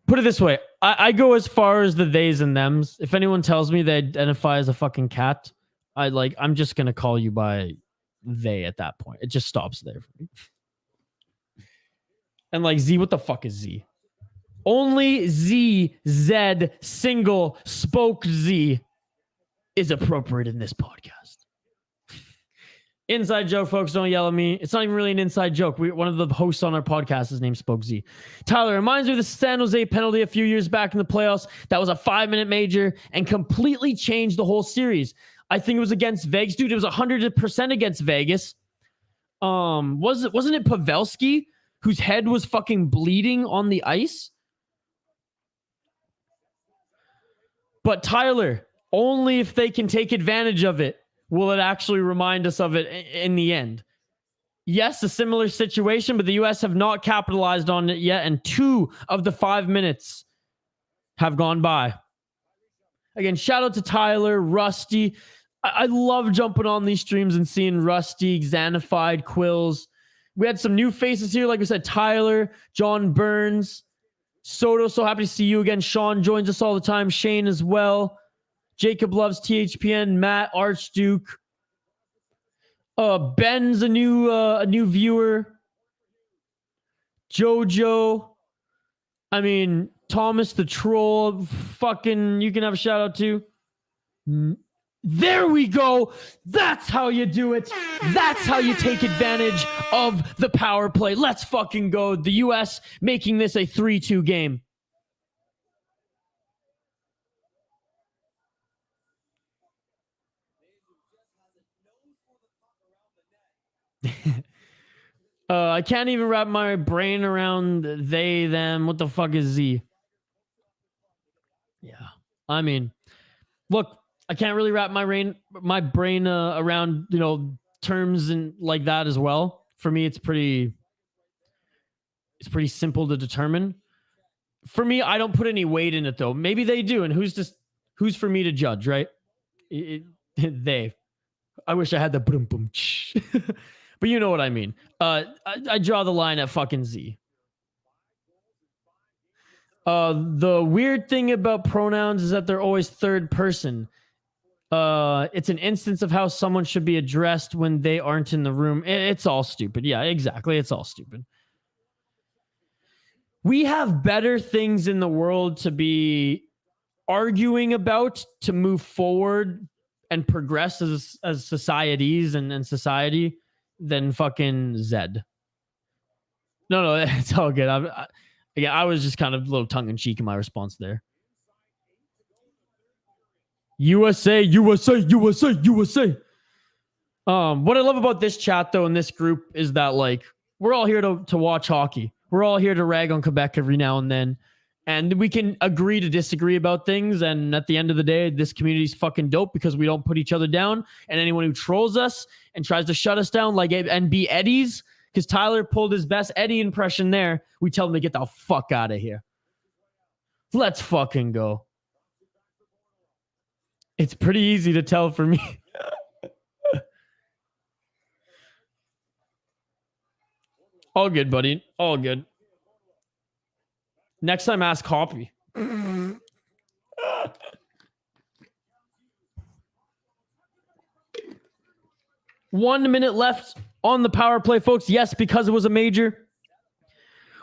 Put it this way. I go as far as the theys and thems. If anyone tells me they identify as a fucking cat, I'm just going to call you by they at that point. It just stops there for me. And like Z, what the fuck is Z? Only Z, Z, single, spoke Z is appropriate in this podcast. Inside joke, folks. Don't yell at me. It's not even really an inside joke. One of the hosts on our podcast is named Spoke Z. Tyler, reminds me of the San Jose penalty a few years back in the playoffs. That was a 5-minute major and completely changed the whole series. I think it was against Vegas. Dude, it was 100% against Vegas. Wasn't it Pavelski whose head was fucking bleeding on the ice? But Tyler, only if they can take advantage of it will it actually remind us of it in the end. Yes, a similar situation, but the U.S. have not capitalized on it yet, and 2 of the 5 minutes have gone by. Again, shout out to Tyler, Rusty. I love jumping on these streams and seeing Rusty, Xanified, Quills. We had some new faces here. Like I said, Tyler, John Burns, Soto. So happy to see you again. Sean joins us all the time. Shane as well. Jacob loves THPN. Matt, Archduke. Ben's a new viewer. Jojo. I mean, Thomas the Troll. Fucking, you can have a shout out too. There we go. That's how you do it. That's how you take advantage of the power play. Let's fucking go. The U.S. making this a 3-2 game. I can't even wrap my brain around they, them. What the fuck is Z? Yeah. I mean, look, I can't really wrap my brain around, terms and like that as well. For me, it's pretty simple to determine. For me, I don't put any weight in it though. Maybe they do, and who's for me to judge, right? They. I wish I had the boom boom. But you know what I mean. I draw the line at fucking Z. The weird thing about pronouns is that they're always third person. It's an instance of how someone should be addressed when they aren't in the room. It's all stupid. Yeah, exactly. It's all stupid. We have better things in the world to be arguing about to move forward and progress as societies and society than fucking Zed. No, it's all good. I was just kind of a little tongue-in-cheek in my response there. USA. What I love about this chat, though, in this group is that, like, we're all here to watch hockey. We're all here to rag on Quebec every now and then. And we can agree to disagree about things. And at the end of the day, this community's fucking dope because we don't put each other down. And anyone who trolls us and tries to shut us down and be Eddies, because Tyler pulled his best Eddie impression there, we tell him to get the fuck out of here. Let's fucking go. It's pretty easy to tell for me. All good, buddy. All good. Next time, ask Hoppy. 1 minute left on the power play, folks. Yes, because it was a major.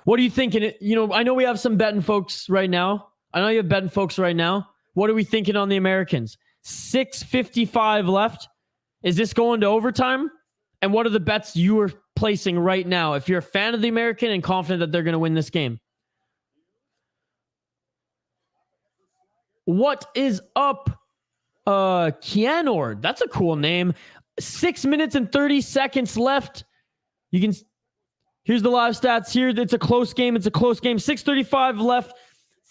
What are you thinking? You know, I know we have some betting folks right now. What are we thinking on the Americans? 6:55 left. Is this going to overtime? And what are the bets you are placing right now if you're a fan of the American and confident that they're going to win this game? What is up? Kianord. That's a cool name. 6 minutes and 30 seconds left. Here's the live stats here. It's a close game. 6:35 left.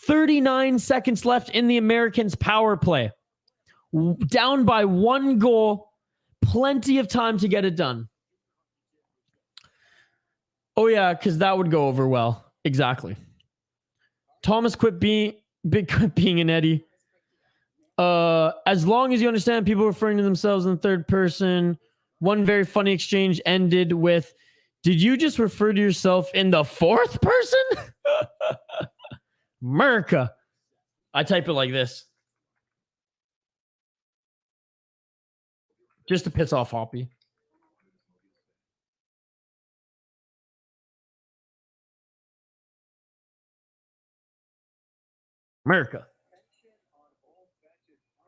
39 seconds left in the Americans' power play. Down by 1 goal. Plenty of time to get it done. Oh, yeah, because that would go over well. Exactly. Thomas quit being an Eddie. As long as you understand people referring to themselves in the third person. One very funny exchange ended with, did you just refer to yourself in the fourth person? Merca. I type it like this. Just to piss off Hoppy. America.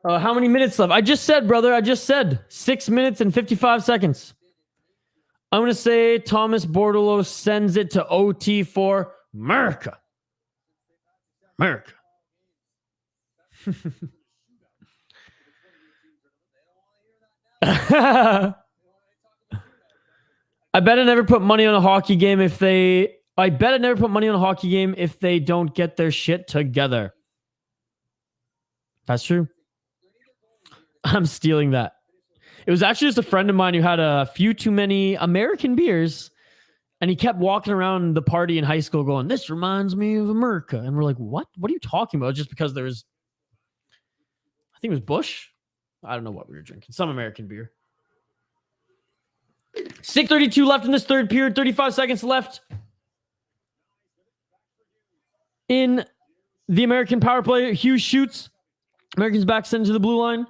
How many minutes left? I just said, brother. 6 minutes and 55 seconds. I'm going to say Thomas Bordelot sends it to OT for America. I bet I never put money on a hockey game if they don't get their shit together. That's true. I'm stealing that. It was actually just a friend of mine who had a few too many American beers, and he kept walking around the party in high school going, this reminds me of America. And we're like, what? What are you talking about? Just because there was, I think it was Busch. I don't know what we were drinking. Some American beer. 6:32 left in this third period. 35 seconds left in the American power play. Hughes shoots. Americans back send to the blue line.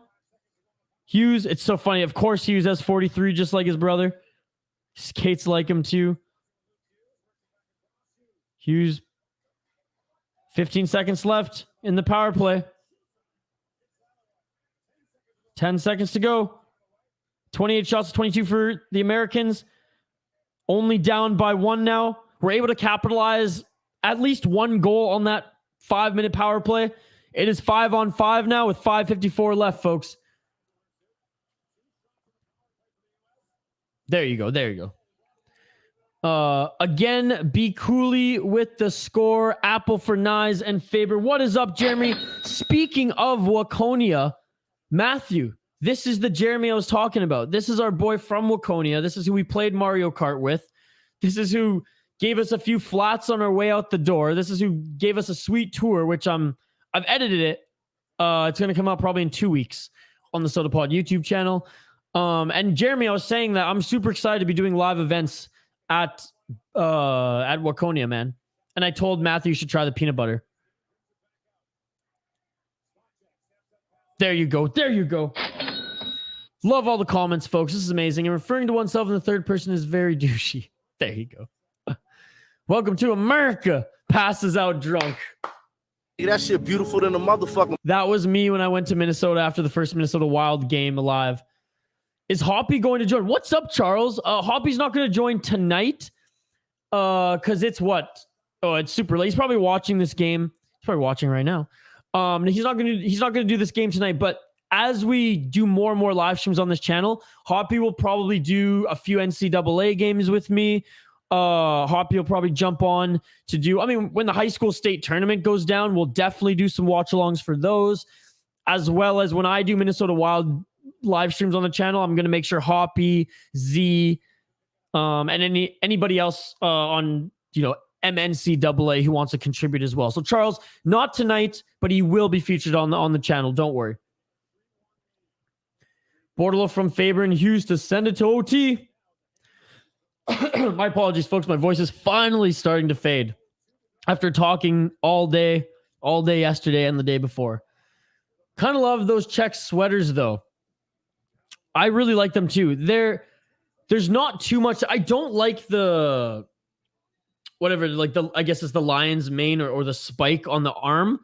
Hughes, it's so funny. Of course, Hughes has 43, just like his brother. Skates like him too. Hughes, 15 seconds left in the power play. 10 seconds to go. 28 shots to 22 for the Americans. Only down by 1 now. We're able to capitalize at least 1 goal on that 5-minute power play. It is 5-on-5 now with 5:54 left, folks. There you go. Again, be coolly with the score. Apple for Nyes and Faber. What is up, Jeremy? Speaking of Waconia, Matthew, this is the Jeremy I was talking about. This is our boy from Waconia. This is who we played Mario Kart with. This is who gave us a few flats on our way out the door. This is who gave us a sweet tour, which I've edited it. It's going to come out probably in 2 weeks on the SodaPod YouTube channel. And Jeremy, I was saying that I'm super excited to be doing live events at Waconia, man. And I told Matthew you should try the peanut butter. There you go. Love all the comments, folks. This is amazing. And referring to oneself in the third person is very douchey. There you go. Welcome to America. Passes out drunk. That shit beautiful than a motherfucker. That was me when I went to Minnesota after the first Minnesota Wild game alive. Is Hoppy going to join? What's up, Charles? Hoppy's not going to join tonight because it's what? Oh, it's super late. He's probably watching this game. He's probably watching right now. He's not going to do this game tonight, but as we do more and more live streams on this channel, Hoppy will probably do a few NCAA games with me. Hoppy will probably jump on to do. I mean, when the high school state tournament goes down, we'll definitely do some watch-alongs for those, as well as when I do Minnesota Wild live streams on the channel. I'm going to make sure Hoppy, Z, and anybody else on, MNCAA who wants to contribute as well. So Charles, not tonight, but he will be featured on the channel. Don't worry. Bordello from Faber and Hughes to send it to OT. My apologies, folks. My voice is finally starting to fade after talking all day yesterday and the day before. Kind of love those Czech sweaters, though. I really like them too. There's not too much. I don't like the whatever, like I guess it's the lion's mane or the spike on the arm.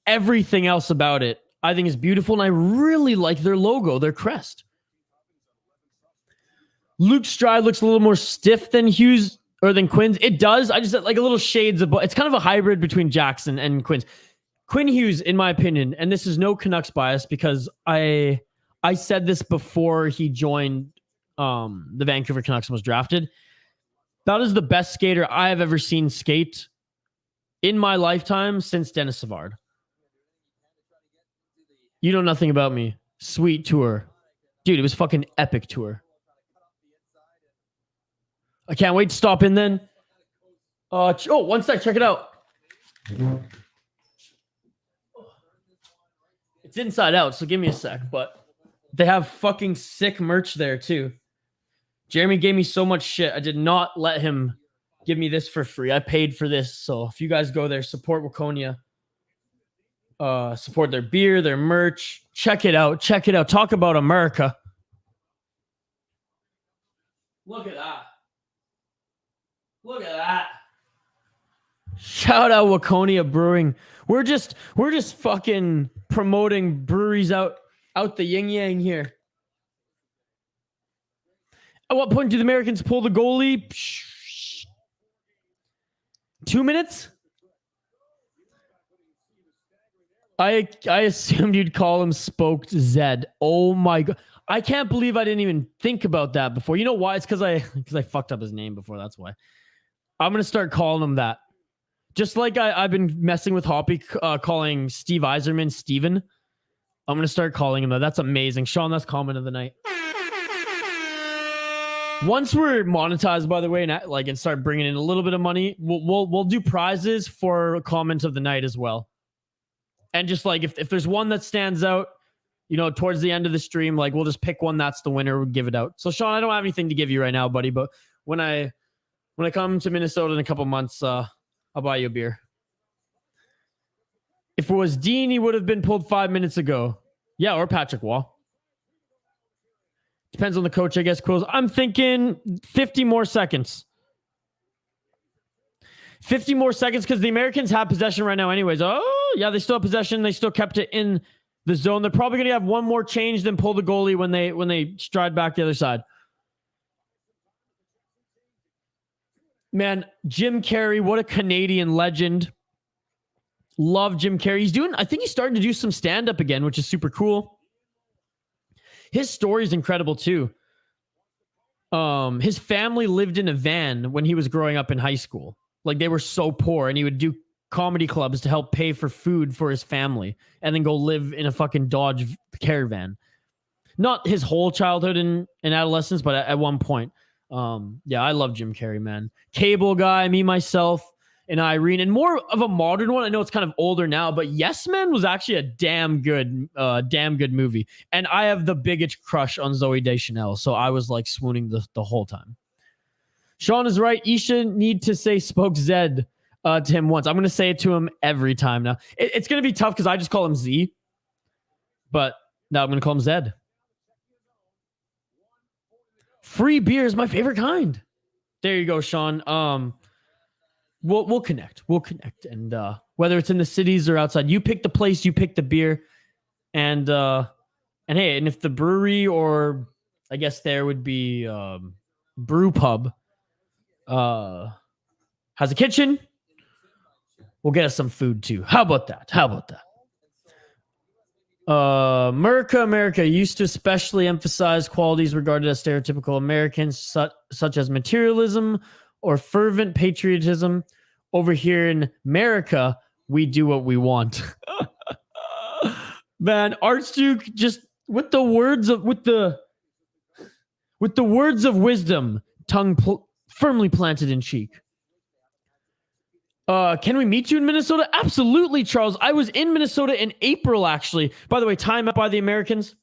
Everything else about it, I think, is beautiful, and I really like their logo, their crest. Luke's stride looks a little more stiff than Hughes or than Quinn's. It does. I just like a little shades of. It's kind of a hybrid between Jackson and Quinn's. Quinn Hughes, in my opinion, and this is no Canucks bias because I said this before he joined the Vancouver Canucks and was drafted. That is the best skater I have ever seen skate in my lifetime since Dennis Savard. You know nothing about me. Sweet tour. Dude, it was fucking epic tour. I can't wait to stop in then. One sec. Check it out. It's inside out, so give me a sec. But they have fucking sick merch there, too. Jeremy gave me so much shit. I did not let him give me this for free. I paid for this. So if you guys go there, support Waconia. Support their beer, their merch. Check it out. Check it out. Talk about America. Look at that. Look at that. Shout out Waconia Brewing. We're just fucking promoting breweries out the yin yang here. At what point do the Americans pull the goalie? 2 minutes? I assumed you'd call him Spoked Zed. Oh my god. I can't believe I didn't even think about that before. You know why? It's because I fucked up his name before. That's why. I'm going to start calling him that. Just like I've been messing with Hoppy, calling Steve Yzerman Steven. I'm going to start calling him that. That's amazing. Sean, that's comment of the night. Once we're monetized, by the way, and start bringing in a little bit of money, we'll do prizes for comment of the night as well. And just like if there's one that stands out, towards the end of the stream, like we'll just pick one that's the winner, we'll give it out. So Sean, I don't have anything to give you right now, buddy, but when I come to Minnesota in a couple months, I'll buy you a beer. If it was Dean, he would have been pulled 5 minutes ago. Yeah, or Patrick Waugh. Depends on the coach, I guess. Quills. I'm thinking 50 more seconds. 50 more seconds because the Americans have possession right now anyways. Oh, yeah, they still have possession. They still kept it in the zone. They're probably going to have one more change than pull the goalie when they stride back the other side. Man, Jim Carrey, what a Canadian legend. Love Jim Carrey. I think he's starting to do some stand-up again, which is super cool. His story is incredible too. His family lived in a van when he was growing up in high school. Like they were so poor, and he would do comedy clubs to help pay for food for his family and then go live in a fucking Dodge Caravan. Not his whole childhood and adolescence, but at one point. Yeah, I love Jim Carrey, man. Cable Guy, Me, Myself, and Irene. And more of a modern one. I know it's kind of older now, but Yes Man was actually a damn good movie. And I have the biggest crush on Zooey Deschanel, so I was like swooning the whole time. Sean is right. Isha need to say Spoke Zed to him once. I'm going to say it to him every time now. It's going to be tough because I just call him Z. But now I'm going to call him Zed. Free beer is my favorite kind. There you go, Sean. We'll connect. We'll connect. And whether it's in the cities or outside, you pick the place, you pick the beer. And hey, and if the brewery, or I guess there would be brew pub, has a kitchen, we'll get us some food too. How about that? America used to especially emphasize qualities regarded as stereotypical Americans, such as materialism, or fervent patriotism. Over here in America, we do what we want. Man, Archduke just with the words of wisdom, tongue firmly planted in cheek. Can we meet you in Minnesota? Absolutely, Charles. I was in Minnesota in April, actually. By the way, time up by the Americans.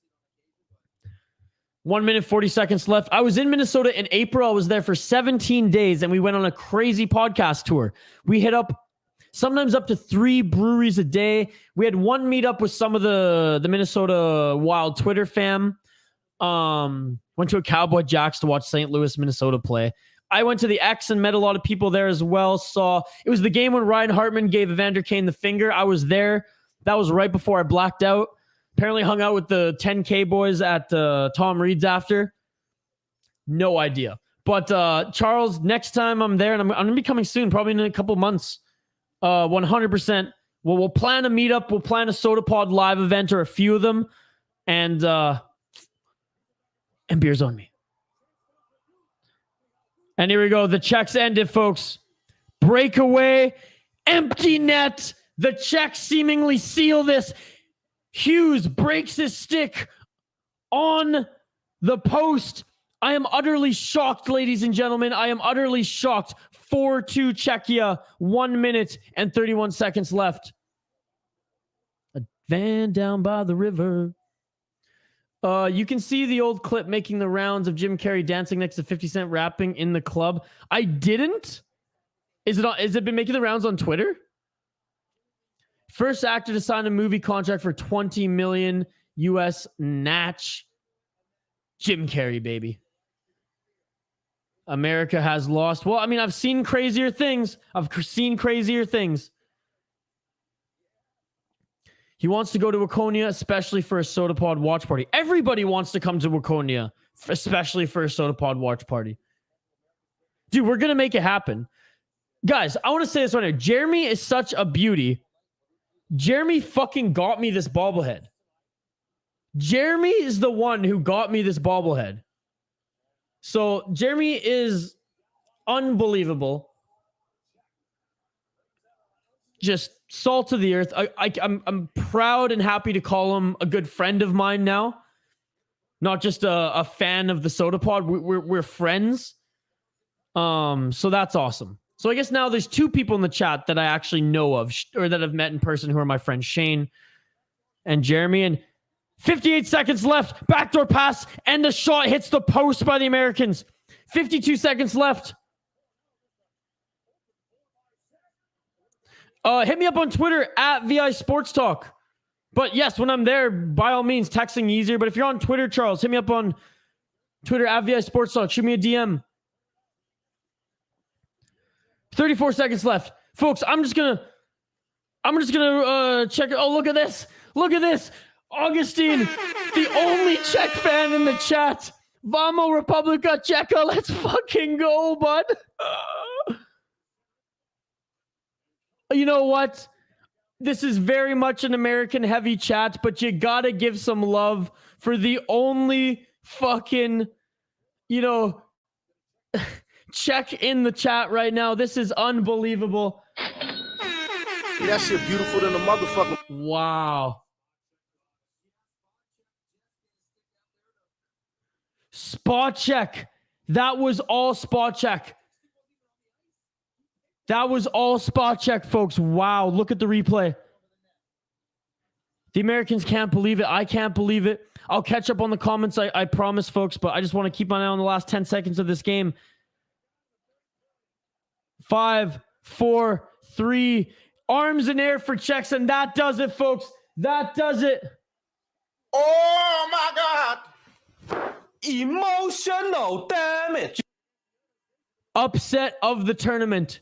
1 minute, 40 seconds left. I was in Minnesota in April. I was there for 17 days, and we went on a crazy podcast tour. We hit up sometimes up to 3 breweries a day. We had one meetup with some of the Minnesota Wild Twitter fam. Went to a Cowboy Jacks to watch St. Louis, Minnesota play. I went to the X and met a lot of people there as well. It was the game when Ryan Hartman gave Evander Kane the finger. I was there. That was right before I blacked out. Apparently hung out with the 10K boys at Tom Reed's after. No idea. But Charles, next time I'm there, and I'm going to be coming soon, probably in a couple months, 100%. We'll plan a meetup. We'll plan a SodaPod live event or a few of them. And beers on me. And here we go. The Czechs ended, folks. Breakaway. Empty net. The Czechs seemingly seal this. Hughes breaks his stick on the post. I am utterly shocked, ladies and gentlemen. I am utterly shocked. 4-2 Czechia. 1 minute and 31 seconds left. A van down by the river. You can see the old clip making the rounds of Jim Carrey dancing next to 50 Cent rapping in the club. I didn't. Is it been making the rounds on Twitter? First actor to sign a movie contract for $20 million US natch. Jim Carrey, baby. America has lost. Well, I mean, I've seen crazier things. He wants to go to Waconia, especially for a SodaPod watch party. Everybody wants to come to Waconia, especially for a SodaPod watch party. Dude, we're going to make it happen. Guys, I want to say this right now. Jeremy is such a beauty. Jeremy fucking got me this bobblehead. Jeremy is the one who got me this bobblehead. So Jeremy is unbelievable. Just salt of the earth. I'm proud and happy to call him a good friend of mine now. Not just a fan of the SodaPod. We're friends. So that's awesome. So I guess now there's 2 people in the chat that I actually know of or that I've met in person who are my friends, Shane and Jeremy. And 58 seconds left. Backdoor pass and the shot hits the post by the Americans. 52 seconds left. Hit me up on Twitter at VI Sports Talk. But yes, when I'm there, by all means, texting easier. But if you're on Twitter, Charles, hit me up on Twitter at VI Sports Talk. Shoot me a DM. 34 seconds left. Folks, I'm just gonna check. Oh, look at this. Look at this. Augustine, the only Czech fan in the chat. Vamo Republika Czeka. Let's fucking go, bud. You know what? This is very much an American heavy chat, but you gotta give some love for the only fucking, Czech in the chat right now. This is unbelievable. Yeah, that shit beautiful than a motherfucker. Wow. Spot check. That was all spot check. That was all spot check, folks. Wow. Look at the replay. The Americans can't believe it. I can't believe it. I'll catch up on the comments. I promise, folks, but I just want to keep my eye on the last 10 seconds of this game. 5, 4, 3. Arms in air for Czechs, and that does it, folks. That does it. Oh, my God. Emotional damage. Upset of the tournament.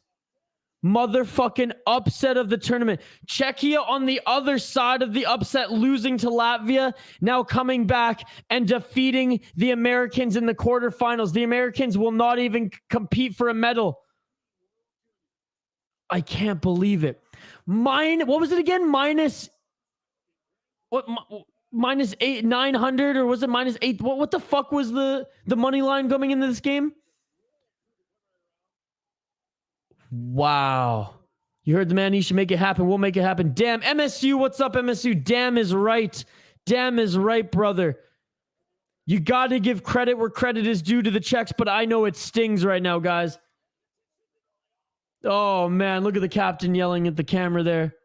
Motherfucking upset of the tournament. Czechia on the other side of the upset, losing to Latvia, now coming back and defeating the Americans in the quarterfinals. The Americans will not even compete for a medal. I can't believe it. What was it again? Minus 900, or was it minus 8? What the fuck was the money line coming into this game? Wow. You heard the man. He should make it happen. We'll make it happen. Damn. MSU. What's up, MSU? Damn is right. Damn is right, brother. You got to give credit where credit is due to the Czechs, but I know it stings right now, guys. Oh, man. Look at the captain yelling at the camera there.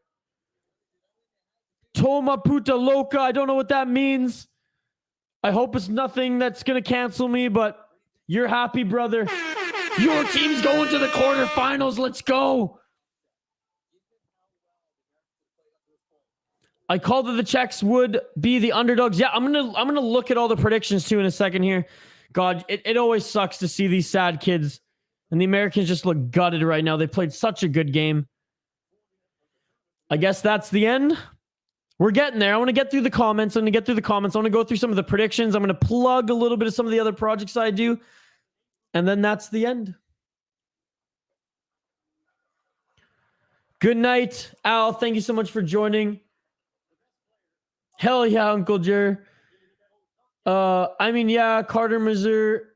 Toma puta loca. I don't know what that means. I hope it's nothing that's going to cancel me, but you're happy, brother. Your team's going to the quarterfinals. Let's go. I called that the Czechs would be the underdogs. Yeah, I'm gonna look at all the predictions too in a second here. God, it always sucks to see these sad kids. And the Americans just look gutted right now. They played such a good game. I guess that's the end. We're getting there. I want to get through the comments. I want to go through some of the predictions. I'm going to plug a little bit of some of the other projects I do. And then that's the end. Good night, Al. Thank you so much for joining. Hell yeah, Uncle Jer. Yeah, Carter Mazur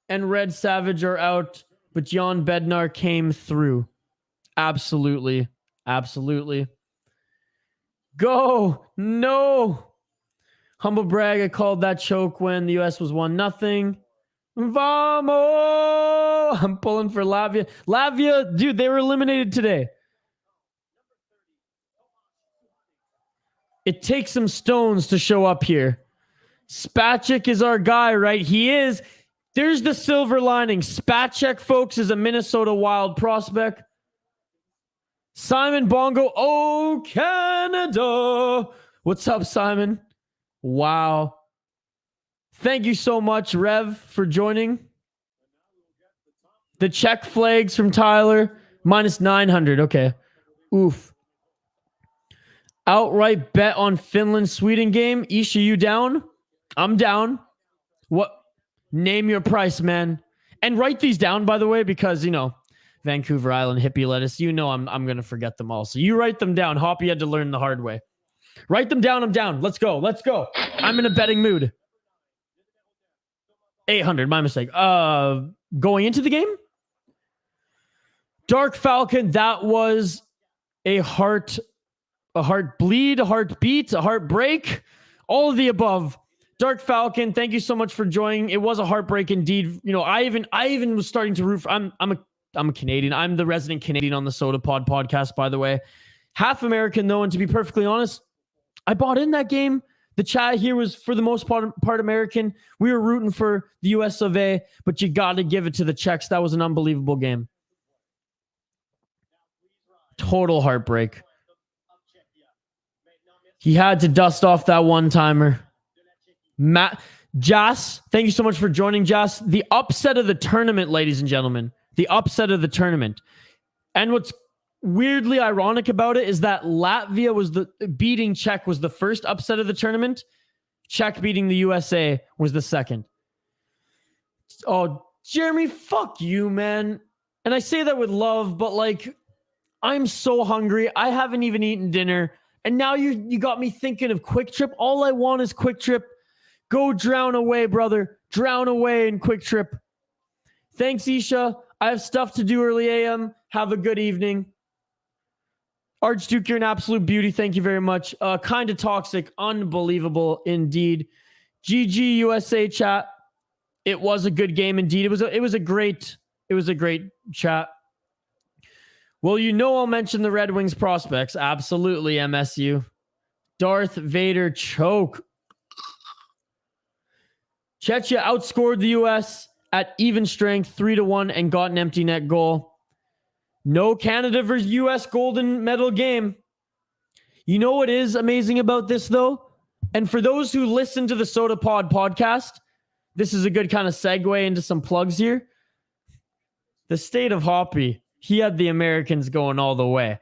and Red Savage are out, but Jan Bednar came through. Absolutely. Go. No. Humble brag, I called that choke when the U.S. was 1-0. Vamos! I'm pulling for Latvia. Latvia, dude, they were eliminated today. It takes some stones to show up here. Spacek is our guy, right? He is. There's the silver lining. Spacek, folks, is a Minnesota Wild prospect. Simon Bongo. Oh, Canada. What's up, Simon? Wow. Thank you so much, Rev, for joining. The Czech flags from Tyler. -900. Okay. Oof. Outright bet on Finland-Sweden game. Isha, you down? I'm down. What? Name your price, man. And write these down, by the way, because, Vancouver Island, hippie lettuce, I'm going to forget them all. So you write them down. Hoppy had to learn the hard way. Write them down. I'm down. Let's go. I'm in a betting mood. 800, my mistake. Going into the game? Dark Falcon, that was a heart bleed, a heartbeat, a heartbreak, all of the above. Dark Falcon, thank you so much for joining. It was a heartbreak indeed. I even was starting to root. I'm a Canadian. I'm the resident Canadian on the Soda Pod podcast, by the way. Half American though, and to be perfectly honest, I bought in that game. The chat here was for the most part American. We were rooting for the US of A, but you got to give it to the Czechs. That was an unbelievable game. Total heartbreak. He had to dust off that one-timer. Jas, thank you so much for joining, Jas. The upset of the tournament, ladies and gentlemen. The upset of the tournament. And what's weirdly ironic about it is that Latvia was beating Czech was the first upset of the tournament. Czech beating the USA was the second. Oh, Jeremy, fuck you, man. And I say that with love, but I'm so hungry. I haven't even eaten dinner. And now you got me thinking of Quick Trip. All I want is Quick Trip. Go drown away, brother. Drown away in Quick Trip. Thanks, Isha. I have stuff to do early AM. Have a good evening. Archduke, you're an absolute beauty. Thank you very much. Kind of toxic. Unbelievable indeed. GG USA chat. It was a good game indeed. It was a great chat. Well, I'll mention the Red Wings prospects. Absolutely, MSU. Darth Vader choke. CZECHIA outscored the U.S. at even strength 3-1 and got an empty net goal. No Canada versus U.S. golden medal game. You know what is amazing about this, though? And for those who listen to the Soda Pod podcast, this is a good kind of segue into some plugs here. The state of Hoppy. He had the Americans going all the way.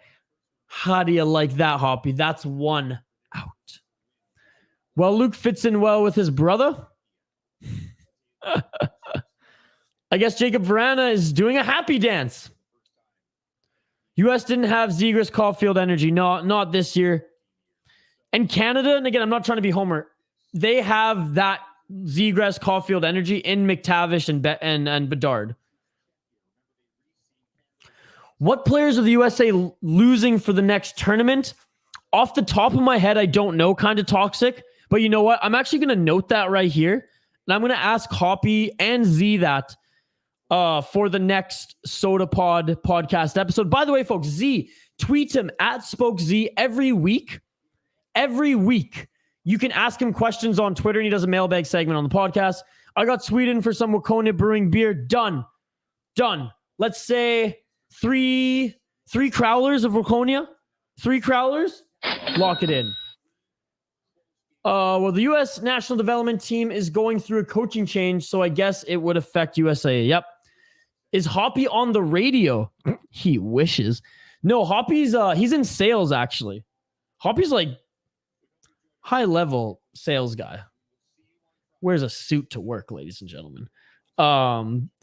How do you like that, Hoppy? That's one out. Well, Luke fits in well with his brother. I guess Jacob Verana is doing a happy dance. U.S. didn't have Zegras Caulfield energy. No, not this year. And Canada, and again, I'm not trying to be Homer, they have that Zegras Caulfield energy in McTavish and Bedard. What players are the USA losing for the next tournament? Off the top of my head, I don't know, kind of toxic. But you know what? I'm actually going to note that right here. And I'm going to ask Hoppy and Z that for the next Soda Pod podcast episode. By the way, folks, Z, tweet him at SpokeZ every week. Every week. You can ask him questions on Twitter, and he does a mailbag segment on the podcast. I got Sweden for some Waconia Brewing beer. Done. Let's say three crowlers of Waconia. 3 crowlers. Lock it in. Well, the U.S. national development team is going through a coaching change, so I guess it would affect USA. Yep. Is Hoppy on the radio? He wishes. No, Hoppy's he's in sales, actually. Hoppy's like high-level sales guy. Wears a suit to work, ladies and gentlemen.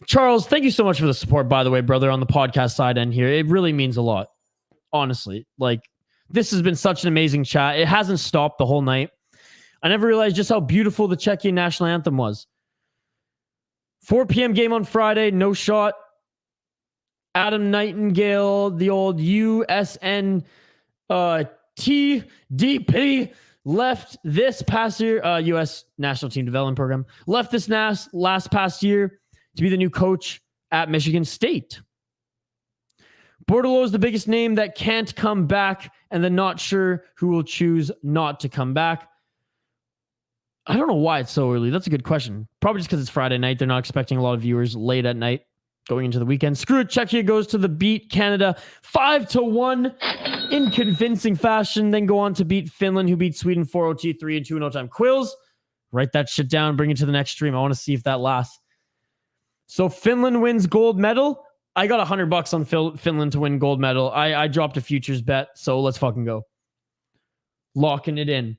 Charles, thank you so much for the support, by the way, brother, on the podcast side end here. It really means a lot. Honestly. Like, this has been such an amazing chat. It hasn't stopped the whole night. I never realized just how beautiful the Czechian national anthem was. 4 p.m. game on Friday, no shot. Adam Nightingale, the old USN TDP, left this past year, U.S. National Team Development Program, left this last past year to be the new coach at Michigan State. Bordelot is the biggest name that can't come back, and then not sure who will choose not to come back. I don't know why it's so early. That's a good question. Probably just because it's Friday night. They're not expecting a lot of viewers late at night going into the weekend. Screw it. Czechia goes to the beat Canada 5-1 in convincing fashion. Then go on to beat Finland, who beat Sweden 4-0 T3 and 2 in overtime. Quills, write that shit down. Bring it to the next stream. I want to see if that lasts. So Finland wins gold medal. I got $100 on Finland to win gold medal. I dropped a futures bet. So let's fucking go. Locking it in.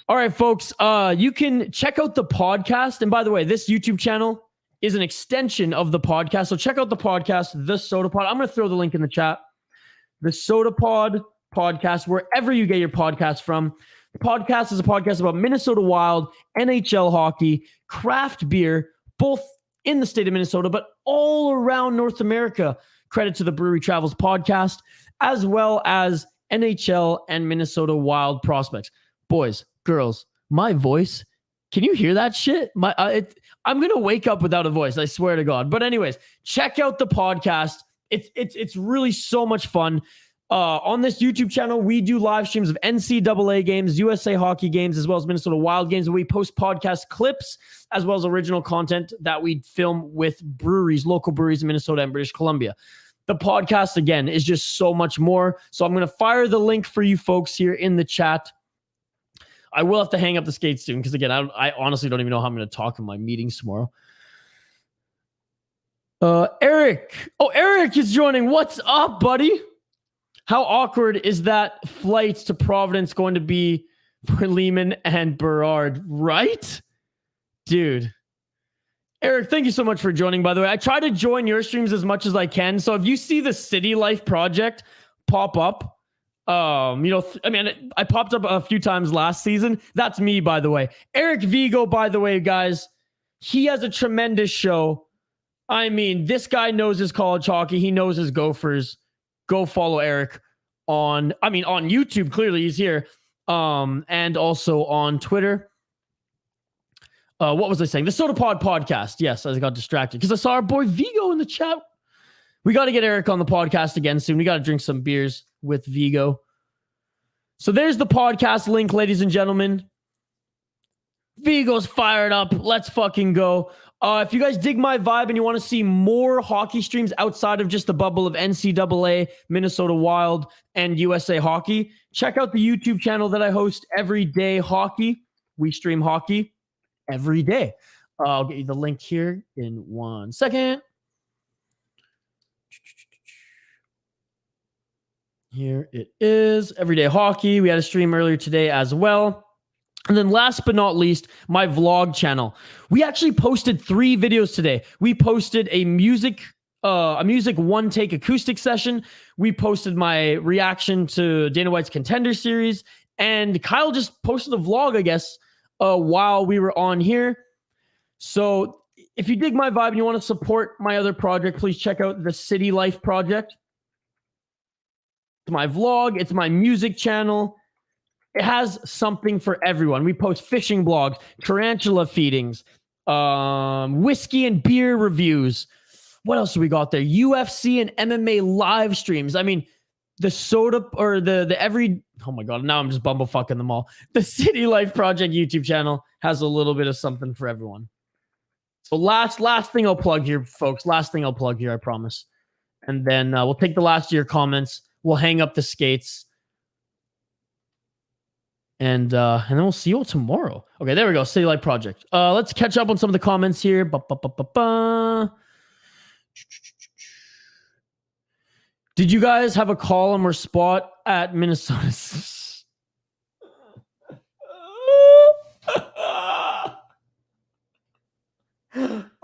All right, folks, you can check out the podcast. And by the way, this YouTube channel is an extension of the podcast. So check out the podcast, The Soda Pod. I'm going to throw the link in the chat. The Soda Pod podcast, wherever you get your podcast from. The podcast is a podcast about Minnesota Wild, NHL hockey, craft beer, both in the state of Minnesota, but all around North America. Credit to the Brewery Travels podcast, as well as NHL and Minnesota Wild prospects. Boys, girls, my voice, can you hear that shit? I'm going to wake up without a voice, I swear to God. But anyways, check out the podcast. It's really so much fun. On this YouTube channel, we do live streams of NCAA games, USA hockey games, as well as Minnesota Wild games. We post podcast clips, as well as original content that we film with breweries, local breweries in Minnesota and British Columbia. The podcast, again, is just so much more. So I'm going to fire the link for you folks here in the chat. I will have to hang up the skates soon because, again, I honestly don't even know how I'm going to talk in my meetings tomorrow. Eric. Oh, Eric is joining. What's up, buddy? How awkward is that flight to Providence going to be for Lehman and Berard, right? Dude. Eric, thank you so much for joining, by the way. I try to join your streams as much as I can. So if you see the City Life project pop up, I popped up a few times last season. That's me, by the way. Eric Vigo, by the way, guys, he has a tremendous show. I mean, this guy knows his college hockey. He knows his Gophers. Go follow Eric on YouTube. Clearly he's here. And also on Twitter. What was I saying? The Soda Pod podcast. Yes, I got distracted because I saw our boy Vigo in the chat. We got to get Eric on the podcast again soon. We got to drink some beers with Vigo. So there's the podcast link, ladies and gentlemen. Vigo's fired up. Let's fucking go. If you guys dig my vibe and you want to see more hockey streams outside of just the bubble of NCAA, Minnesota Wild, and USA Hockey, check out the YouTube channel that I host, Everyday Hockey. We stream hockey every day. I'll get you the link here in 1 second. Here it is. Everyday Hockey. We had a stream earlier today as well. And then last but not least, my vlog channel. We actually posted 3 videos today. We posted a music one take acoustic session. We posted my reaction to Dana White's Contender Series. And Kyle just posted a vlog, I guess, while we were on here. So If you dig my vibe and you want to support my other project, please check out the City Life Project. It's my vlog. It's my music channel. It has something for everyone. We post fishing blogs, tarantula feedings, whiskey and beer reviews. What else do we got there? UFC and MMA live streams. I mean, the soda or the every, oh my God, now I'm just bumblefucking them all. The City Life Project YouTube channel has a little bit of something for everyone. So last thing I'll plug here, folks. Last thing I'll plug here, I promise. And then we'll take the last of your comments. We'll hang up the skates. And then we'll see you all tomorrow. Okay, there we go. City Life Project. Let's catch up on some of the comments here. Did you guys have a column or spot at Minnesota?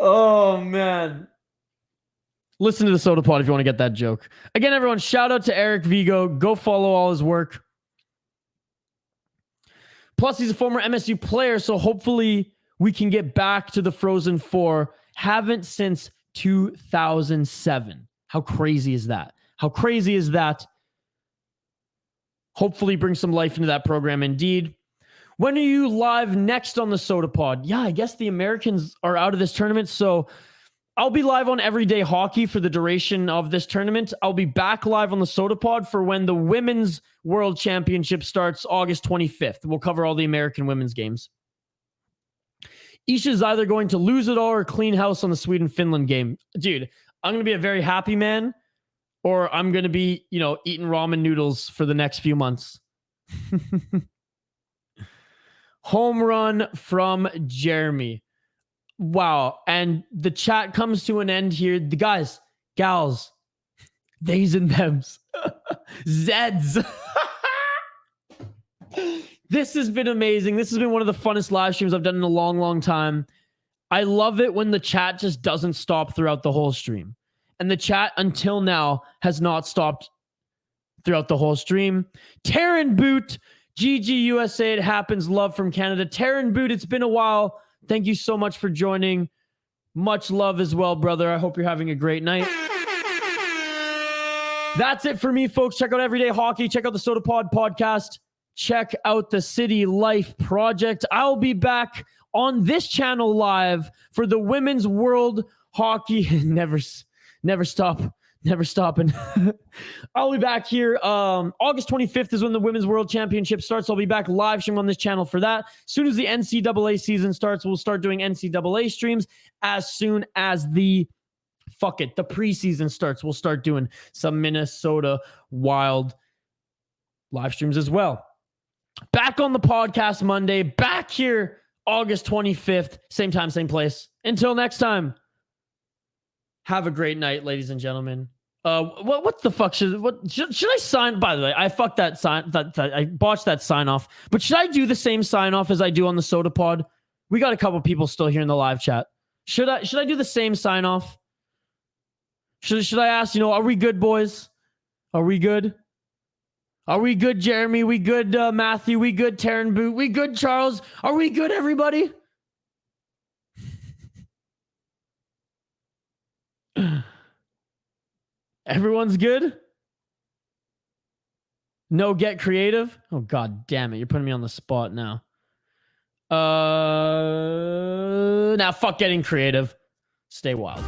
Oh, man. Listen to the Soda Pod if you want to get that joke. Again, everyone, shout out to Eric Vigo. Go follow all his work. Plus, he's a former MSU player, so hopefully we can get back to the Frozen Four. Haven't since 2007. How crazy is that? How crazy is that? Hopefully bring some life into that program indeed. When are you live next on the Soda Pod? Yeah, I guess the Americans are out of this tournament, so I'll be live on Everyday Hockey for the duration of this tournament. I'll be back live on the Soda Pod for when the Women's World Championship starts August 25th. We'll cover all the American women's games. Isha's either going to lose it all or clean house on the Sweden-Finland game. Dude, I'm going to be a very happy man, or I'm going to be, eating ramen noodles for the next few months. Home run from Jeremy. Wow. And the chat comes to an end here. The guys, gals, theys and thems, Zeds. This has been amazing. This has been one of the funnest live streams I've done in a long, long time. I love it when the chat just doesn't stop throughout the whole stream. And the chat until now has not stopped throughout the whole stream. Taryn Boot, GG USA, it happens. Love from Canada. Taryn Boot, it's been a while. Thank you so much for joining. Much love as well, brother. I hope you're having a great night. That's it for me, folks. Check out Everyday Hockey. Check out the Soda Pod podcast. Check out the City Life Project. I'll be back on this channel live for the Women's World Hockey. Never stopping. I'll be back here. August 25th is when the Women's World Championship starts. I'll be back live streaming on this channel for that. As soon as the NCAA season starts, we'll start doing NCAA streams. As soon as the preseason starts, we'll start doing some Minnesota Wild live streams as well. Back on the podcast Monday. Back here August 25th. Same time, same place. Until next time. Have a great night, ladies and gentlemen. What the fuck should I sign? By the way, I fucked that sign. I botched that sign off. But should I do the same sign off as I do on the Soda Pod? We got a couple people still here in the live chat. Should I do the same sign off? Should I ask? Are we good, boys? Are we good? Are we good, Jeremy? We good, Matthew? We good, Taryn Boot? We good, Charles? Are we good, everybody? Everyone's good? No, get creative? Oh, God damn it. You're putting me on the spot now. Now fuck getting creative. Stay wild.